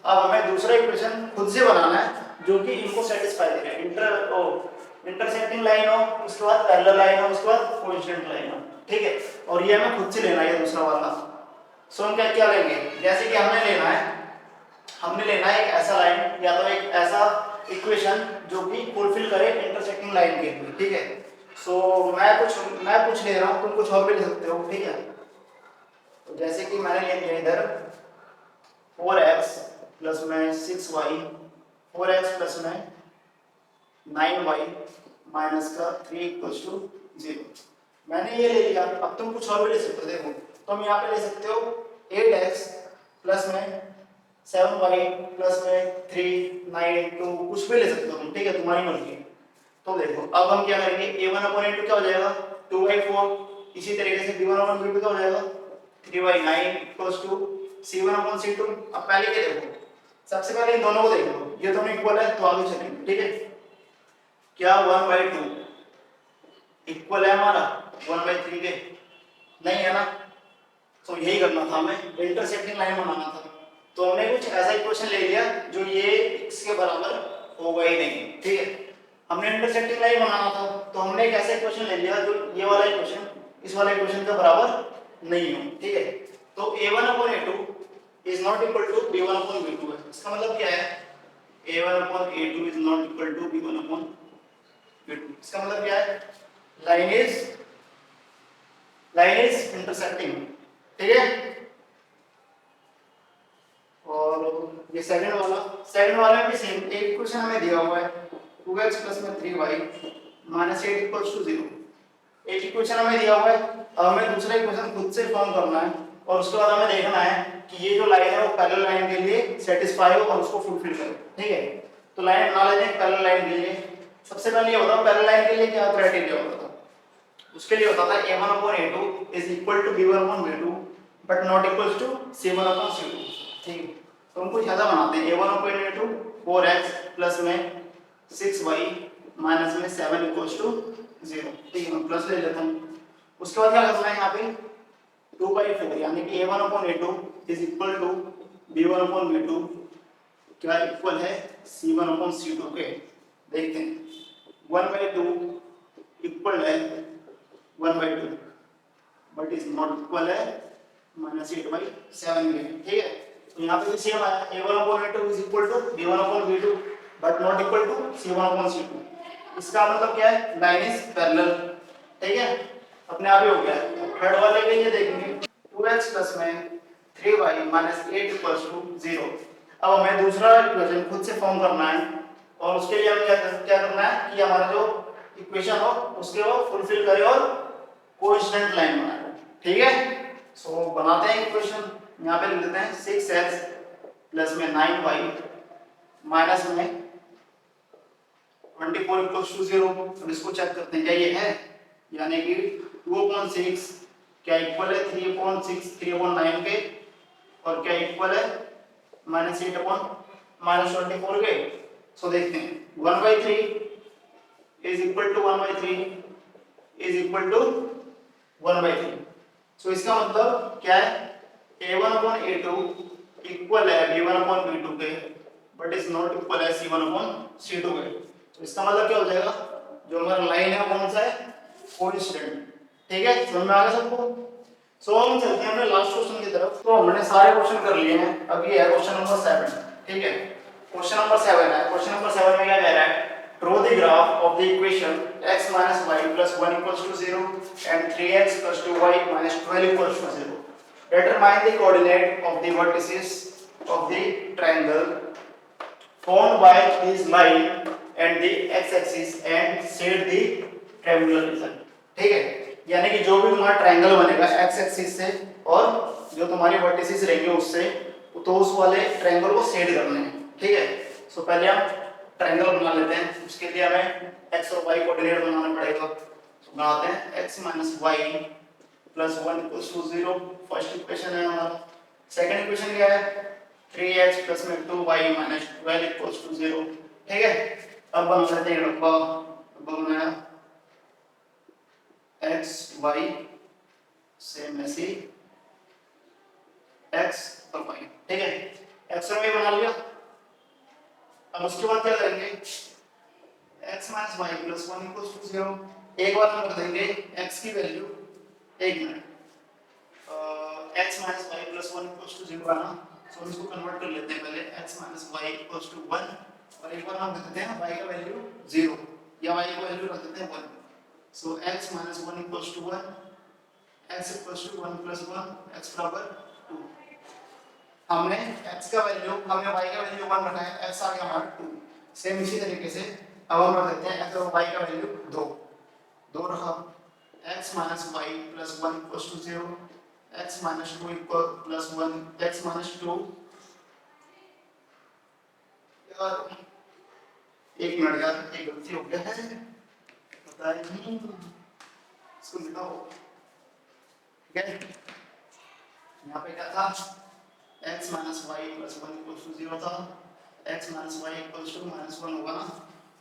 अब हमें दूसरा इक्वेशन खुद से बनाना है जो कि इनको सेटिस्फाई करेगा, इंटरसेक्टिंग लाइन हो, उसके बाद पैरेलल लाइन हो, उसके बाद कोइंसिडेंट लाइन हो, ठीक है। और ये हमें खुद से लेना है दूसरा वाला। सो हम क्या क्या लेंगे, जैसे कि हमने लेना है एक ऐसा लाइन या तो एक ऐसा इक्वेशन जो कि फुलफिल करे इंटरसेक्टिंग लाइन के लिए, ठीक है। सो मैं कुछ ले रहा हूँ, तुम कुछ और भी ले सकते हो, ठीक है। तो जैसे कि मैंने ले लिया इधर 4x प्लस में 6y, 4x प्लस में 9y माइनस का 3 इक्वल्स टू 0। मैंने ये ले लिया, अब तुम कुछ और भी ले सकते हो। देखो तुम यहाँ पे ले सकते हो 8x प्लस में 7y प्लस में 3 9 2 कुछ भी ले सकते हो तुम, ठीक है, तुम्हारी मर्जी है। तो देखो अब हम क्या करेंगे, a1/a2 क्या हो जाएगा 2/4। इसी तरीके से b1/b2 क्या हो जाएगा 3/9 इक्वल्स टू c1/c2। अब पहले क्या देखो, सबसे पहले इन दोनों को देख लो, ये दोनों इक्वल है तो आगे चलेंगे, ठीक है। क्या 1/2 इक्वल है हमारा 1/3 के, नहीं है ना। तो यही करना था हमें, इंटरसेक्टिंग लाइन बनाना था। तो हमने कुछ ऐसा इक्वेशन ले लिया जो ये इसके बराबर होगा ही नहीं, ठीक है। हमने इंटरसेक्टिंग लाइन बनाना था तो हमने एक ऐसा इक्वेशन ले लिया जो ये वाला इक्वेशन इस वाले इक्वेशन के बराबर नहीं हो, ठीक है। तो a1/a2 is not equal to b1/b2 है। इसका मतलब क्या है, a1/a2 is not equal to b1/b2। इसका मतलब क्या है, लाइन इज इंटरसेक्टिंग, ठीक है। और ये सेकंड वाला में भी सेम एक क्वेश्चन हमें दिया हुआ है 2x प्लस में 3y माइनस 8 इक्वल्स टू 0। एक इक्वेशन हमें दिया हुआ है, अब हमें दूसरा इक्वेशन खुद से फॉर्म करना है और उसके बाद हमें देखना है कि ये जो लाइन है वो पैरेलल लाइन के लिए सेटिस्फाई हो और उसको फुलफिल करे, ठीक है। तो लाइन बना लेते हैं पैरेलल लाइन के लिए। सबसे पहले ये बताओ पैरेलल लाइन के लिए क्या क्राइटेरिया होता था। उसके लिए होता था a1/a2 is equal to b1/b2 but not equal to c1/c2, ठीक है। तो हम कुछ ऐसा बनाते हैं a1/a2 4x प्लस में 6y माइनस में 7 इक्वल्स टू 0, ठीक है। मैं प्लस ले लेता हूँ। उसके बाद क्या करना है यहाँ पे 2/4 यानी कि a1/a2 is equal to b1/b2 क्या इक्वल है c1/c2 के। देखते हैं 1/2 इक्वल है 1/2 बट इज नॉट इक्वल है -8/7 के, ठीक है। तो यहाँ पे भी सेम आया a1/a2 is equal to b1/b2 but not equal to c1/c2। इसका मतलब क्या है, लाइन इज पैरेलल, ठीक है, अपने आप ही हो गया। थर्ड वाले के लिए देखेंगे 2x प्लस में 3y माइनस 8 इक्वल्स टू 0। अब हमें दूसरा इक्वेशन खुद से फॉर्म करना है और उसके लिए हमें क्या करना है कि हमारा जो इक्वेशन हो उसके वो फुलफिल करे और कोइंसिडेंट लाइन बनाए, ठीक है। सो बनाते हैं इक्वेशन, यहाँ पे लिख देते हैं 6x प्लस में 9y माइनस में 24 इक्वल्स टू 0। अब इसको चेक करते हैं क्या ये है, यानी कि 2/6 क्या इक्वल है 3/9 के और क्या इक्वल है -8/24 के। सो देखते हैं 1/3 is equal to 1/3 is equal to 1/3। So इसका मतलब क्या है, a1/a2 इक्वल है b1/b2 के बट इज नॉट इक्वल है c1/c2 के। तो इसका मतलब क्या हो जाएगा, जो हमारा लाइन है कौन सा है, कोइंसिडेंट, ठीक है। समझ में आ गया सबको। सो हम चलते हैं अपने लास्ट क्वेश्चन की तरफ। तो हमने सारे क्वेश्चन कर लिए हैं, अब ये है क्वेश्चन नंबर 7, ठीक है। क्वेश्चन नंबर 7 है। क्वेश्चन नंबर 7 में क्या कह रहा है, draw the graph of the equation x minus y plus 1 equals to 0 and 3x plus 2y minus 12 equals to 0. Determine the coordinate of the vertices of the triangle formed by this line and the x-axis and set the triangular region, ठीक है। यानी कि जो भी तुम्हारा triangle बनेगा x axis से और जो तुम्हारी वर्टिसेस रहेंगे उससे, तो उस वाले ट्रायंगल को सेट करना है, ठीक है। सो पहले हम ट्रायंगल बना लेते हैं, उसके लिए हमें x और y कोऑर्डिनेट बनाना पड़ेगा। तो बनाते हैं x - y + 1 = 0, फर्स्ट इक्वेशन है हमारा। सेकंड इक्वेशन क्या है, 3x + 2y - 12 = 0, ठीक है। अब बना लेते हैं डब्बा बनाया x y सेम ऐसे x और y, ठीक है। x और y बना लिया। अब उसके बाद क्या करेंगे, x minus y plus one equals to zero. एक बार हम रख देंगे x की वैल्यू, एक minute, x minus y plus one equals to zero है ना, तो इसको कन्वर्ट कर लेते हैं पहले x minus y equals to one, और एक बार हम रख देते हैं y का वैल्यू जीरो या y का वैल्यू रख देते हैं one. So x minus one equals to one, x equals to one plus one, x बराबर टू। हमने x का वैल्यू, हमने y का वैल्यू वन रखा है, x आ गया हमारा टू। सेम इसी तरीके से अब हम रख देते हैं x और y का वैल्यू दो, दो रखा, x minus y plus one equals to zero, x minus two equal plus one, x minus two, यार एक मिनट यार, एक गलती हो गया है, पता नहीं, इसको मिटाओ, ठीक है। यहाँ पे क्या था, x minus y plus one equals to zero था, x minus y equals to minus one होगा ना।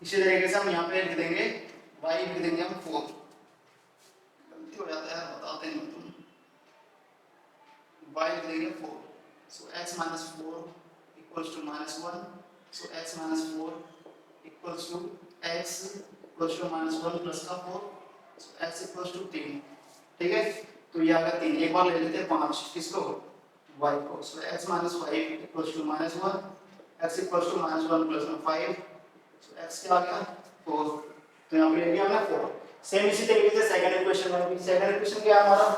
इसी तरीके से हम यहाँ पे लिख देंगे y लिख देंगे हम फोर, गलती हो जाता है बताते नहीं तुम, y लिख देंगे four. So x minus four equals to minus one, so x minus four equals to x equals to minus one plus का four, so x equals to तीन, ठीक है। तो ये आ गया तीन, एक बार ले लेते हैं पाँच, किसको, y को। So x minus five equals to minus one, x equals to minus one plus में फाइव, सो x क्या आ गया फोर, तो यहाँ पे ले लिया हमने फोर। सेम इसी तरीके से सेकंड इक्वेशन में भी, सेकंड इक्वेशन क्या है हमारा,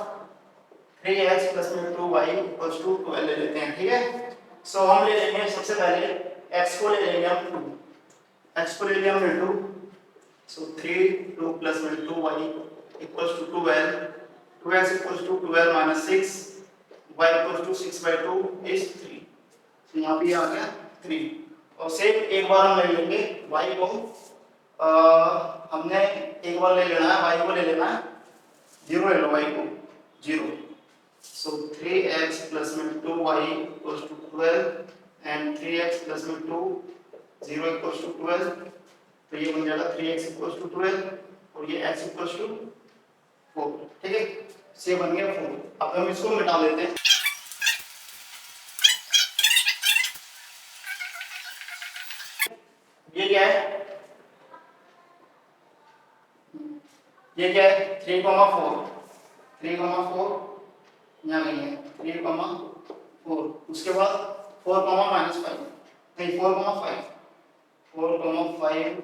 3x प्लस में 2y इक्वल्स टू 12 ले लेते हैं, ठीक है। सो हम ले लेंगे सबसे पहले x को ले लेंगे हम 2, x को ले लिया हमने 2, सो 3 2 प्लस में 2y equals two 12, 2x equals two 12 minus 6, y equals two 6 by 2 is 3, तो यहाँ पे आ गया 3। और सेम एक बार हम ले लेंगे y को, हमने एक बार ले लेना है y को, ले लेना है जीरो, ले लो y को जीरो। सो 3x प्लस में 2y equals two 12 and 3x plus में 2 0 इक्वल्स टू 12, तो ये बन जाएगा 3x इक्वल्स टू 12 और ये x इक्वल्स टू 4, ठीक है। से बन गया 4। अब हम इसको मिटा लेते हैं, ये क्या है, ये क्या है 3, 4, 3, 4 यहाँ गई है 3, 4, उसके बाद 4, -5 नहीं 4, 5, 4, 5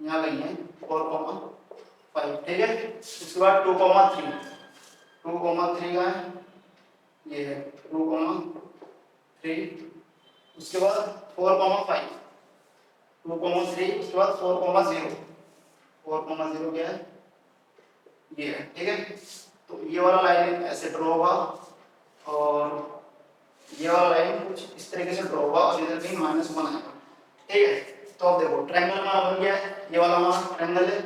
यहाँ गई है 4, 5, ठीक है। उसके बाद 2, 3, 2, 3 का है, ये है 2, 3, उसके बाद 4, 5, 2, 3, उसके बाद 4, 0, 4, 0 क्या है, ये है, ठीक है। तो ये वाला लाइन ऐसे ड्रॉ होगा और ये वाला लाइन कुछ इस तरीके से ड्रॉ होगा और इधर कहीं -1 आएगा, ठीक है। तो अब देखो ट्रायंगल हमारा बन गया है, ये वाला हमारा ट्रायंगल है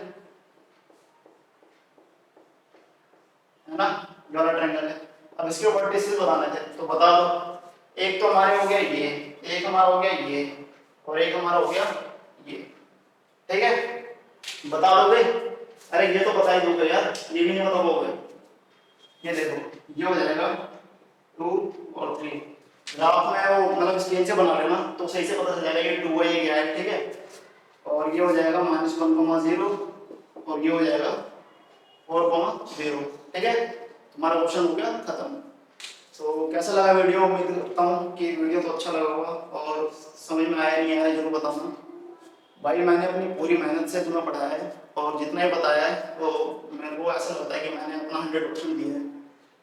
ना, ये वाला ट्रायंगल है। अब इसके वर्टिसेस बताने थे तो बता दो, एक तो हमारे हो गया ये, एक हमारा हो गया ये और एक हमारा हो गया ये, ठीक है। बता दोगे, अरे ये तो बता ही दोगे यार, ये भी नहीं बता पाओगे। ये देखो ये हो जाएगा 2 और 3, ग्राफ में वो मतलब स्केल से बना लेना तो सही से पता चल जाएगा ये 2 है ये क्या है, ठीक है। और ये हो जाएगा -1, 0 और ये हो जाएगा 4, 0, ठीक है। तुम्हारा क्वेश्चन हो गया खत्म। तो कैसा लगा वीडियो, उम्मीद करता हूँ कि वीडियो तो अच्छा लगा होगा और समझ में आया नहीं आया जरूर बताना भाई। मैंने अपनी पूरी मेहनत से तुम्हें पढ़ाया है और जितना ही बताया है वो मेरे को ऐसा लगता है कि मैंने अपना 100% दिया है,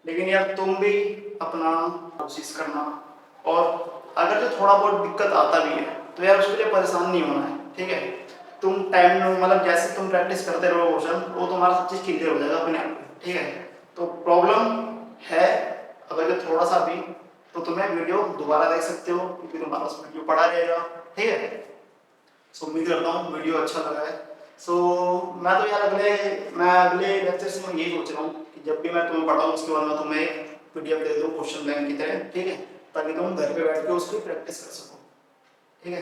लेकिन यार तुम भी अपना कोशिश करना, और अगर जो थोड़ा बहुत दिक्कत आता भी है तो यार उसके लिए परेशान नहीं होना है, ठीक है। तुम टाइम मतलब जैसे तुम प्रैक्टिस करते रहो क्वेश्चन, वो तुम्हारा सब चीज़ क्लियर हो जाएगा अपने आप, ठीक है। तो प्रॉब्लम है अगर जो थोड़ा सा भी, तो तुम्हें वीडियो दोबारा देख सकते हो क्योंकि तुम्हारा वीडियो पड़ा रहेगा, ठीक है। सो उम्मीद करता हूँ वीडियो अच्छा लगा है। सो मैं तो यार मैं अगले लेक्चर से मैं यही सोच रहा हूँ कि जब भी मैं तुम्हें पढ़ाऊँ उसके बाद मैं तुम्हें एक PDF दे दूँ क्वेश्चन बैंक की तरह, ठीक है, ताकि तुम घर पे बैठ के उसकी प्रैक्टिस कर सको, ठीक है।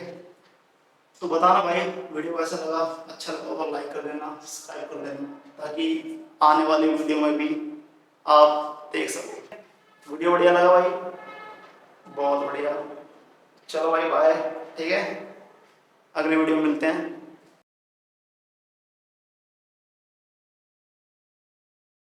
तो बताना भाई वीडियो कैसा लगा, अच्छा लगा तो लाइक कर देना, सब्सक्राइब कर देना, ताकि आने वाली वीडियो में भी आप देख सको। वीडियो बढ़िया लगा भाई, बहुत बढ़िया। चलो भाई बाय, ठीक है, अगले वीडियो में मिलते हैं।